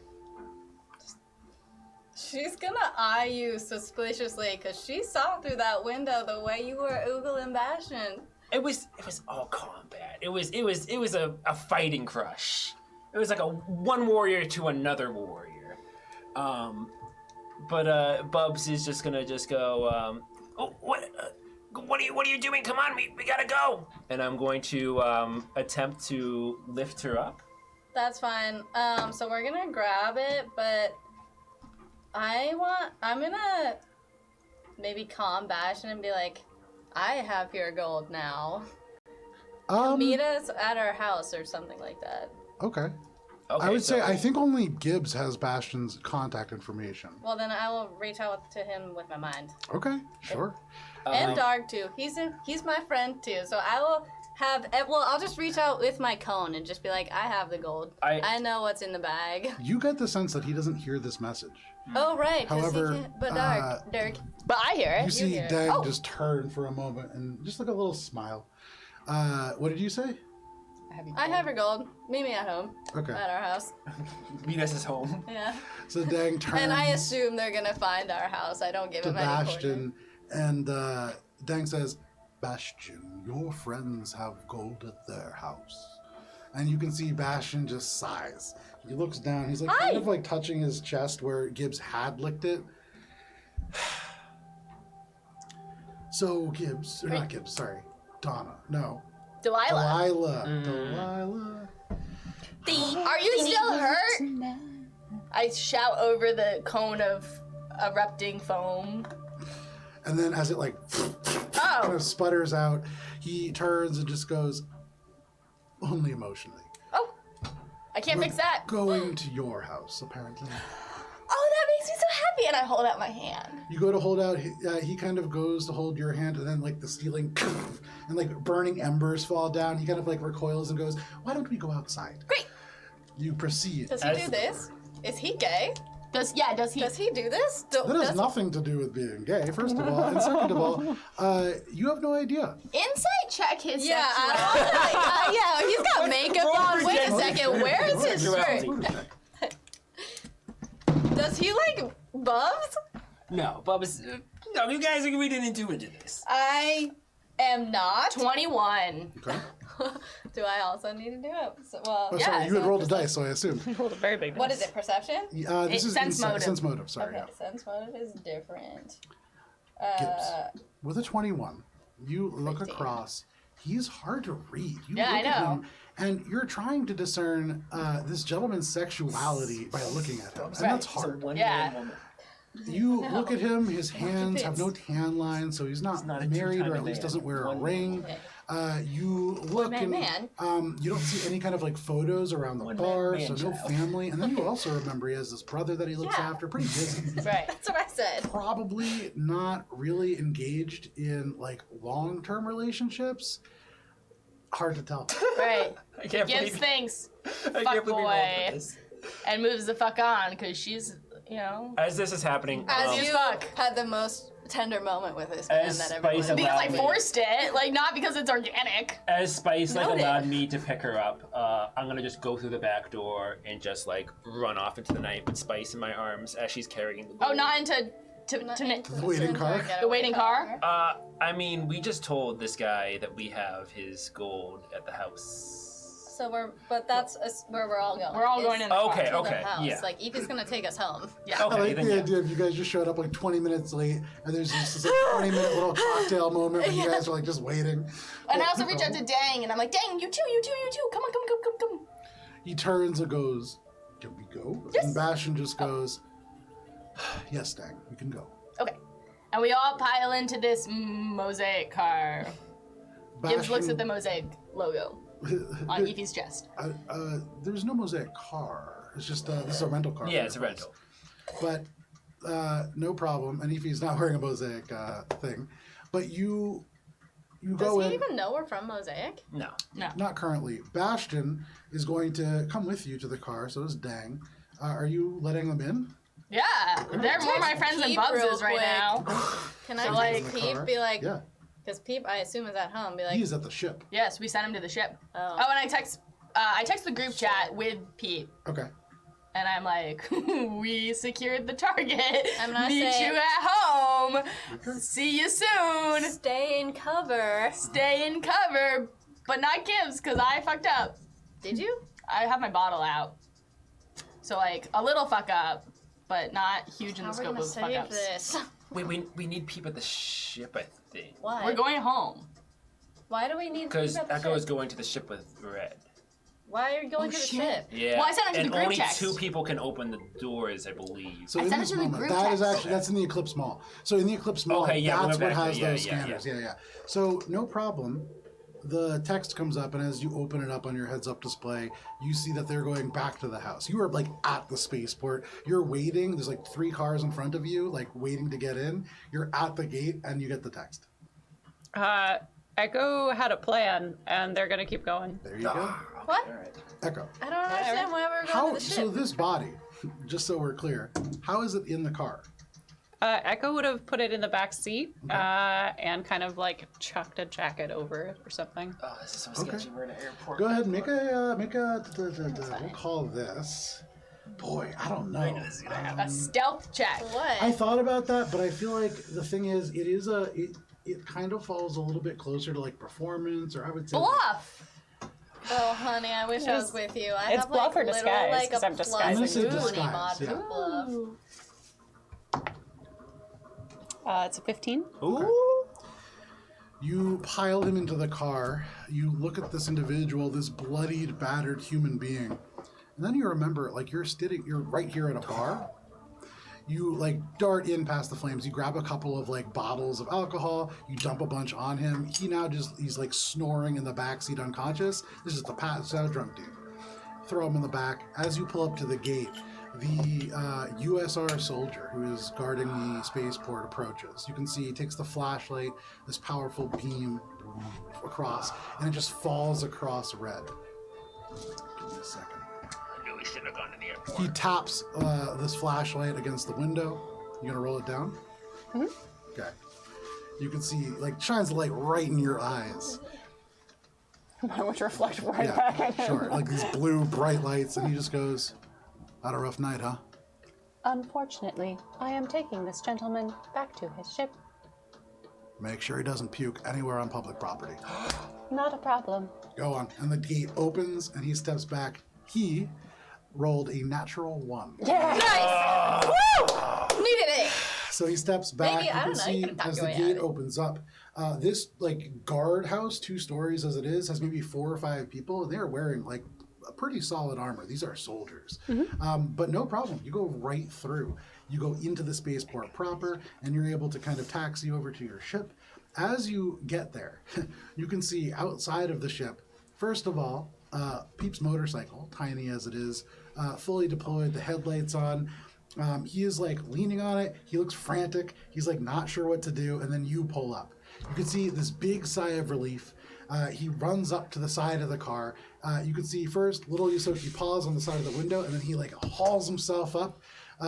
She's gonna eye you suspiciously because she saw through that window the way you were oogling Bastion. It was all combat. It was a fighting crush. It was like a one warrior to another warrior. But Bubs is just gonna go. Oh, what are you doing? Come on, we gotta go. And I'm going to attempt to lift her up. That's fine. So we're gonna grab it, but I'm gonna maybe calm Bastion and be like, I have your gold now. Meet us at our house or something like that. Okay. Okay, I would say so- I think only Gibbs has Bastion's contact information. Well, then I will reach out to him with my mind. Okay, sure. And Dark too. He's my friend too. So I will have. Well, I'll just reach out with my cone and just be like, I have the gold. I know what's in the bag. You get the sense that he doesn't hear this message. Oh right. 'Cause However, he can't, but Dark. But I hear it. You see hear it. Dag just turn for a moment and just like a little smile. What did you say? I have your gold. Meet me at home. Okay. At our house. Meet us at home. Yeah. So Dag turns And I assume they're gonna find our house. I don't give to him any Bastion, and Dang says, "Bastion, your friends have gold at their house." And you can see Bastion just sighs. He looks down. He's like kind of like touching his chest where Gibbs had licked it. So Gibbs, or not Gibbs, sorry, Donna. No, Delilah. Delilah. Are you still hurt? I shout over the cone of erupting foam. And then as it like kind of sputters out, he turns and just goes, "Only emotionally. Oh, I can't fix that. Going to your house, apparently." Oh, that makes me so happy. And I hold out my hand. You go to hold out, he kind of goes to hold your hand, and then like the ceiling and like burning embers fall down. He kind of like recoils and goes, "Why don't we go outside?" Great. You proceed. Does he do this? Is he gay? Does he? Does he do this? That has nothing to do with being gay, first of all. And second of all, you have no idea. Insight check his Yeah, sexuality. yeah, he's got makeup on. Wait a second, where is his shirt? Does he like Bubs? No, Bubba's. No, you guys are reading into this. I am not. 21. Okay. Do I also need to do it? So, well, Oh, yeah. sorry, you had so rolled a dice, so I assume. Rolled a very big What dice. is it? Perception? This It's is sense motive. Sense motive, sorry. Okay, Yeah. sense motive is different. Gibbs. With a 21, you look 15. across. He's hard to read. You Yeah, look I at know. him, and you're trying to discern this gentleman's sexuality by looking at him, and that's hard. Yeah. You look at him, his hands have no tan lines, so he's not, not a married, or two-time at least man. doesn't wear a One ring. You look man, and you don't see any kind of like photos around the bar, man, so no child. family. And then you also remember he has this brother that he looks Yeah. after, pretty busy. Right. That's what I said. Probably not really engaged in like long-term relationships. Hard to tell. Right. I can't Gives believe. things. I Fuck can't believe we rolled boy. for this. And moves the fuck on because she's, you know. As this is happening, As you fuck. had the most tender moment with this man As that Spice everyone. Because I allowed me. forced it, like not because it's organic. as Spice Noted. allowed me to pick her up, I'm gonna just go through the back door and just like run off into the night with Spice in my arms as she's carrying the. Oh, gold. not into The waiting car? the waiting car. I mean, we just told this guy that we have his gold at the house. So but that's where we're all going. We're all going in the car. Okay, to the okay, house. yeah. Like Evie's gonna take us home. Yeah. I Okay, like then the yeah. idea of you guys just showed up like 20 minutes late, and there's just this like 20-minute little cocktail moment when you guys are like just waiting. And I also reach out to Dang, and I'm like, Dang, you too. Come on. He turns and goes, "Can we go?" Yes. And Bastion just goes, "Yes, Dang, we can go." Okay. And we all pile into this Mosaic car. Gibbs looks at the Mosaic logo on Evie's chest. There's no Mosaic car. It's just this is a rental car. Yeah, it's a rental. But no problem. And Ife's not wearing a Mosaic thing. But you Does go he in. even know we're from Mosaic? No. Not currently. Bastion is going to come with you to the car. So is Dang. Are you letting them in? Yeah, they're more my friends than Peep Bubs real is right quick. now. Can So, I like- text Peep? Be like, Yeah. because Peep, I assume, is at home. Be like, He's at the ship. Yes, we sent him to the ship. Oh. And I text the group chat with Pete, Okay. and I'm like, we secured the target. I'm gonna Meet say- you at home. See you soon. stay in cover. Stay in cover, but not Gibbs, because I fucked up. Did you? I have my bottle out. So, like, a little fuck up, but not huge in How the are we scope gonna of fuck save ups. this? We need people at the ship, I think. Why? We're going home. Why do we need Because Peep at the Echo is ship? going to the ship with Red. Why are you going Oh, to the shit. ship? Yeah. Well, I sent him to and the group only text. 2 people can open the doors, I believe. So I in sent it this to the moment, group that is text. actually that's in the Eclipse Mall. So in the Eclipse Mall, Okay, yeah, we that's went what back has there. those Yeah, scanners. Yeah. So no problem. The text comes up, and as you open it up on your heads-up display, you see that they're going back to the house. You are like at the spaceport. You're waiting. There's like 3 cars in front of you, like waiting to get in. You're at the gate, and you get the text. Echo had a plan, and they're gonna keep going. There you go. What? Echo. I don't understand why we're going How? to the ship. So this body, just so we're clear, how is it in the car? Echo would have put it in the back seat and kind of like chucked a jacket over it or something. Oh, this is so Okay. sketchy. We're in an airport. Go ahead, make a we'll call this. Boy, I don't know. A stealth check. What? I thought about that, but I feel like the thing is, it kind of falls a little bit closer to like performance, or I would say Bluff. Oh, honey, I wish I was with you. I It's have bluff or like little disguise, like 'cause a I'm plus disguising. I'm gonna say 20 disguise, mod for yeah. bluff. It's a 15. Ooh. You pile him into the car. You look at this individual, this bloodied, battered human being, and then you remember, like you're right here at a bar. You like dart in past the flames. You grab a couple of like bottles of alcohol. You dump a bunch on him. He's like snoring in the backseat, unconscious. This is the passed out drunk dude. Throw him in the back. As you pull up to the gate, the USR soldier who is guarding the spaceport approaches. You can see he takes the flashlight, this powerful beam across, and it just falls across Red. Give me a second. probably shouldn't have gone to the airport. He taps this flashlight against the window. You gonna roll it down? Okay. You can see, like, shines the light right in your eyes. Which reflect right back at him. Sure. Like these blue bright lights, and he just goes, "Had a rough night, huh?" Unfortunately, I am taking this gentleman back to his ship. Make sure he doesn't puke anywhere on public property. Not a problem. Go on. And the gate opens, and he steps back. He rolled a natural 1. Nice! Woo! Needed it! So he steps back. Maybe, I you don't can know, you see can talk as your the way gate out of it. opens up. This like guard house, 2 stories as it is, has maybe 4 or 5 people, and they're wearing like a pretty solid armor. These are soldiers. But no problem. You go right through. You go into the spaceport proper, and you're able to kind of taxi over to your ship. As you get there, you can see outside of the ship, first of all, Peep's motorcycle, tiny as it is, fully deployed, the headlights on. He is like leaning on it. He looks frantic. He's like not sure what to do. And then you pull up. You can see this big sigh of relief. He runs up to the side of the car. You can see first little Yusoki paws on the side of the window, and then he like hauls himself up.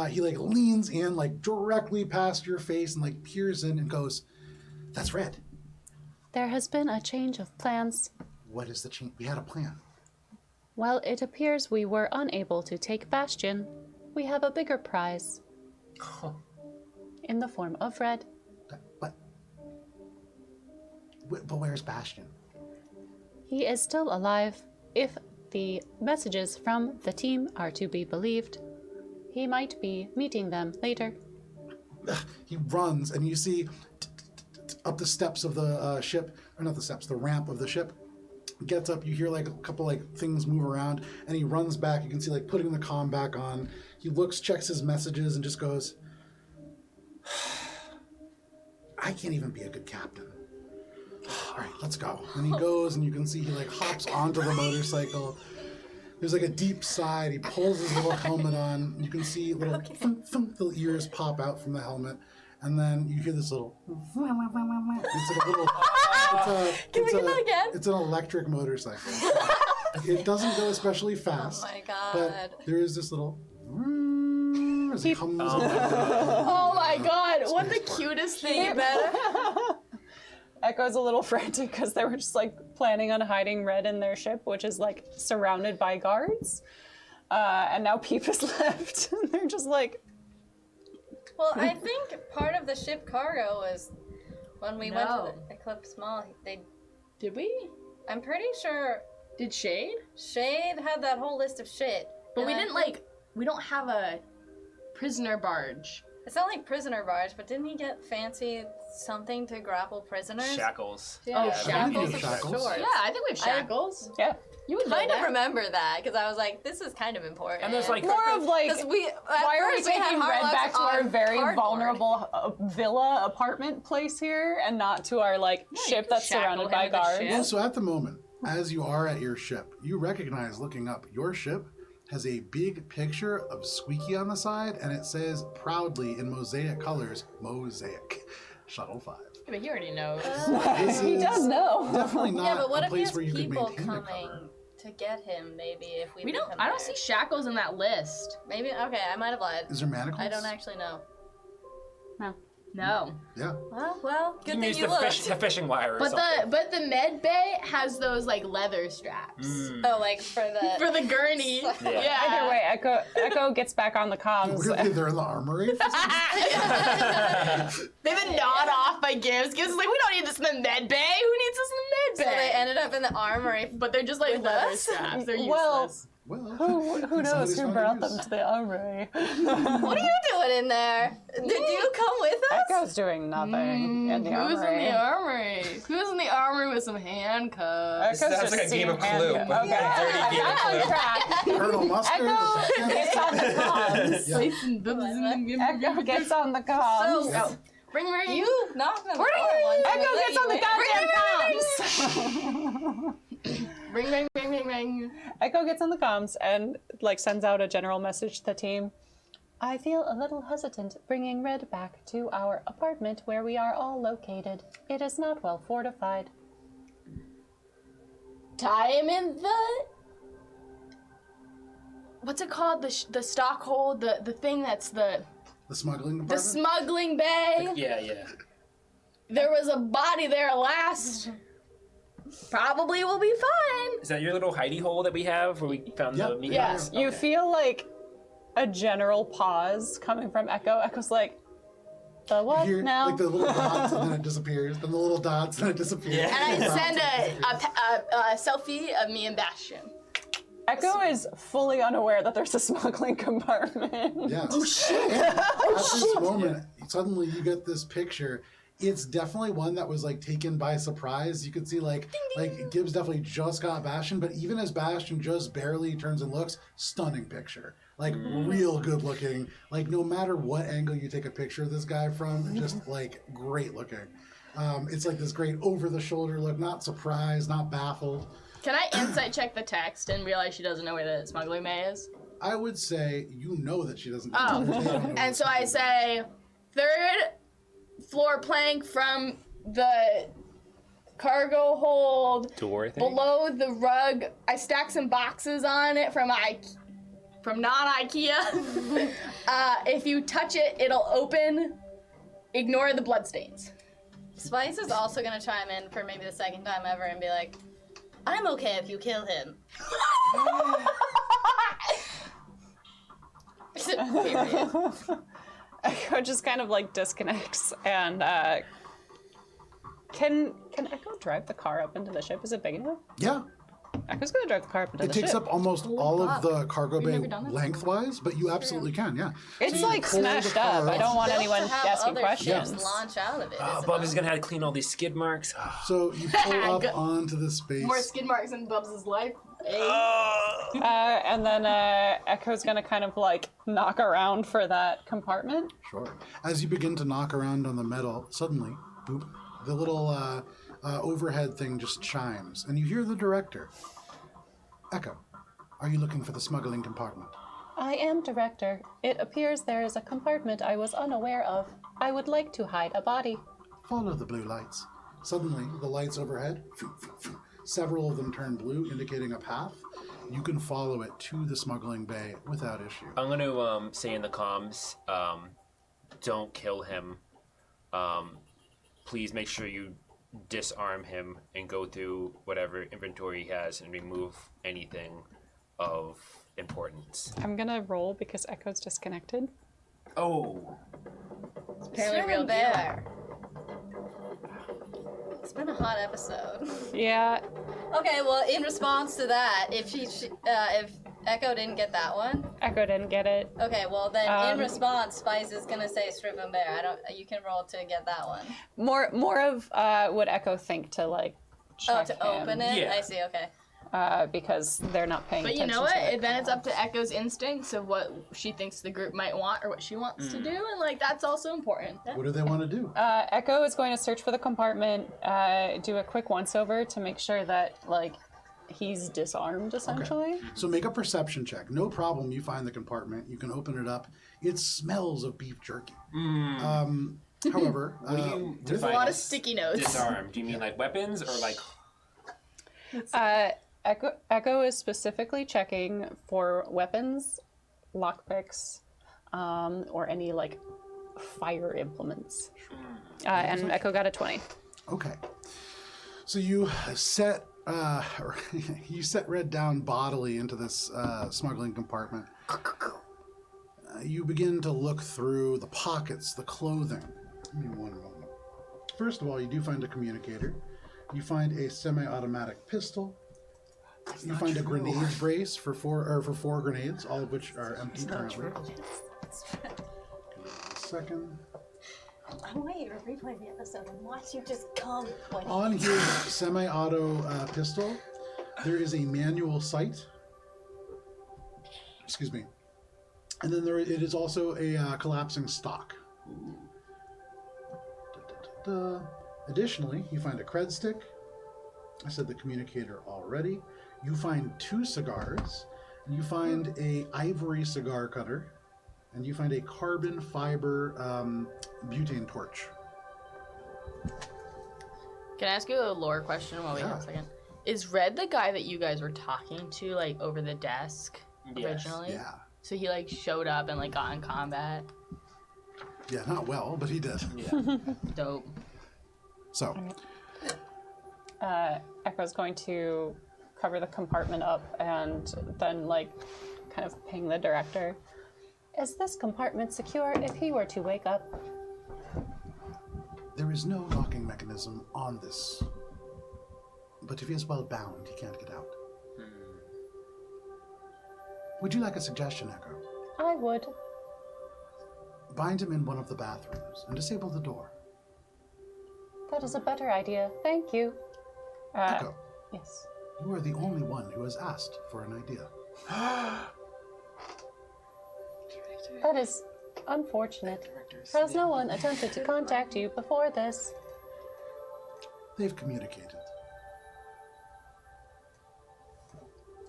He like leans in like directly past your face and like peers in and goes, "That's Red. There has been a change of plans. What is the change? We had a plan." Well, it appears we were unable to take Bastion. We have a bigger prize. In the form of Red. But where's Bastion? He is still alive. If the messages from the team are to be believed, he might be meeting them later. He runs, and you see up the steps of the ship, or not the steps, the ramp of the ship. Gets up, you hear like a couple like things move around, and he runs back. You can see like putting the comm back on. He looks, checks his messages, and just goes, "I can't even be a good captain. All right, let's go." And he goes, and you can see he like hops onto the motorcycle. There's like a deep sigh. He pulls his little helmet on. You can see little thump, thump, the ears pop out from the helmet, and then you hear this little. It's like a little. Can we get that again? It's an electric motorcycle. It doesn't go especially fast. Oh my god. But there is this little. As it comes Oh my god, what the cutest thing. You better. Echo's a little frantic because they were just like planning on hiding Red in their ship, which is like surrounded by guards. And now Peep is left. And they're just like. Well, I think part of the ship cargo was when we went to the Eclipse Mall. Did we? I'm pretty sure Did Shade? Shade had that whole list of shit. But and we I didn't think- we don't have a prisoner barge. It's not like prisoner barge, but didn't he get fancy something to grapple prisoners? Shackles. Yeah, Oh, shackles. shackles. Of sure. Yeah, I think we have shackles. Yeah. You would know Kind of that. remember that because I was like, this is kind of important. And there's like More of like. because we Why are we taking Red back to our very cardboard. vulnerable villa apartment place here and not to our like ship that's surrounded by him at the guards? ship. Well, so at the moment, as you are at your ship, you recognize looking up, your ship has a big picture of Squeaky on the side, and it says proudly in Mosaic colors, Mosaic. Shuttle 5. But he already knows. This He is does know. definitely Yeah, not but what a if he place has where you could people maintain a coming cover. to get him? Maybe if we. We don't. meet him I don't there. see shackles in that list. Maybe okay. I might have lied. Is there manacles? I don't actually know. No. No. Yeah. Well, good thing Use you the, looked. the fishing wire or But something. the med bay has those like leather straps Oh, like for the. for the gurney. Yeah. Either way, Echo gets back on the comms. Weirdly, they're in the armory. They've been gnawed off by Gibbs. Gibbs is like, we don't need this in the med bay. Who needs this in the med So bay? they ended up in the armory. But they're just like With leather us? straps. They're useless. Well, Well, who knows somebody's who fun to brought use. them to the armory? What are you doing in there? Did you come with us? Echo's doing nothing in the Who's in armory. the armory? Who's in the armory with some handcuffs? Echo's Sounds just like a game of seeing Clue, hand- but Okay. a dirty I game of got on Clue. track. Colonel Mustard. Echo gets on the comms. Yeah. Echo gets on the comms. So, Ring. you knocked on the door Ring. once. Echo Let gets you on the in. goddamn comms. Ring. Echo gets on the comms and like sends out a general message to the team. I feel a little hesitant bringing Red back to our apartment where we are all located. It is not well fortified. Tie him in the what's it called? The stockhold, the thing that's the smuggling department? the smuggling bay. Yeah. There was a body there last. Probably will be fine. Is that your little hidey hole that we have where we found Yep. the meat? Yes. Okay. You feel like a general pause coming from Echo. Echo's like, the what You hear, now? like the little dots and then it disappears. Then the little dots and it disappears. Yeah. And I send a selfie of me and Bastion. Echo is fully unaware that there's a smuggling compartment. Yeah. Oh shit! At this moment, suddenly you get this picture. It's definitely one that was like taken by surprise. You could see like Gibbs definitely just got Bastion, but even as Bastion just barely turns and looks, stunning picture. Like real good looking. Like no matter what angle you take a picture of this guy from, just like great looking. It's like this great over the shoulder look, not surprised, not baffled. Can I insight check the text and realize she doesn't know where the smuggling bay is? I would say you know that she doesn't. Oh. They don't know And so I say, 3rd floor plank from the cargo hold Door thing? below the rug. I stack some boxes on it from non-IKEA. If you touch it, it'll open. Ignore the bloodstains. Spice is also gonna chime in for maybe the second time ever and be like, I'm okay if you kill him. Period. Echo just kind of like disconnects and can Echo drive the car up into the ship? Is it big enough? Yeah. Echo's gonna drive the car up into It the takes ship. up almost all of the cargo bay never done that lengthwise, but you absolutely can, yeah. It's So you like pull the smashed car up. I don't want Built anyone to have asking other questions. ships launch out of it. Oh, isn't Bub it? is gonna have to clean all these skid marks. So you pull up Good. onto the space. More skid marks in Bubs' life. And then Echo's gonna kind of like knock around for that compartment. Sure. As you begin to knock around on the metal, suddenly, boop, the little overhead thing just chimes, and you hear the director. Echo, are you looking for the smuggling compartment? I am director. It appears there is a compartment I was unaware of. I would like to hide a body. Follow the blue lights. Suddenly, the lights overhead, several of them turn blue, indicating a path. You can follow it to the smuggling bay without issue. I'm gonna say in the comms, don't kill him. Please make sure you disarm him and go through whatever inventory he has and remove anything of importance. I'm gonna roll because Echo's disconnected. Oh. Apparently real deal. Bear. It's been a hot episode. Yeah. Okay, well, in response to that, if if Echo didn't get that one, Echo didn't get it. okay, well then in Um, response, Spice is gonna say strip and bear. You can roll to get that one. More of would Echo think to like check To open him, it. Yeah. I see. Okay. because they're not paying But you attention. know what? to it. Then it's up to Echo's instincts of what she thinks the group might want or what she wants to do, and like that's also important. What do they want to do? Echo is going to search for the compartment, do a quick once-over to make sure that like he's disarmed essentially. So make a perception check. No problem. You find the compartment. You can open it up. It smells of beef jerky. However, What do you with define A lot of as sticky notes. disarm? Do you mean like weapons or like? Echo is specifically checking for weapons, lockpicks, or any like fire implements. And Echo got a 20. Okay. So you set you set Red down bodily into this smuggling compartment. You begin to look through the pockets, the clothing. Give me one moment. First of all, you do find a communicator. You find a semi-automatic pistol. You find a grenade brace for four grenades, all of which are empty currently. Give me a second. I want you to replay the episode and watch you just come. On his semi-auto pistol, there is a manual sight. Excuse me. And then it is also a collapsing stock. Additionally, you find a cred stick. I said the communicator already. You find 2 cigars. And you find a ivory cigar cutter. And you find a carbon fiber butane torch. Can I ask you a lore question while we have a second? Is Red the guy that you guys were talking to, like over the desk? Yes. originally? Yeah. So he like showed up and like got in combat. Yeah, not well, but he did. Yeah. Dope. So, Echo's going to cover the compartment up and then, like, kind of ping the director. Is this compartment secure if he were to wake up? there is no locking mechanism on this. But if he is well bound, he can't get out. Would you like a suggestion, Echo? I would. Bind him in one of the bathrooms and disable the door. That is a better idea. Thank you. Echo, Yes. you are the only one who has asked for an idea. That is unfortunate. Has no one attempted to contact you before this? They've communicated.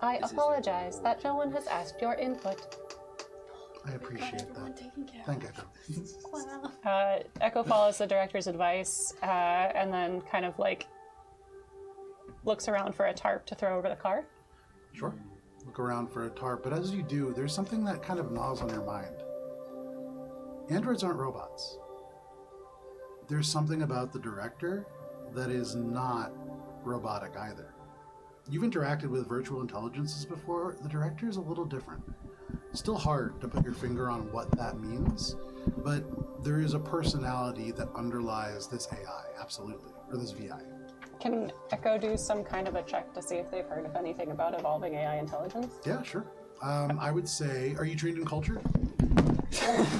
I apologize that no one has asked your input. I appreciate that. Taken care of. Thank Echo. Wow. Echo follows the director's advice and then kind of like looks around for a tarp to throw over the car. Sure. Look around for a tarp, but as you do, there's something that kind of gnaws on your mind. Androids aren't robots. There's something about the director that is not robotic either. You've interacted with virtual intelligences before. The director is a little different. Still hard to put your finger on what that means, but there is a personality that underlies this AI, absolutely, or this VI. Can Echo do some kind of a check to see if they've heard of anything about evolving AI intelligence? Yeah, sure. I would say, are you trained in culture?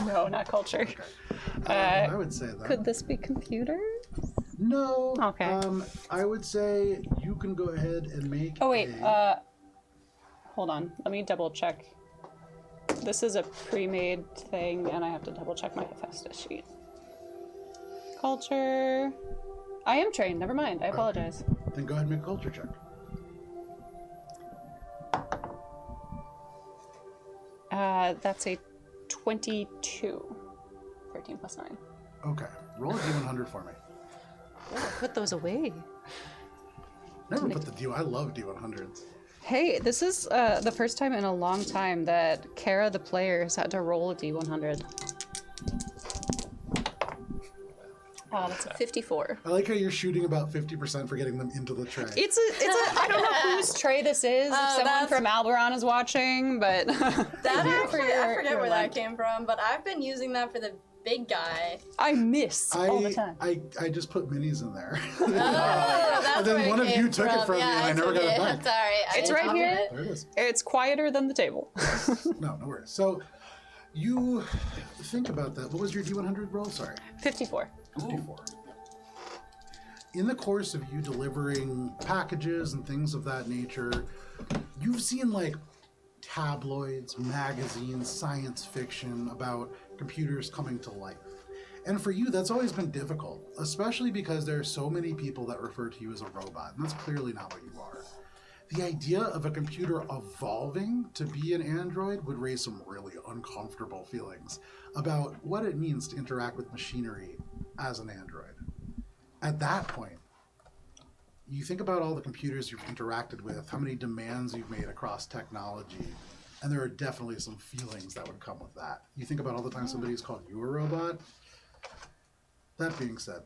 No, not culture. I would say that. Could this be computer? No. Okay. I would say you can go ahead and make. Oh wait, hold on. Let me double check. This is a pre-made thing, and I have to double check my Hephaestus sheet. Culture. I am trained. Never mind. I apologize. Then go ahead and make a culture check. That's a 22. 13 plus 9. Okay. Roll a D100 for me. Put those away. Never put the D. I love D100s. Hey, this is the first time in a long time that Kara, the player, has had to roll a D100. That's a 54. I like how you're shooting about 50% for getting them into the tray. It's a I don't know whose tray this is, if someone that's- from Alberon is watching, but That actually, I forget where that came from, but I've been using that for the big guy. I miss all the time. I just put minis in there. Oh, that's And then where one of came you took it from me and I never got it back. Sorry. It's right here. There it is. It's quieter than the table. No worries. So you think about that. What was your D100 roll? Sorry. 54. 54. In the course of you delivering packages and things of that nature, you've seen like tabloids, magazines, science fiction about computers coming to life. And for you, that's always been difficult, especially because there are so many people that refer to you as a robot, and that's clearly not what you are. The idea of a computer evolving to be an android would raise some really uncomfortable feelings about what it means to interact with machinery as an android. At that point, you think about all the computers you've interacted with, how many demands you've made across technology, and there are definitely some feelings that would come with that. You think about all the times somebody's called you a robot. That being said,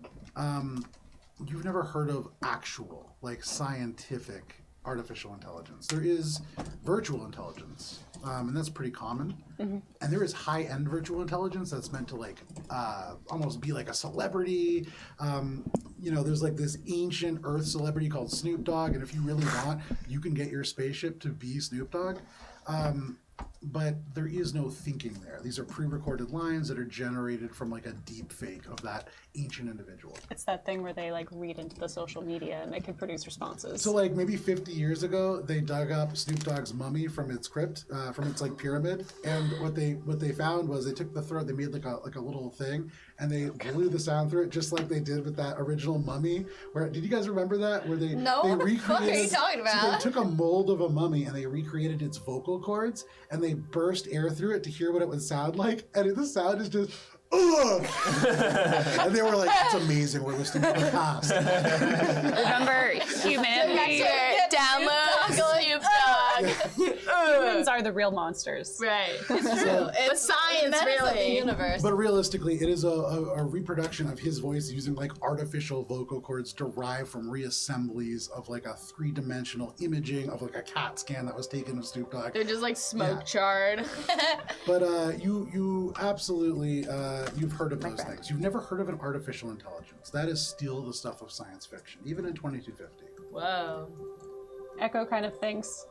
you've never heard of actual, like scientific artificial intelligence. There is virtual intelligence, and that's pretty common. And there is high-end virtual intelligence that's meant to like almost be like a celebrity. There's like this ancient Earth celebrity called Snoop Dogg, and if you really want, you can get your spaceship to be Snoop Dogg. But there is no thinking there. These are pre-recorded lines that are generated from like a deep fake of that ancient individual. It's that thing where they like read into the social media and they can produce responses. So like maybe 50 years ago, they dug up Snoop Dogg's mummy from its crypt, from its like pyramid, and what they found was they took the throat, they made like a little thing, and they blew the sound through it just like they did with that original mummy. Where did you guys remember that? Where they No, they what the fuck are you recreated? talking So about? they took a mold of a mummy and they recreated its vocal cords, and they burst air through it to hear what it would sound like, and the sound is just. Ugh! And they were like, "It's amazing. We're listening to the past." Remember, humanity. Download Snoop Dogg. Humans are the real monsters. Right. It's true. It's science, that is of the really. universe. But realistically, it is a reproduction of his voice using like artificial vocal cords derived from reassemblies of like a 3-dimensional imaging of like a CAT scan that was taken of Snoop Dogg. They're just like smoke Yeah. charred. But you absolutely you've heard of those things. You've never heard of an artificial intelligence. That is still the stuff of science fiction, even in 2250. Whoa. Echo kind of thinks,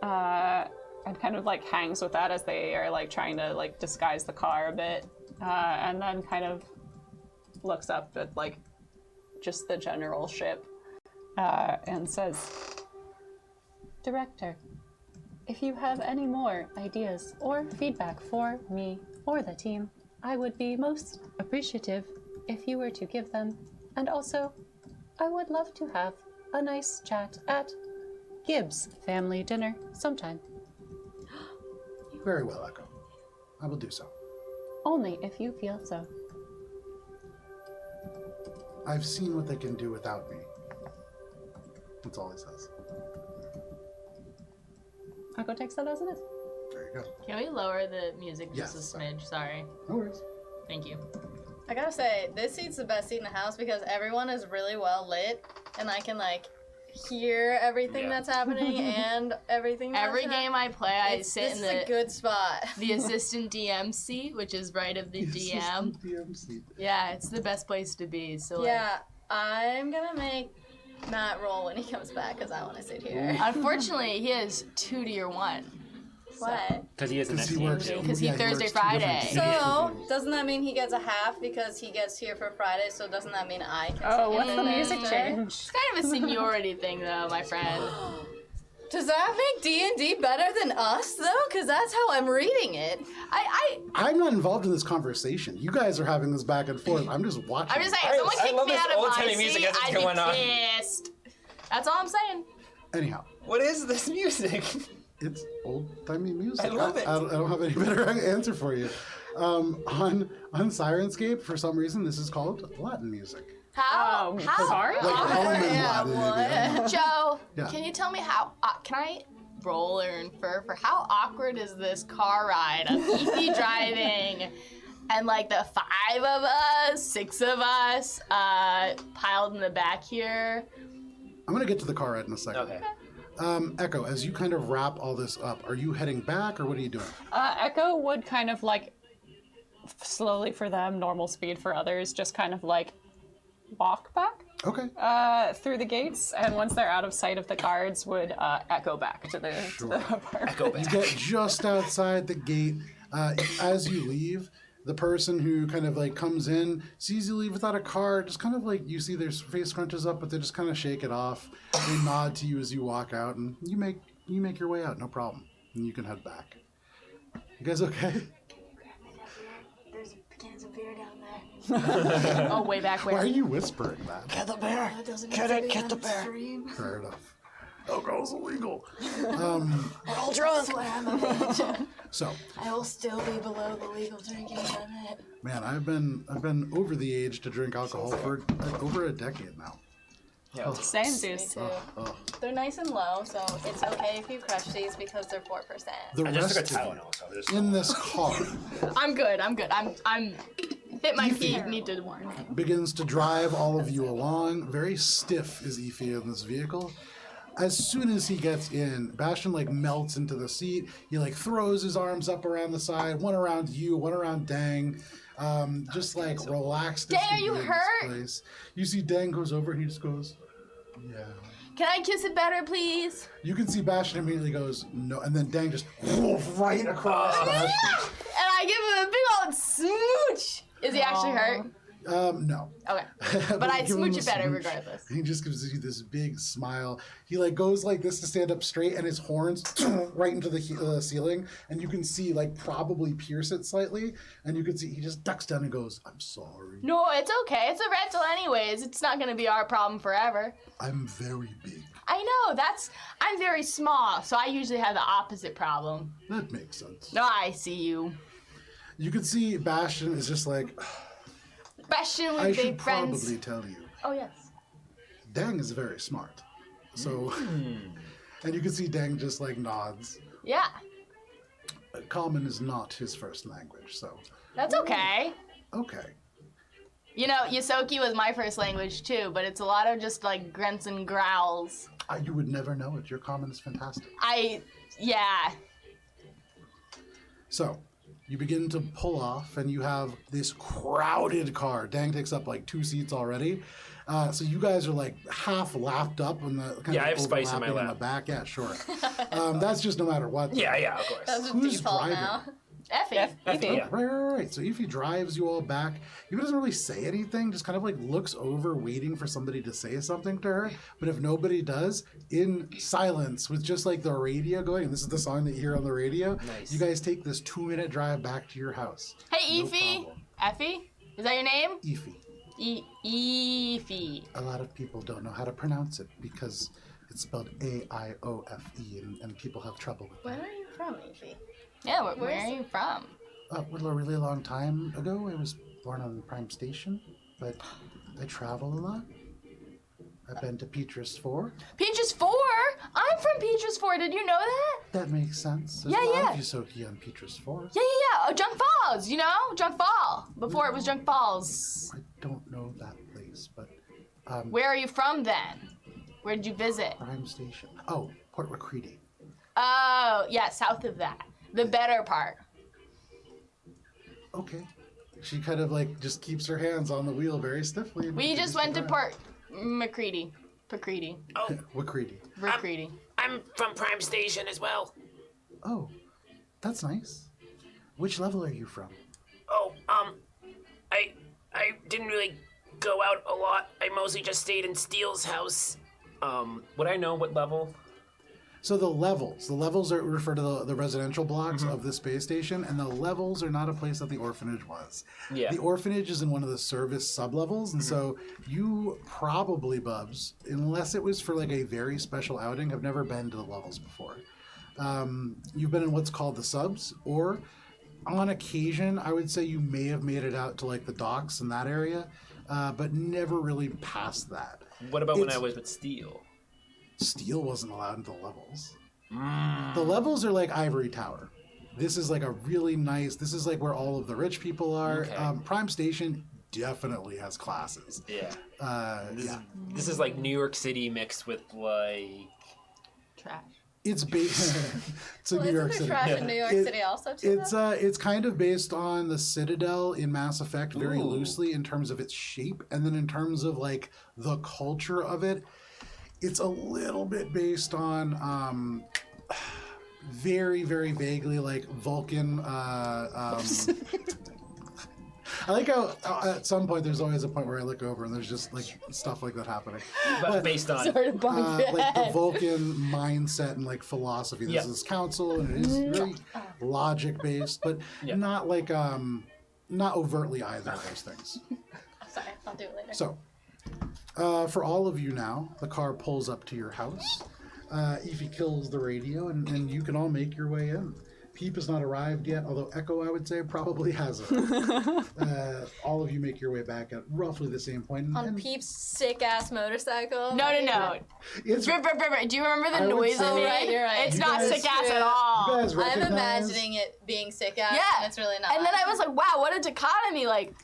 and kind of like hangs with that as they are like trying to like disguise the car a bit, and then kind of looks up at like just the general ship, and says, "Director, if you have any more ideas or feedback for me or the team, I would be most appreciative if you were to give them. And also, I would love to have a nice chat at Gibbs family dinner sometime. Very well, Echo. I will do so. Only if you feel so." I've seen what they can do without me. That's all he says. Echo takes that as it is. There you go. Can we lower the music just Yes. a smidge? Sorry. No worries. Thank you. I gotta say, this seat's the best seat in the house because everyone is really well lit, and I can like hear everything Yeah. that's happening and everything. That's Every game I play, I sit this in is a good spot. the assistant DM seat, which is right of the DM. DMC. Yeah, it's the best place to be. So like, Yeah, I'm gonna make Matt roll when he comes back because I want to sit here. unfortunately, he has 2 to your 1. What? Because he has an Because he SE. works. Because he Thursday, works 2 different Friday. days. So doesn't that mean he gets a half because he gets here for Friday? So doesn't that mean I can? Oh, sit what's here the for music Thursday? change? It's kind of a seniority thing, though, my friend. Does that make D&D better than us though? Because that's how I'm reading it. I'm not involved in this conversation. You guys are having this back and forth. I'm just watching. I'm just saying, I- if someone I kicked love me this out of my old-timey music seat, as it's I'd going on. be pissed. That's all I'm saying. Anyhow, What is this music? it's old-timey music. I love it. I don't have any better answer for you. On Sirenscape, for some reason, this is called Latin music. How? Sorry? Like Roman Latin, maybe. Joe, Yeah. can you tell me how? Can I roll or infer for how awkward is this car ride of Evie driving, and like the 5 of us, 6 of us, piled in the back here? I'm gonna get to the car ride in a second. Okay. Echo, as you kind of wrap all this up, are you heading back or what are you doing? Echo would kind of like slowly for them, normal speed for others, just kind of like walk back Okay. through the gates, and once they're out of sight of the guards, would echo back to the apartment. Go You back. get just outside the gate. As you leave, the person who kind of like comes in sees you leave without a car. Just kind of like you see their face scrunches up, but they just kind of shake it off. They nod to you as you walk out, and you make your way out, no problem. And you can head back. You guys okay? There's cans of beer down there. Oh, way back Why are where? you whispering that? Get the bear. Get the bear. Fair enough. Alcohol's illegal. We're all drunk. So, I will still be below the legal drinking limit. man, I've been over the age to drink alcohol for over a decade now. Yeah. Same, Me dude. too. Oh. They're nice and low, so it's okay if you crush these because they're 4%. The I just rest took a of you Tylenol, so just in this car I'm good. I'm hit my feet. Need to warn. begins to drive all of you along. Very stiff is Efi in this vehicle. As soon as he gets in, Bastion like melts into the seat. He like throws his arms up around the side, one around you, one around Dang. Just like relaxed. as Dang, can are you be in this hurt? place. You see Dang goes over and he just goes, yeah. Can I kiss it better, please? You can see Bastion immediately goes, no, and then Dang just right across Bastion. And I give him a big old smooch. Is he actually hurt? No. Okay. But I'd Give him smooch a it better smooch. regardless. He just gives you this big smile. He like goes like this to stand up straight, and his horns right into the ceiling, and you can see like probably pierce it slightly, and you can see he just ducks down and goes, "I'm sorry. No, it's okay. It's a rental anyways. It's not gonna be our problem forever. I'm very big." I know, I'm very small, so I usually have the opposite problem. That makes sense. No, I see you. You can see Bastion is just like, Bastion with I big should friends. probably tell you, Oh yes. Dang is very smart. So And you can see Dang just like nods. Yeah, Common is not his first language, so that's okay. okay. You know, Yosoki was my first language too, but it's a lot of just like grunts and growls. You would never know it. Your Common is fantastic. Yeah. So, you begin to pull off, and you have this crowded car. Dang takes up like 2 seats already. So you guys are like half lapped up in the kind I of have spice in my overlapping lap. the back. Yeah, sure. That's just no matter what. Yeah, of course. That's a Who's default driving? now. Effie. Yeah. Right. So Ify drives you all back. Ify doesn't really say anything, just kind of like looks over, waiting for somebody to say something to her. But if nobody does, in silence, with just like the radio going, and this is the song that you hear on the radio, Nice. you guys take this 2-minute drive back to your house. Hey, No Effie. problem. Effie? Is that your name? Ify. Effie. A lot of people don't know how to pronounce it because it's spelled A-I-O-F-E, and people have trouble with Where that. are you from, Evie? Yeah, where Where's- are you from? Well, a really long time ago, I was born on Prime Station, but I travel a lot. I've been to Petrus 4. Peaches 4? I'm from Peaches 4. Did you know that? That makes sense. There's Yeah, a lot yeah. of Yosoki on Petrus 4. Yeah. Oh, Junk Falls, you know? Junk Fall. Before it was Junk Falls. I don't know that place, but Where are you from then? Where did you visit? Prime Station. Oh, Port Macready. Oh, yeah, south of that. The better part. Okay. She kind of like just keeps her hands on the wheel very stiffly. and We just continues went to drive. Port Macready. Macready. Oh, Macready. Macready. I'm from Prime Station as well. Oh, that's nice. Which level are you from? Oh, I didn't really go out a lot. I mostly just stayed in Steele's house. Would I know what level? So the levels are refer to the residential blocks of the space station, and the levels are not a place that the orphanage was. Yeah. The orphanage is in one of the service sublevels, and so you probably, Bubs, unless it was for like a very special outing, have never been to the levels before. You've been in what's called the subs, or on occasion, I would say you may have made it out to like the docks in that area, but never really past that. What about when It's- I was with Steele? Steel wasn't allowed into the levels. The levels are like Ivory Tower. This is like a really nice. This is like where all of the rich people are. Okay. Prime Station definitely has classes. Yeah. Yeah, This is like New York City mixed with like. Trash. it's based. It's in Well, New York isn't City. there trash in New York It- City also too? It's kind of based on the Citadel in Mass Effect very Ooh. loosely in terms of its shape, and then in terms of like the culture of it, it's a little bit based on very very vaguely like Vulcan. I like how at some point there's always a point where I look over and there's just like stuff like that happening. But based on. Sort of bunk Like the bed. Vulcan mindset and like philosophy. There's Yeah. this council and it is very logic based, but Yeah. not like not overtly either of those things. Sorry, I'll do it later. So, for all of you now, the car pulls up to your house. Ify kills the radio, and you can all make your way in. Peep has not arrived yet, although Echo, I would say, probably has arrived. All of you make your way back at roughly the same point. On and Peep's sick ass motorcycle. No. it's, Brr, brr, brr, brr. Do you remember the I would noise say- of it? Right, you're right. It's You not guys- sick ass at you all. guys I'm recognize- imagining it being sick ass, Yeah. and it's really not. And then I was like, wow, what a dichotomy. Like,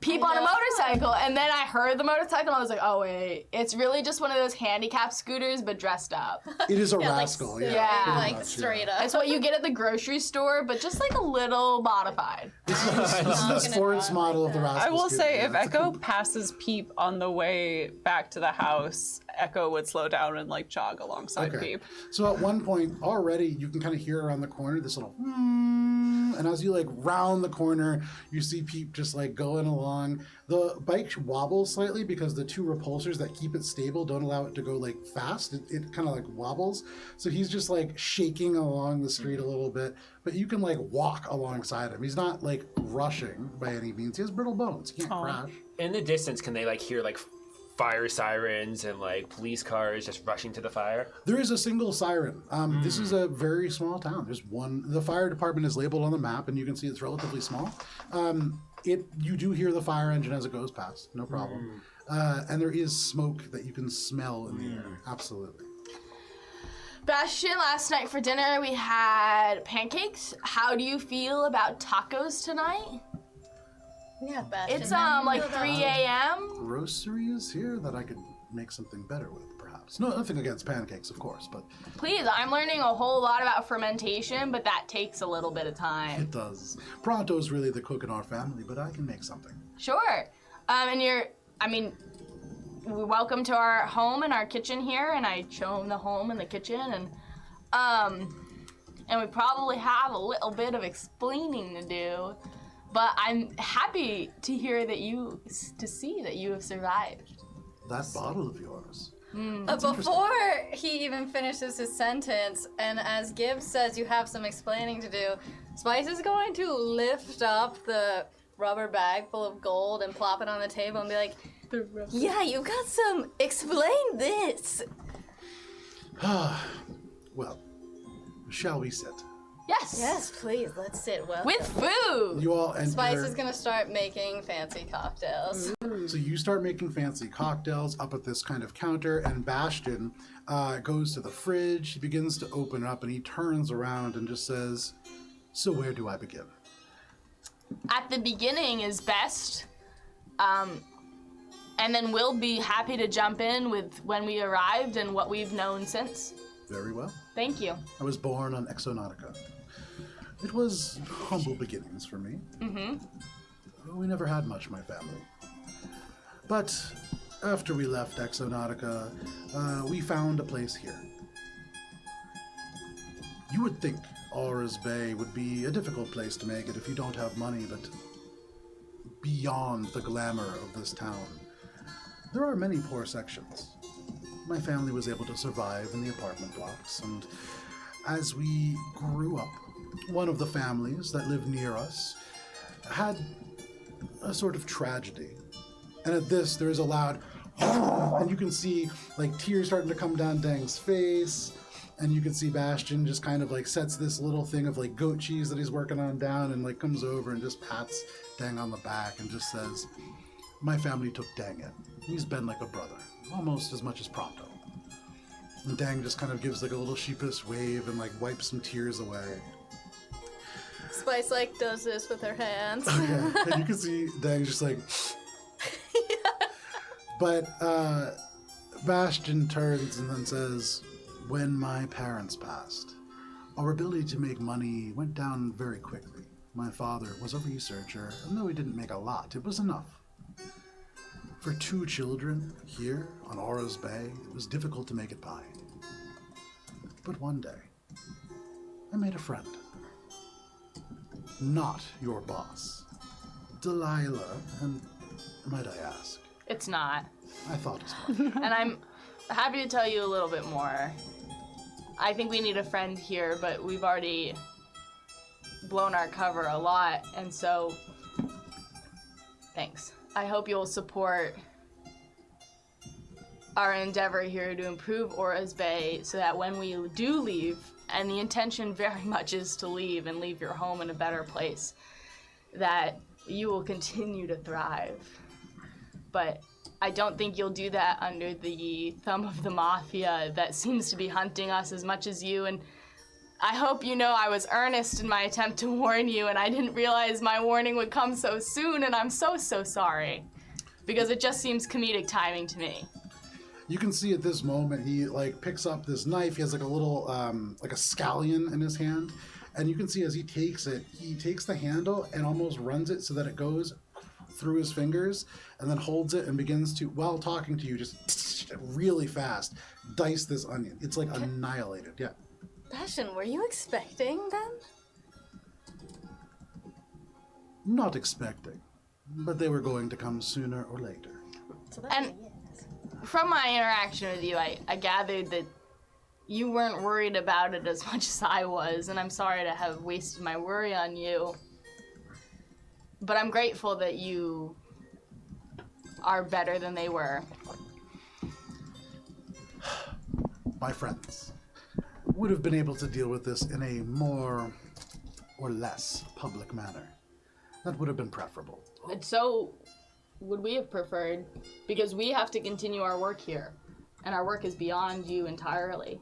people on a know. motorcycle. And then I heard the motorcycle and I was like, oh, wait. It's really just one of those handicap scooters, but dressed up. It is a yeah, rascal, like, yeah. Yeah. pretty like much, straight yeah. up. It's what you get at the grocery store, but just like a little modified. This is not the gonna sports drive model like of the that. rascal. I will scooter, say, yeah. if It's a Echo cool- passes Peep on the way back to the house, Echo would slow down and like jog alongside Okay. Peep. So at one point already, you can kind of hear around the corner this little, and as you like round the corner, you see Peep just like going along. The bike wobbles slightly because the two repulsors that keep it stable don't allow it to go like fast. It kind of like wobbles. So he's just like shaking along the street a little bit, but you can like walk alongside him. He's not like rushing by any means. He has brittle bones. He can't crash. In the distance, can they like hear like fire sirens and like police cars just rushing to the fire? There is a single siren. This is a very small town. There's one. The fire department is labeled on the map, and you can see it's relatively small. You do hear the fire engine as it goes past, no problem. And there is smoke that you can smell in the air. Absolutely. Bastion, last night for dinner we had pancakes. How do you feel about tacos tonight? Yeah, Bastion. It's like 3 a.m. Groceries here that I could make something better with, perhaps. No, nothing against pancakes, of course, but Please, I'm learning a whole lot about fermentation, but that takes a little bit of time. it does. Pronto's really the cook in our family, but I can make something. Sure. Welcome to our home and our kitchen here, and I show him the home and the kitchen, and we probably have a little bit of explaining to do, but I'm happy to hear to see that you have survived. That bottle of yours. Before he even finishes his sentence, and as Gibbs says you have some explaining to do, Spice is going to lift up the rubber bag full of gold and plop it on the table and be like, yeah, you got some, explain this. Well, shall we sit? Yes. Yes, please, let's sit well. With food. You all enter. Spice is gonna start making fancy cocktails. So you start making fancy cocktails up at this kind of counter, and Bastion goes to the fridge. He begins to open it up, and he turns around and just says, "So where do I begin?" At the beginning is best, and then we'll be happy to jump in with when we arrived and what we've known since. Very well. Thank you. I was born on Exonautica. It was humble beginnings for me. Mm-hmm. We never had much, my family. But after we left Exonautica, we found a place here. You would think Aura's Bay would be a difficult place to make it if you don't have money, but beyond the glamour of this town, there are many poor sections. My family was able to survive in the apartment blocks, and as we grew up, one of the families that lived near us had a sort of tragedy. And at this, there is a loud, and you can see like tears starting to come down Dang's face, and you can see Bastion just kind of like sets this little thing of like goat cheese that he's working on down, and like comes over and just pats Dang on the back and just says, "My family took Dang in. He's been like a brother, almost as much as Pronto." And Dang just kind of gives like a little sheepish wave and like wipes some tears away. Spice like does this with her hands. Okay. And you can see Dang just like. But Bastion turns and then says, "When my parents passed, our ability to make money went down very quickly. My father was a researcher, and though he didn't make a lot, it was enough. For 2 children here on Aura's Bay, it was difficult to make it by. But one day, I made a friend. Not your boss. Delilah, and might I ask?" It's not. I thought as much. And I'm happy to tell you a little bit more. I think we need a friend here, but we've already blown our cover a lot, and so thanks. I hope you'll support our endeavor here to improve Aura's Bay so that when we do leave, and the intention very much is to leave and leave your home in a better place, that you will continue to thrive. But I don't think you'll do that under the thumb of the mafia that seems to be hunting us as much as you, and I hope you know I was earnest in my attempt to warn you, and I didn't realize my warning would come so soon, and I'm so sorry. Because it just seems comedic timing to me. You can see at this moment, he like picks up this knife. He has like a little, like a scallion in his hand. And you can see as he takes it, he takes the handle and almost runs it so that it goes through his fingers, and then holds it and begins to, while talking to you, just really fast, dice this onion. It's like annihilated, yeah. Bastion, were you expecting them? Not expecting, but they were going to come sooner or later. So And from my interaction with you, I gathered that you weren't worried about it as much as I was, and I'm sorry to have wasted my worry on you. But I'm grateful that you are better than they were. My friends would have been able to deal with this in a more or less public manner. That would have been preferable. And so would we have preferred, because we have to continue our work here, and our work is beyond you entirely.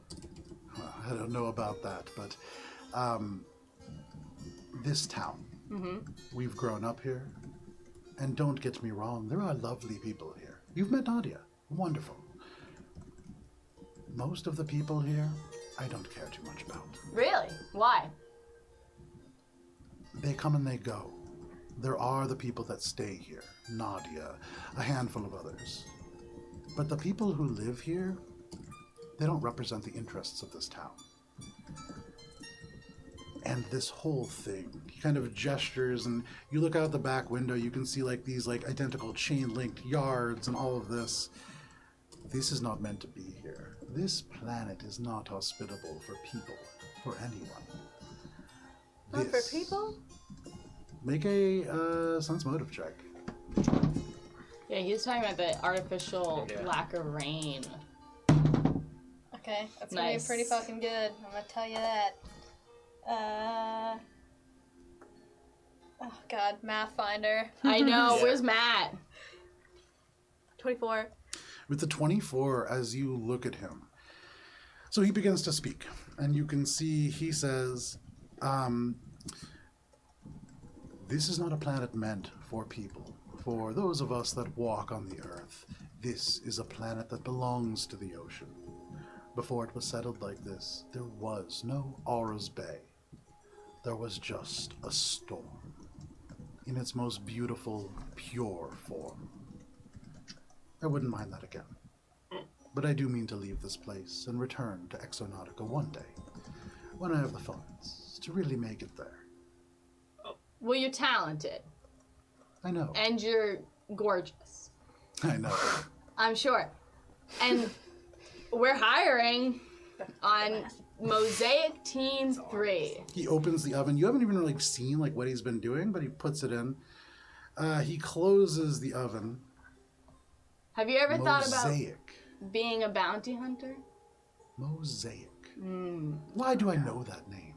I don't know about that, but this town, we've grown up here, and don't get me wrong, there are lovely people here. You've met Nadia. Wonderful. Most of the people here, I don't care too much about. Really? Why? They come and they go. There are the people that stay here. Nadia, a handful of others. But the people who live here, they don't represent the interests of this town. And this whole thing, he kind of gestures, and you look out the back window, you can see like these like identical chain-linked yards and all of this. This is not meant to be here. This planet is not hospitable for people, for anyone. Not for people? Make a sense motive check. Yeah, he was talking about the artificial lack of rain. Okay, that's gonna be Nice. pretty fucking good. I'm gonna tell you that. Oh god, Math Finder. I know. Where's Matt? 24. With the 24, as you look at him, so he begins to speak, and you can see he says, this is not a planet meant for people. For those of us that walk on the earth, this is a planet that belongs to the ocean. Before it was settled like this, there was no Aura's Bay. There was just a storm, in its most beautiful, pure form. I wouldn't mind that again. But I do mean to leave this place and return to Exonautica one day, when I have the funds to really make it there. Well, you're talented. I know. And you're gorgeous. I know. I'm sure. And we're hiring on Mosaic Team 3. He opens the oven. You haven't even really seen like what he's been doing, but he puts it in. He closes the oven. Have you ever thought about Mosaic. being a bounty hunter? Mosaic. Why do I know that name?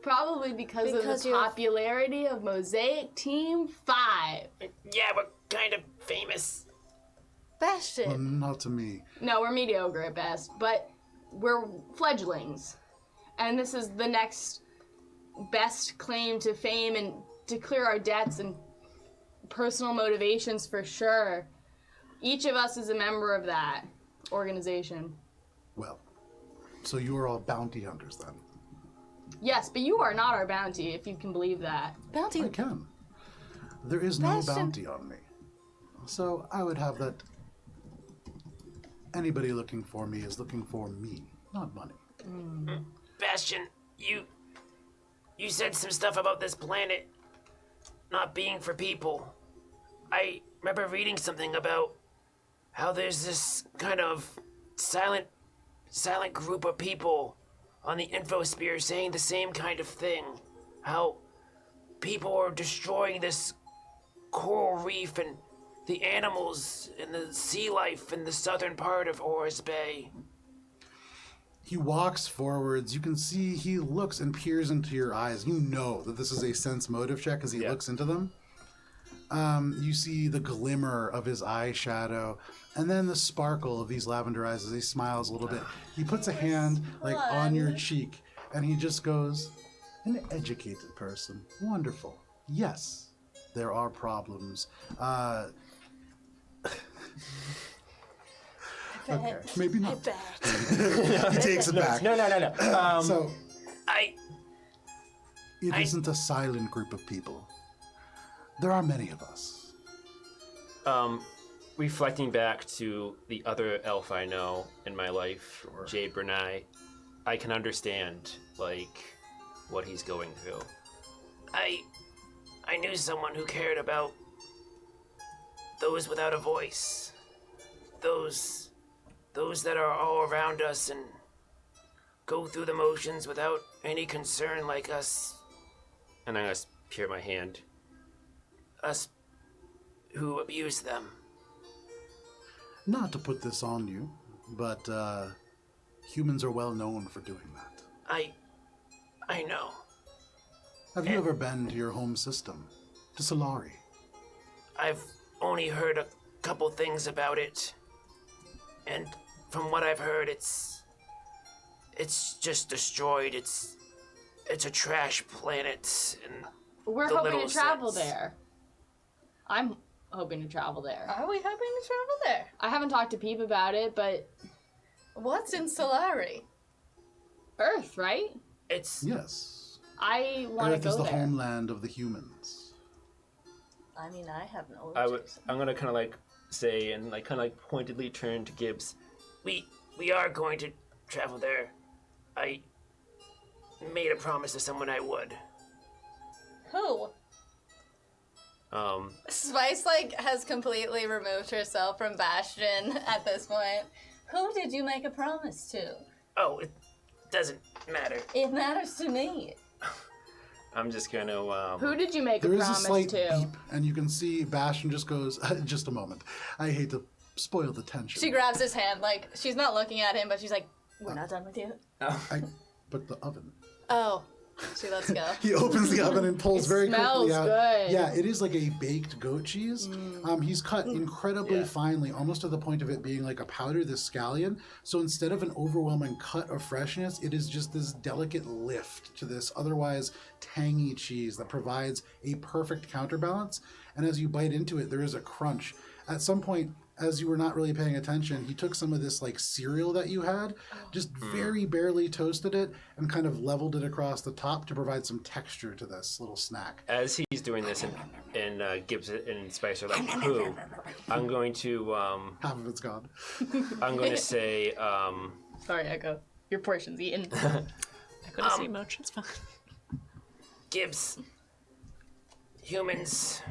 Probably because of the you're- popularity of Mosaic Team 5. Yeah, we're kind of famous. Bastion. Well, not to me. No, we're mediocre at best, but we're fledglings. And this is the next best claim to fame and to clear our debts and personal motivations for sure. Each of us is a member of that organization. Well, so you are all bounty hunters then? Yes, but you are not our bounty, if you can believe that. Bounty. I can. There is no Bastion. bounty on me. So I would have that anybody looking for me is looking for me, not money. Bastion, you said some stuff about this planet not being for people. I remember reading something about how there's this kind of silent group of people on the infosphere saying the same kind of thing. How people are destroying this coral reef and the animals and the sea life in the southern part of Oris Bay. He walks forwards. You can see he looks and peers into your eyes. You know that this is a sense motive check as he looks into them. You see the glimmer of his eyeshadow, and then the sparkle of these lavender eyes as he smiles a little bit. He puts a hand like on your cheek, and he just goes, "An educated person. Wonderful. Yes, there are problems. Okay, maybe not." He takes it back. No. So I it isn't a silent group of people. There are many of us. Reflecting back to the other elf I know in my life, Jade Bernai, I can understand, like, what he's going through. I knew someone who cared about those without a voice. Those that are all around us and go through the motions without any concern like us. And I'm gonna peer my hand. Us who abuse them. Not to put this on you, but humans are well known for doing that. I know. Have you ever been to your home system, to Solari? I've only heard a couple things about it. And from what I've heard, it's it's just destroyed. It's a trash planet, and We're the hoping little to travel sense. there. I'm hoping to travel there. Are we hoping to travel there? I haven't talked to Peep about it, but What's in Solari? Earth, right? It's Yes. I want to Earth go is the there. homeland of the humans. I mean, I have no. I'm gonna kind of like say and like kind of like pointedly turn to Gibbs. We are going to travel there. I made a promise to someone I would. Who? Spice has completely removed herself from Bastion at this point. Who did you make a promise to? Oh, it doesn't matter. It matters to me. I'm just gonna Who did you make There a is a promise slight to? beep, and you can see Bastion just goes, just a moment. I hate to spoil the tension. She grabs his hand, she's not looking at him, but she's like, "We're not done with you." But the oven. Oh, she lets go. He opens the oven and pulls very smells quickly out. good. Yeah, it is like a baked goat cheese. He's cut incredibly Yeah. finely, almost to the point of it being like a powder, this scallion. So instead of an overwhelming cut of freshness, it is just this delicate lift to this otherwise tangy cheese that provides a perfect counterbalance. And as you bite into it, there is a crunch. At some point, as you were not really paying attention, he took some of this cereal that you had, just very barely toasted it, and kind of leveled it across the top to provide some texture to this little snack. as he's doing this and Gibbs and Spice are like, who? I'm going to Half of it's gone. I'm going to say Sorry, Echo. Your portion's eaten. I couldn't see much. It's fine. Gibbs. Humans,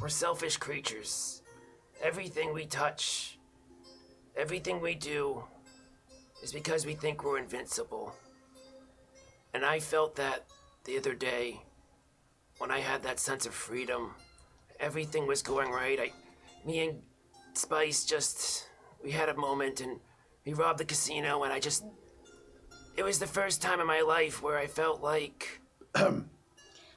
we're selfish creatures. Everything we touch, everything we do, is because we think we're invincible. And I felt that the other day, when I had that sense of freedom. Everything was going right. Me and Spice we had a moment and we robbed the casino and it was the first time in my life where I felt like...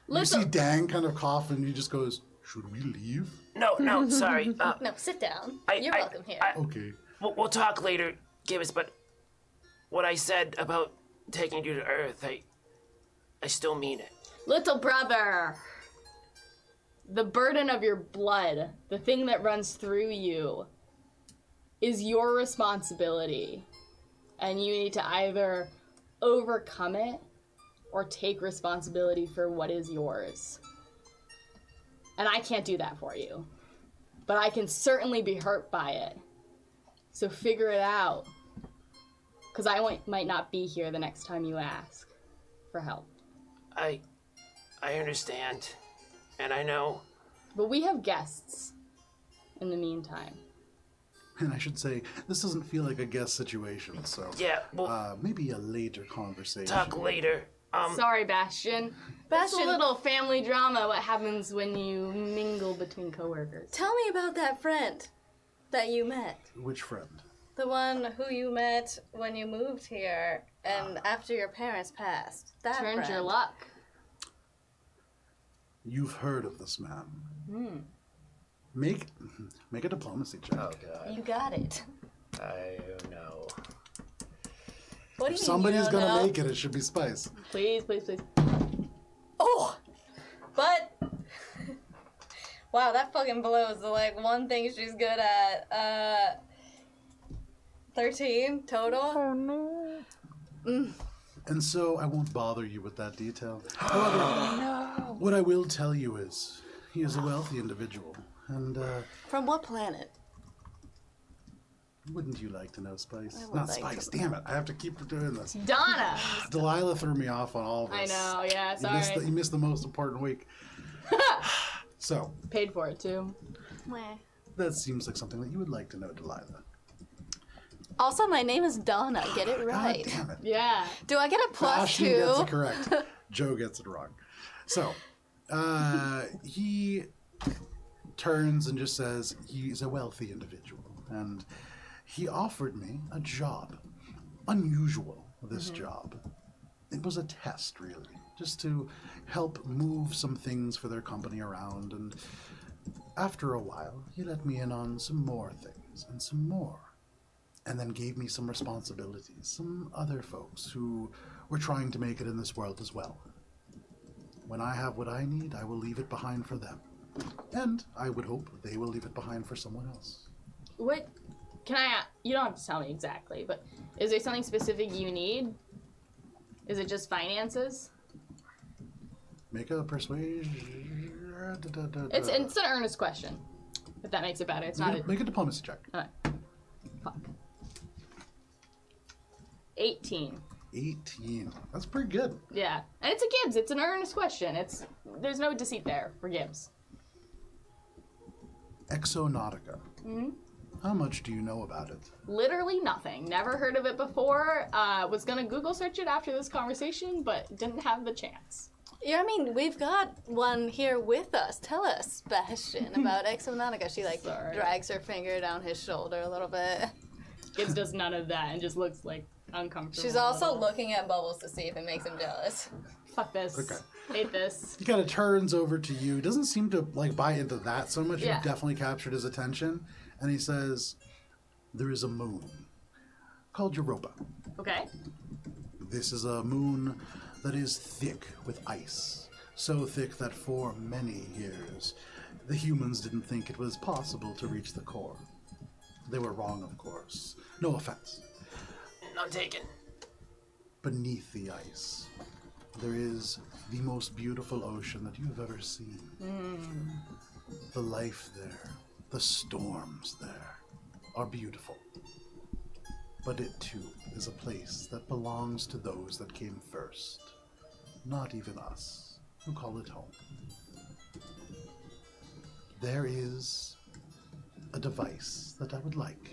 You see Dang kind of cough and he just goes, should we leave? No, sorry. No, sit down. I- You're I- welcome here. Okay. We'll talk later, Gibbs, but what I said about taking you to Earth, I still mean it. Little brother, the burden of your blood, the thing that runs through you, is your responsibility. And you need to either overcome it or take responsibility for what is yours. And I can't do that for you. But I can certainly be hurt by it. So figure it out. Because I might not be here the next time you ask for help. I understand, and I know. But we have guests in the meantime. And I should say, this doesn't feel like a guest situation, so Yeah, well, maybe a later conversation. talk later. Sorry, Bastion. That's a Bastion- little family drama, what happens when you mingle between coworkers. Tell me about that friend that you met. Which friend? The one who you met when you moved here and after your parents passed. That Turned friend. your luck. You've heard of this man. Hmm. Make a diplomacy check. Oh God, You got it. I know. What do If you somebody's mean you don't gonna know? make it, it should be Spice. Please, please, please. Oh! But... wow, that fucking blows the, one thing she's good at. 13 total? Oh no. And so I won't bother you with that detail. However, what I will tell you is, he is a wealthy individual, and From what planet? wouldn't you like to know, Spice? I would Not like Spice, to. damn it! I have to keep doing this. Donna! Delilah threw me off on all of I this. know, yeah, You sorry. missed the most important week. So, Paid for it, too. Meh. that seems like something that you would like to know, Delilah. Also, my name is Donna. Get it right. God damn it. Yeah. Do I get a plus Ashton 2? gets it correct. Joe gets it wrong. So, he turns and just says he's a wealthy individual. And he offered me a job. Unusual, this job. It was a test, really. Just to help move some things for their company around. And after a while, he let me in on some more things and some more. and then gave me some responsibilities, some other folks who were trying to make it in this world as well. When I have what I need, I will leave it behind for them. And I would hope they will leave it behind for someone else. What? Can I? You don't have to tell me exactly, but is there something specific you need? Is it just finances? Make a persuasion. It's an earnest question. If that makes it better, it's not. Make a diplomacy check. Alright. Fuck. 18. 18. That's pretty good. Yeah, and it's a Gibbs. It's an earnest question. There's no deceit there for Gibbs. Exonautica. Hmm. How much do you know about it? Literally nothing. Never heard of it before. Was gonna Google search it after this conversation, but didn't have the chance. Yeah, I mean, we've got one here with us. Tell us, Bastion, about Exonautica. She, like, Sorry. drags her finger down his shoulder a little bit. Gibbs does none of that and just looks like uncomfortable. She's also looking at Bubbles to see if it makes him jealous. Fuck this. Okay. Hate this. He kind of turns over to you. Doesn't seem to like buy into that so much. Yeah. You've definitely captured his attention. And he says, there is a moon called Europa. Okay. This is a moon that is thick with ice. So thick that for many years, the humans didn't think it was possible to reach the core. They were wrong, of course. No offense. None taken. Beneath the ice, there is the most beautiful ocean that you've ever seen. The life there, the storms there, are beautiful. But it too is a place that belongs to those that came first. Not even us, who call it home. There is a device that I would like.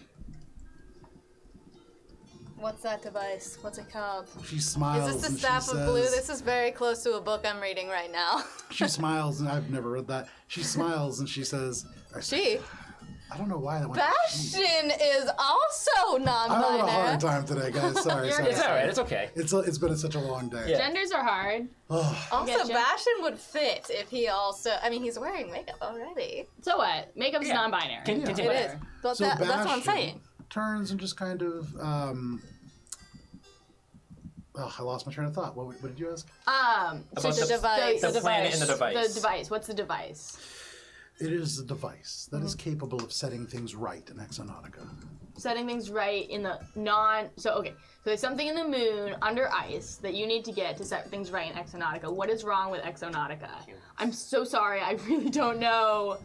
What's that device? What's it called? She smiles. Is this the and Staff she of Blue? says- This is very close to a book I'm reading right now. She smiles, and I've never read that. She smiles and she says, She. I don't know why that went. Bastion is also I'm having a hard non-binary. time today, guys. Sorry, You're sorry. It's alright, it's okay. It's been such a long day. Yeah. Genders are hard. Oh, Also, Getcha. Bastion would fit if he also. I mean, he's wearing makeup already. So what? Makeup's Yeah. non-binary. Continue. It is. But so that's what I'm Bastion saying. turns and just kind of. I lost my train of thought. What did you ask? About the device. The planet and the device. The device. What's the device? It is a device that is capable of setting things right in Exonautica. Setting things right in the non. So okay. So there's something in the moon under ice that you need to get to set things right in Exonautica. What is wrong with Exonautica? I'm so sorry. I really don't know.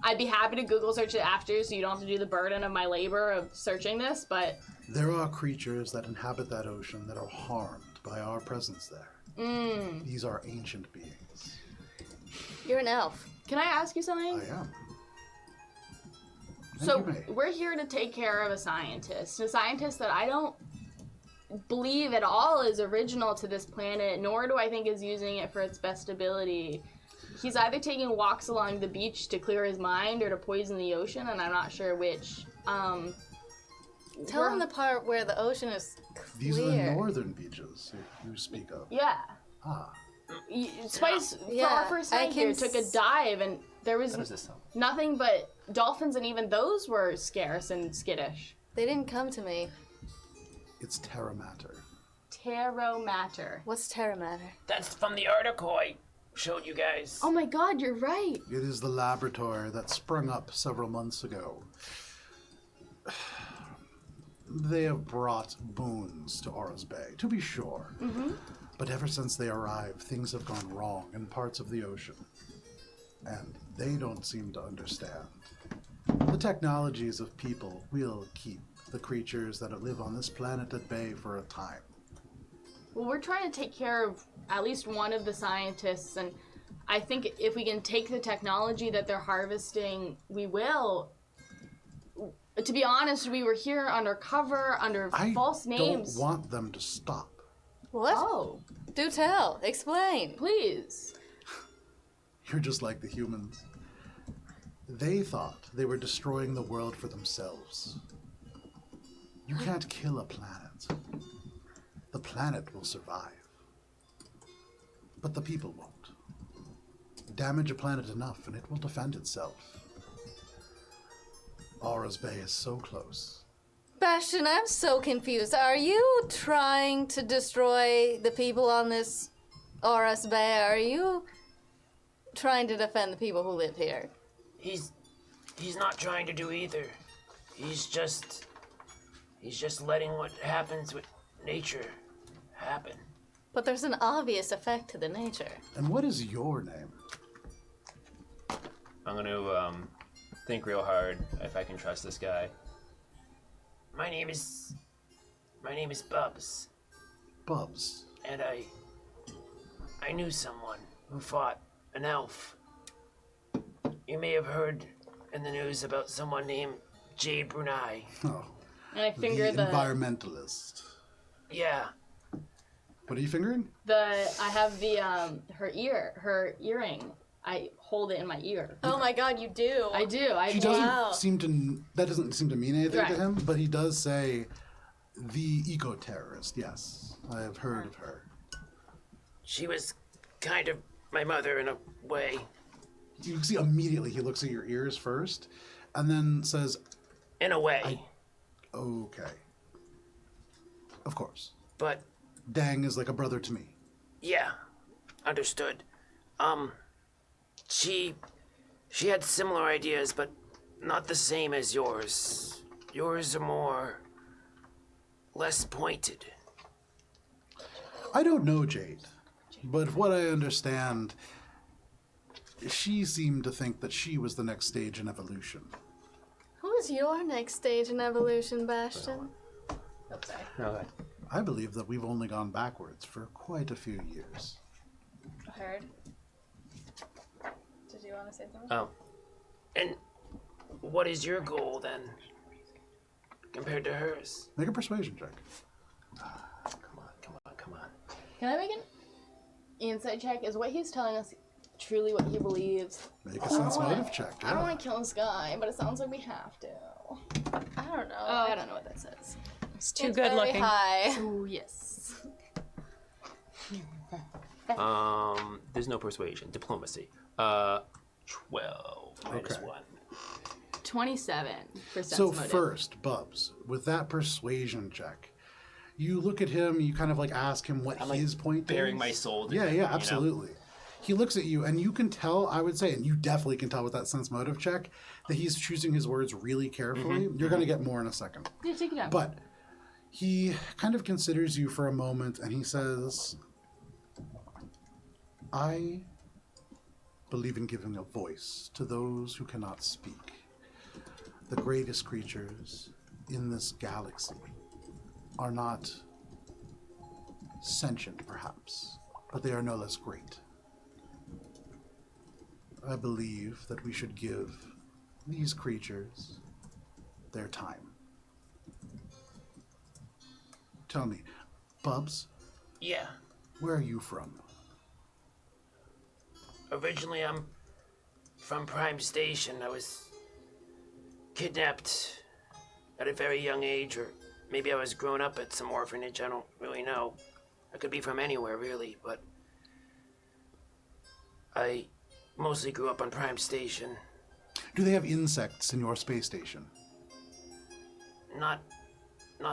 I'd be happy to Google search it after, so you don't have to do the burden of my labor of searching this. But There are creatures that inhabit that ocean that are harmed by our presence there. These are ancient beings. You're an elf. can I ask you something? I am. And So you may. we're here to take care of a scientist that I don't believe at all is original to this planet, nor do I think is using it for its best ability. He's either taking walks along the beach to clear his mind or to poison the ocean, and I'm not sure which. Tell him the part where the ocean is clear. These are the northern beaches you speak of. Yeah. Ah. Spice, for Yeah, our first I night here, can took a dive, and there was What does this sound? nothing but dolphins, and even those were scarce and skittish. They didn't come to me. It's terra matter. Tarot matter. What's Terra Matter? That's from the article I showed you guys. Oh my god, you're right. It is the laboratory that sprung up several months ago. They have brought boons to Aura's Bay, to be sure. But ever since they arrived, things have gone wrong in parts of the ocean. And they don't seem to understand. The technologies of people will keep the creatures that live on this planet at bay for a time. Well, we're trying to take care of at least one of the scientists, and I think if we can take the technology that they're harvesting, we will. To be honest, we were here undercover, under I false names. don't want them to stop. What? Oh, Do tell. Explain. please. You're just like the humans. They thought they were destroying the world for themselves. You can't kill a planet. The planet will survive. But the people won't. Damage a planet enough and it will defend itself. Aura's Bay is so close. Bastion, I'm so confused. Are you trying to destroy the people on this RS Bay? Are you trying to defend the people who live here? He's not trying to do either. He's just letting what happens with nature happen. But there's an obvious effect to the nature. And what is your name? I'm gonna think real hard if I can trust this guy. My name is Bubs, Bubs. and I knew someone who fought an elf. You may have heard in the news about someone named Jade Brunei. Oh, And I finger the the environmentalist. Yeah, What are you fingering? I have the her earring. I hold it in my ear. Oh my god, you do. I do. He doesn't seem to. That doesn't seem to mean anything to Right. him, but he does say, "The eco-terrorist." Yes, I have heard of her. she was kind of my mother in a way. You can see immediately he looks at your ears first, and then says, In a way. "Okay, of course." But Dang is like a brother to me. yeah, understood. She had similar ideas, but not the same as yours. Yours are less pointed. I don't know Jade, but what I understand, she seemed to think that she was the next stage in evolution. Who is your next stage in evolution, Bastion? Oh, sorry. Okay. I believe that we've only gone backwards for quite a few years. Heard. Did you want to say something? Oh, And what is your goal then, compared to hers? Make a persuasion check. Come on. Can I make an insight check? Is what he's telling us truly what he believes? Make a sense motive check. I don't want to kill this guy, but it sounds like we have to. I don't know. Oh, I don't know what that says. It's too It's good very looking. high. Oh, yes. There's no persuasion. Diplomacy. 12 minus Okay. 1. 27 for sense So motive. first, Bubs, with that persuasion check, you look at him, you kind of like ask him what his point Bearing is. my soul to Yeah, him, yeah, you know? absolutely. He looks at you, and you can tell, I would say, and you definitely can tell with that sense motive check, that he's choosing his words really carefully. You're going to get more in a second. Yeah, take it down. But he kind of considers you for a moment, and he says, I believe in giving a voice to those who cannot speak. The greatest creatures in this galaxy are not sentient, perhaps, but they are no less great. I believe that we should give these creatures their time. Tell me, Bubs, Yeah. where are you from? Originally, I'm from Prime Station. I was kidnapped at a very young age, or maybe I was grown up at some orphanage. I don't really know. I could be from anywhere, really, but I mostly grew up on Prime Station. Do they have insects in your space station? Not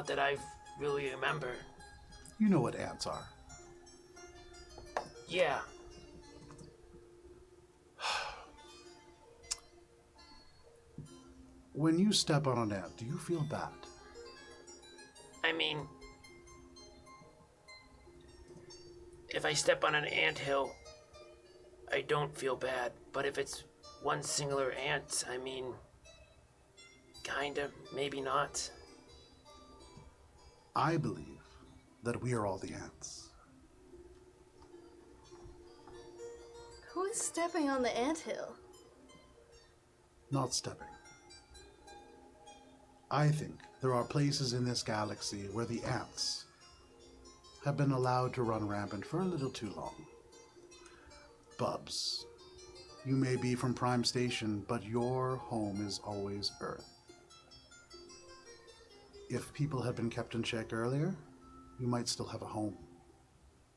that I really remember. You know what ants are. Yeah. When you step on an ant, do you feel bad? I mean, if I step on an anthill, I don't feel bad. But if it's one singular ant, I mean, kinda, maybe not. I believe that we are all the ants. Who is stepping on the anthill? Not stepping. I think there are places in this galaxy where the ants have been allowed to run rampant for a little too long. Bubs, you may be from Prime Station, but your home is always Earth. If people had been kept in check earlier, you might still have a home.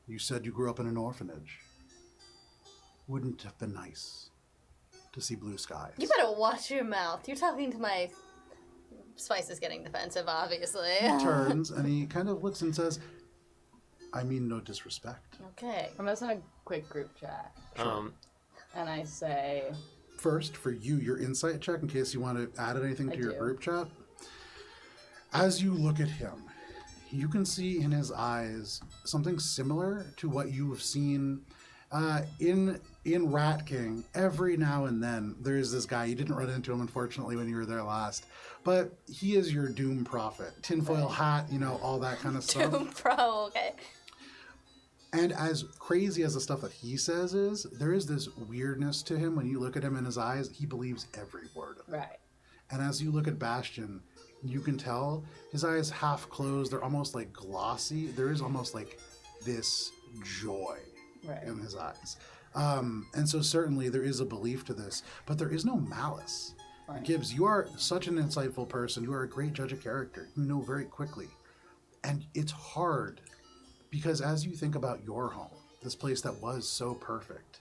You said you grew up in an orphanage. Wouldn't it have been nice to see blue skies? You better watch your mouth. You're talking to my Spice is getting defensive, obviously. He turns and he kind of looks and says, I mean no disrespect. Okay. I'm just in a quick group chat, and I say, First, for you, your insight check, in case you want to add anything to I your do. group chat. As you look at him, you can see in his eyes something similar to what you have seen in Rat King. Every now and then, there's this guy. You didn't run into him, unfortunately, when you were there last. But he is your doom prophet. Tinfoil hat, you know, all that kind of stuff. Doom Pro, okay. And as crazy as the stuff that he says is, there is this weirdness to him. When you look at him in his eyes, he believes every word of it. right. And as you look at Bastion, you can tell his eyes half closed. They're almost like glossy. There is almost like this joy Right. in his eyes. And so certainly there is a belief to this, but there is no malice. Right. Gibbs, you are such an insightful person. You are a great judge of character. You know very quickly. And it's hard because as you think about your home, this place that was so perfect,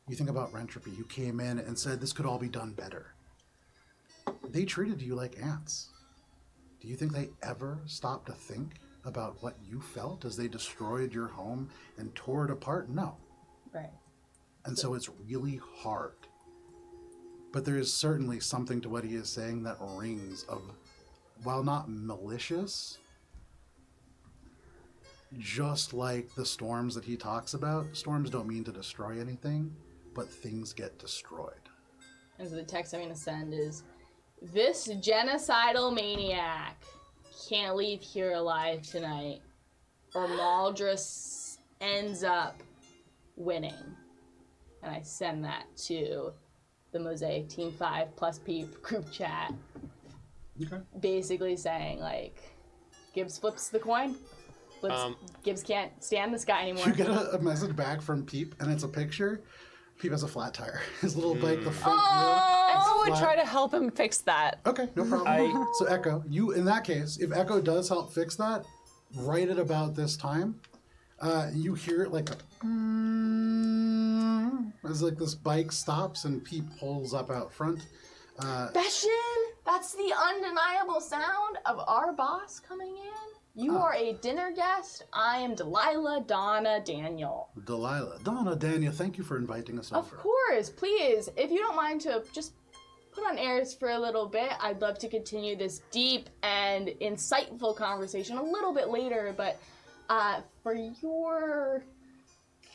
you think about Rentropy. You came in and said this could all be done better. They treated you like ants. Do you think they ever stopped to think about what you felt as they destroyed your home and tore it apart? No. Right. And so it's really hard. But there is certainly something to what he is saying that rings of, while not malicious, just like the storms that he talks about, storms don't mean to destroy anything, but things get destroyed. And so the text I'm going to send is, this genocidal maniac can't leave here alive tonight, or Maldrus ends up winning. And I send that to the Mosaic Team 5 plus Peep group chat, Okay. basically saying, like, Gibbs flips the coin. Gibbs can't stand this guy anymore. You get a message back from Peep, and it's a picture. Peep has a flat tire. His little bike, the front I would flat. try to help him fix that. Okay, no problem. So Echo, you, in that case, if Echo does help fix that, right at about this time, you hear it like as like this bike stops and Peep pulls up out front. Bastion, that's the undeniable sound of our boss coming in. You are a dinner guest. I am Delilah Donna Daniel. Delilah. Donna, Daniel, thank you for inviting us Of over. course, please, if you don't mind to just put on airs for a little bit, I'd love to continue this deep and insightful conversation a little bit later, but for your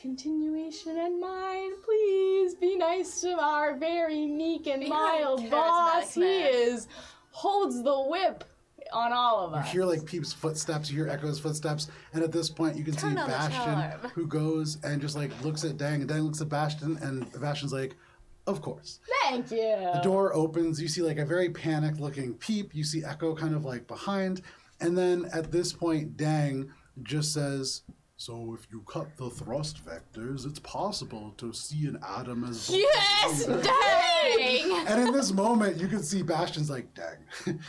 continuation and mine, please be nice to our very meek and Be mild charismatic boss. He man. holds the whip on all of You us. hear like Peep's footsteps, you hear Echo's footsteps, and at this point you can Turn see on the Bastion charm. who goes and just like looks at Dang, and Dang looks at Bastion, and Bastion's like, of course. Thank you. The door opens, you see like a very panicked looking Peep, you see Echo kind of like behind, and then at this point Dang just says, so if you cut the thrust vectors, it's possible to see an atom as Yes, dang! And in this moment, you can see Bastion's like, dang,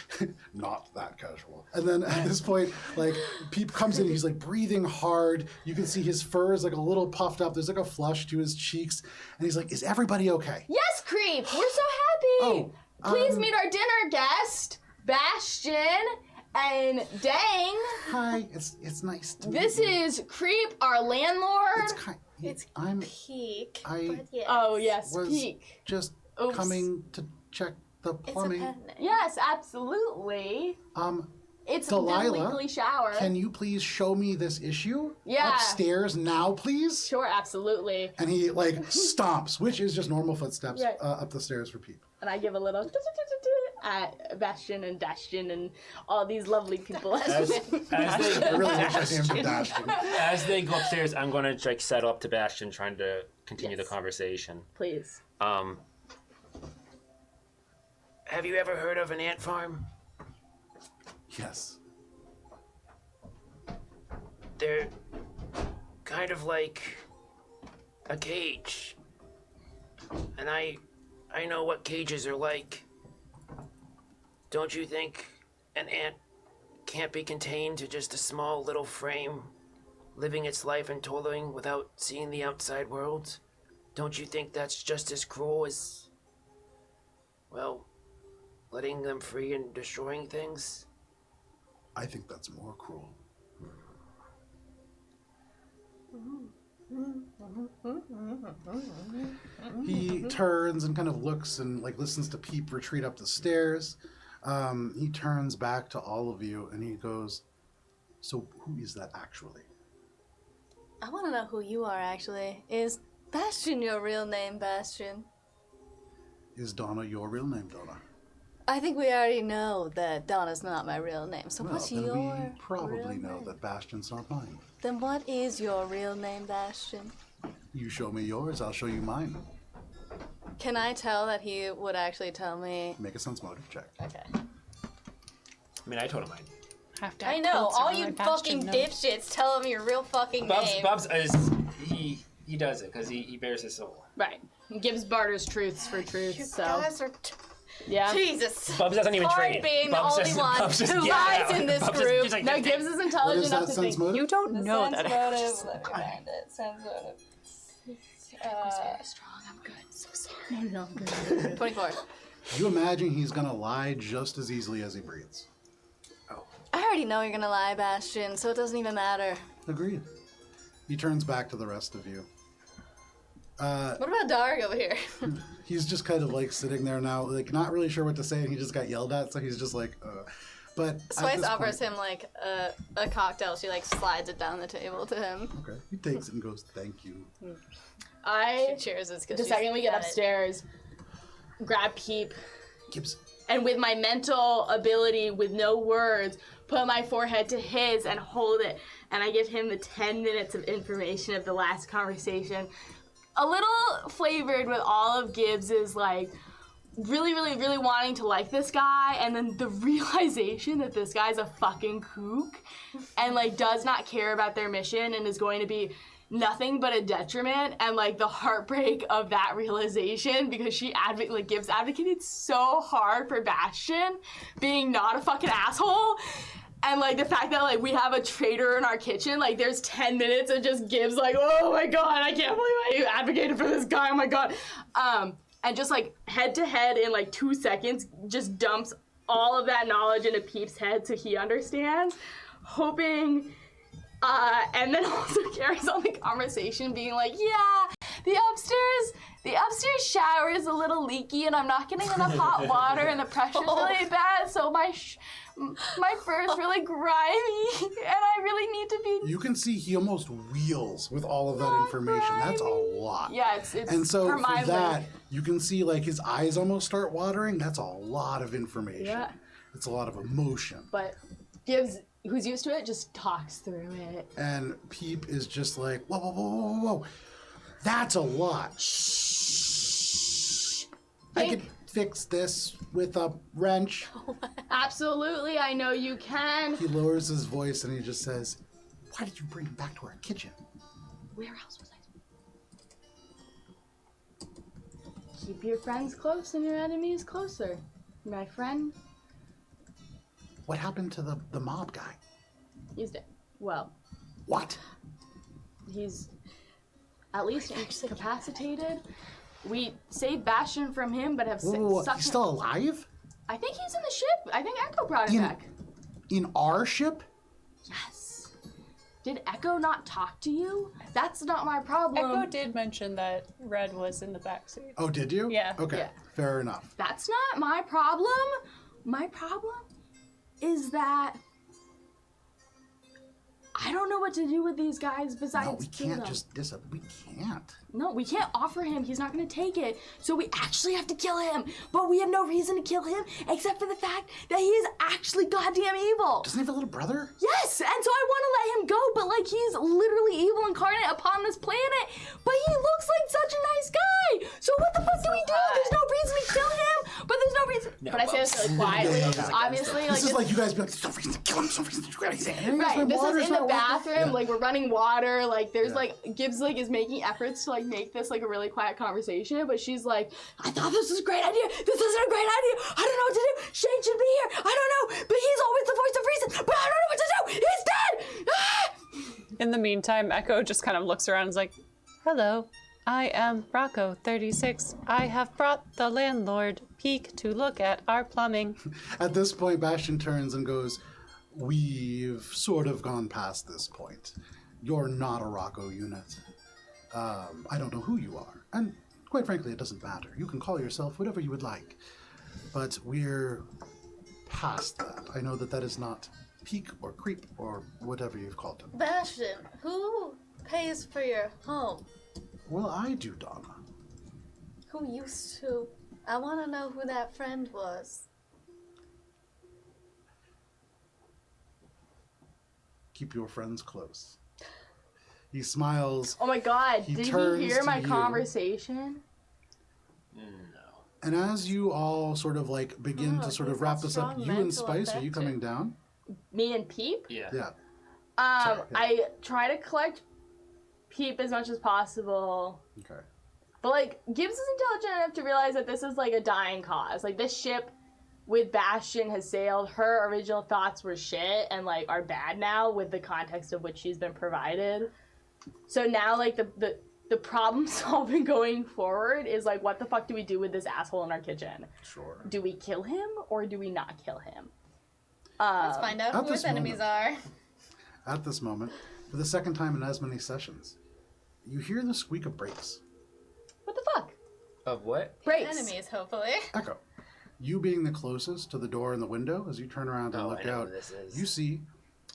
not that casual. And then at this point, like, Peep comes in, he's like breathing hard. You can see his fur is like a little puffed up. There's like a flush to his cheeks. And he's like, is everybody okay? Yes, Creep, we're so happy. Oh, Please meet our dinner guest, Bastion and Dang. Hi, it's nice to This meet you. is Creep, our landlord. It's kind. It's I'm peak. I but yes. Oh, yes, was Peak. just Oops. coming to check the It's a plumbing. pet name. Yes, absolutely. It's Delilah, the weekly shower. Can you please show me this issue? Yeah. Upstairs now, please? Sure, absolutely. And he like stomps, which is just normal footsteps Right. up the stairs for Peep. And I give a little at Bastion and Dastion and all these lovely people. As I they really wish I named him Bastion. as they go upstairs, I'm gonna like settle up to Bastion, trying to continue Yes. the conversation. Please. Have you ever heard of an ant farm? Yes. They're kind of like a cage. And I know what cages are like. Don't you think an ant can't be contained to just a small little frame, living its life and toiling without seeing the outside world? Don't you think that's just as cruel as, well, letting them free and destroying things? I think that's more cruel. He turns and kind of looks and like listens to Peep retreat up the stairs. He turns back to all of you and he goes, "So who is that actually?" I want to know who you are, actually. Is Bastion your real name, Bastion? Is Donna your real name, Donna? I think we already know that Donna's not my real name. So Well, what's then your we probably real know name? that Bastion's not mine. Then what is your real name, Bastion? You show me yours, I'll show you mine. Can I tell that he would actually tell me? Make a sense motive check. Okay. I mean, I told him mine. Have to I have know, quilts all around you my fucking bastion note. dipshits tell him your real fucking name. Bubs is he does it because he bears his soul. Right. Gibbs barters truths for truth, You so. guys are Yeah. Jesus. Bubs doesn't even Hard trade. being Bubs the just- only one Bubs just- who yeah, lies in this Bubs just- group. just like, No, Gibbs is What intelligent is enough that to think. sense motive? You don't know that. Let me find it. Sense motive. Strong. I'm good. So sorry. No. 24. You imagine he's gonna lie just as easily as he breathes. I already know you're gonna lie, Bastion, so it doesn't even matter. Agreed. He turns back to the rest of you. What about Darg over here? He's just kind of like sitting there now, like not really sure what to say, and he just got yelled at, so he's just like, But at Spice this offers point- him like a cocktail. She like slides it down the table to him. Okay. He takes it and goes, "Thank you." I, Cheers. It's the because second we get upstairs, grab Peep, Gibbs. and with my mental ability, with no words, put my forehead to his and hold it. And I give him the 10 minutes of information of the last conversation. A little flavored with all of Gibbs's, like, really, really, really wanting to like this guy, and then the realization that this guy's a fucking kook and, like, does not care about their mission and is going to be nothing but a detriment, and like the heartbreak of that realization because Gibbs advocated so hard for Bastion being not a fucking asshole, and like the fact that like we have a traitor in our kitchen, like there's 10 minutes of just Gibbs like, oh my god, I can't believe I advocated for this guy, oh my god, and just like head to head in like 2 seconds just dumps all of that knowledge into Peep's head so he understands, hoping. And then also carries on the conversation being like, yeah, the upstairs shower is a little leaky and I'm not getting enough hot water and the pressure's really bad, so my fur's really grimy and I really need to be... You can see he almost wheels with all of that information. That's a lot. Yeah, it's And so her for mind that, went- you can see like his eyes almost start watering. That's a lot of information. Yeah. It's a lot of emotion. But Gibbs, who's used to it, just talks through it. And Peep is just like, whoa, whoa, whoa, whoa, whoa. That's a lot. Shh. I could fix this with a wrench. Absolutely, I know you can. He lowers his voice and he just says, why did you bring him back to our kitchen? Where else was I? Keep your friends close and your enemies closer, my friend. What happened to the mob guy? He's dead. Well, What? he's at least incapacitated. We saved Bastion from him, but have Whoa, sucked he's him. still alive? I think he's in the ship. I think Echo brought him In- back. In our ship? Yes. Did Echo not talk to you? That's not my problem. Echo did mention that Red was in the backseat. Oh, did you? Yeah. Okay, Yeah. fair enough. That's not my problem. My problem is that I don't know what to do with these guys besides No, we kill can't them. just we can't. No, we can't offer him. He's not going to take it. So we actually have to kill him. But we have no reason to kill him except for the fact that he is actually goddamn evil. Doesn't he have a little brother? Yes, and so I want to let him go, but like he's literally evil incarnate upon this planet. But he looks like such a nice guy. So what the fuck do we do? There's no reason to kill him, but there's no reason. No, but I say this really quietly. Obviously, like This is like you guys be like, there's no reason to kill him, there's no reason to do anything. And right. my This water's is in the not working. bathroom. Yeah. Like we're running water. Like there's Yeah. like Gibbs like is making efforts to like make this like a really quiet conversation, but she's like, I thought this was a great idea. This isn't a great idea. I don't know what to do. Shane should be here. I don't know, but he's always the voice of reason. But I don't know what to do. He's dead. Ah! In the meantime, Echo just kind of looks around and is like, hello. I am Rocco, 36. I have brought the landlord, Peak, to look at our plumbing. At this point, Bastion turns and goes, we've sort of gone past this point. You're not a Rocco unit. I don't know who you are. And quite frankly, it doesn't matter. You can call yourself whatever you would like. But we're past that. I know that that is not Peak or Creep or whatever you've called him. Bastion, who pays for your home? Well, I do, Donna. Who used to? I want to know who that friend was. Keep your friends close. He smiles, Oh my god, He did he turns hear to my you. conversation? and as you all sort of like begin Oh, to sort he's of wrap got this up, strong you and mental Spice, are you affection. coming down? Me and Peep? Yeah. Yeah. I try to collect Peep as much as possible. Okay. But like, Gibbs is intelligent enough to realize that this is like a dying cause. Like, this ship with Bastion has sailed. Her original thoughts were shit and like are bad now with the context of which she's been provided. So now like the problem solving going forward is like, what the fuck do we do with this asshole in our kitchen? Sure. Do we kill him or do we not kill him? Let's find out at who this his enemies moment- are. At this moment, for the second time in as many sessions, you hear the squeak of brakes. What the fuck? Of what? Brakes. Enemies, hopefully. Echo. You being the closest to the door and the window, as you turn around and Oh, look I know out, who this is. you see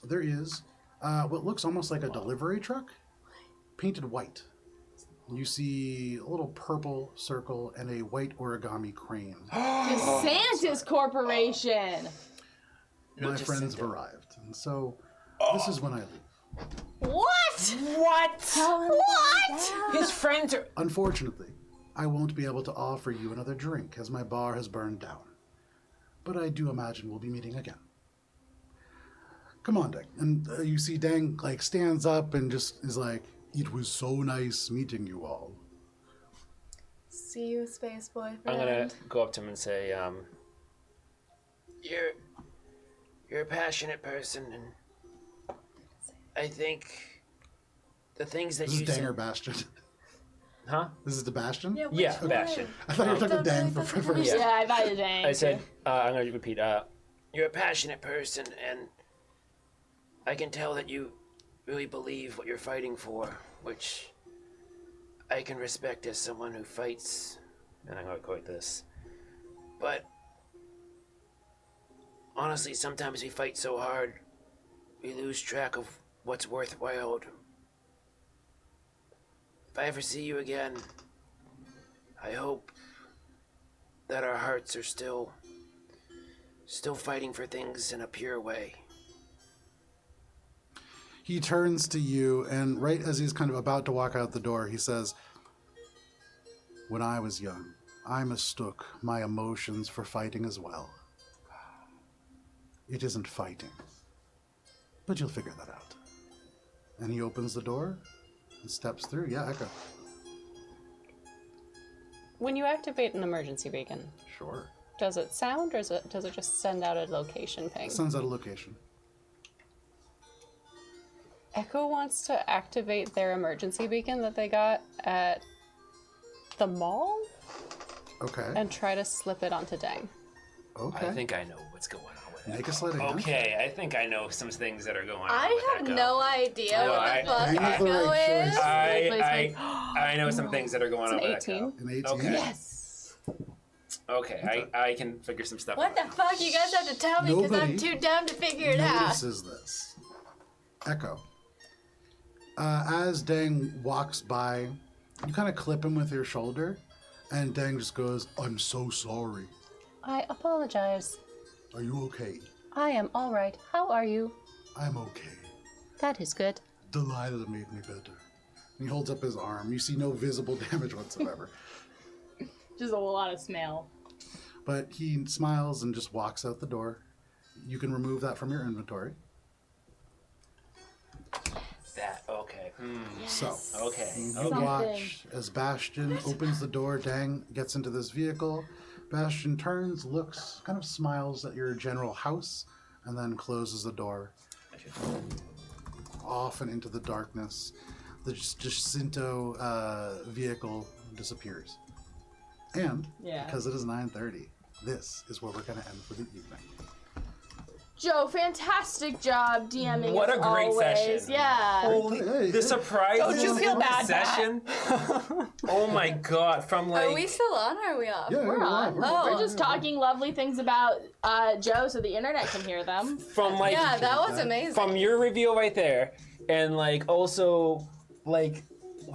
there is what looks almost like a delivery truck, painted white. You see a little purple circle and a white origami crane. DeSantis Corporation. No, My just friends sit have down. arrived, and so this is when I leave. What? What? What? His friends are. Unfortunately, I won't be able to offer you another drink as my bar has burned down. But I do imagine we'll be meeting again. Come on, Dang. And you see Dang like stands up and just is like, "It was so nice meeting you all." See you, space boyfriend. I'm gonna go up to him and say, You're a passionate person, and I think the things that This is you Dang said. or Bastion. huh? This is the Bastion? Yeah, Yeah, which Bastion. one? I thought you were talking to Dang Don't for know, first. Yeah, I thought you dang. I said, I'm gonna repeat, You're a passionate person, and I can tell that you really believe what you're fighting for, which I can respect as someone who fights. and I'm gonna go like this. But honestly, sometimes we fight so hard, we lose track of what's worthwhile. If I ever see you again, I hope that our hearts are still fighting for things in a pure way. He turns to you, and right as he's kind of about to walk out the door, he says, "When I was young, I mistook my emotions for fighting as well. It isn't fighting, but you'll figure that out." And he opens the door and steps through. Yeah, Echo. When you activate an emergency beacon, Sure. does it sound or does it just send out a location ping? Sends out a location. Echo wants to activate their emergency beacon that they got at the mall Okay. and try to slip it onto Dang. Okay. I think I know what's going on with Make Echo. a sleight of hand. Okay, I think I know some things that are going on I with have Echo. no idea No, what I- the fuck Dang is the Echo right is. choice. I know some things that are going It's on an with 18. Echo. An 18. Okay. Yes. Okay, I can figure some stuff What out. the fuck? You guys have to tell me because I'm Nobody too dumb to figure it out. Notices this. Echo. As Dang walks by, you kind of clip him with your shoulder, and Dang just goes, "I'm so sorry. I apologize. Are you okay?" I am all right. How are you? "I'm okay. That is good. Delilah made me better." And he holds up his arm. You see no visible damage whatsoever. Just a lot of smell. But he smiles and just walks out the door. You can remove that from your inventory. That, okay. So, Okay. you Something. watch as Bastion opens the door. Dang gets into this vehicle. Bastion turns, looks, kind of smiles at your general house, and then closes the door. Off and into the darkness. the Jacinto vehicle disappears. And because it is 9:30, this is where we're going to end for the evening. Joe, fantastic job DMing. What as a great always. session. Yeah. Hey, The surprise. Don't you feel bad, session? Oh my god! From like. Are we still on or are we off? Yeah, We're on. Oh. We're just talking lovely things about Joe so the internet can hear them. From like. Yeah, that was amazing. From your reveal right there, and like also like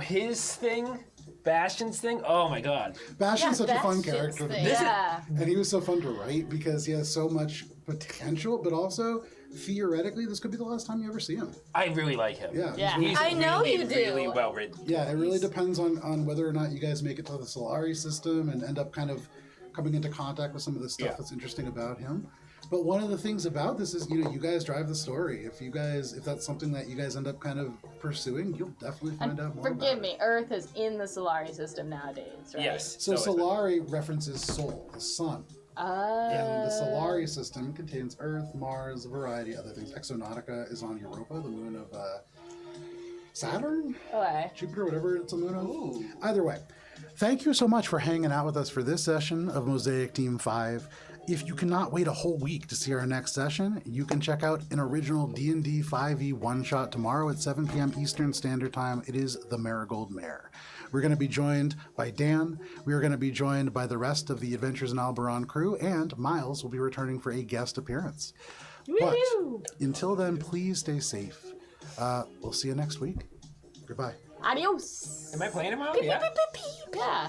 his thing, Bastion's thing. Oh my god! Bastion's such a fun Bastion's character. thing. Yeah. And he was so fun to write because he has so much potential, but also theoretically, this could be the last time you ever see him. I really like him. Yeah. Yeah. He's I know really, you do. Really well written. Yeah, it really depends on whether or not you guys make it to the Solari system and end up kind of coming into contact with some of the stuff Yeah. that's interesting about him. But one of the things about this is, you guys drive the story. If that's something that you guys end up kind of pursuing, you'll definitely find out more about Forgive it. me, Earth is in the Solari system nowadays, right? Yes. So is it. Solari references Sol, the sun. And the Solari system contains Earth, Mars, a variety of other things. Exonautica is on Europa, the moon of Saturn? Okay. Jupiter, whatever it's a moon of. Either way, thank you so much for hanging out with us for this session of Mosaic Team 5. If you cannot wait a whole week to see our next session, you can check out an original D&D 5e one-shot tomorrow at 7 p.m. Eastern Standard Time. It is The Marigold Mare. We're going to be joined by Dan. We are going to be joined by the rest of the Adventures in Alberon crew, and Miles will be returning for a guest appearance. But until then, please stay safe. We'll see you next week. Goodbye. Adios. Am I playing him out? Yeah. Yeah.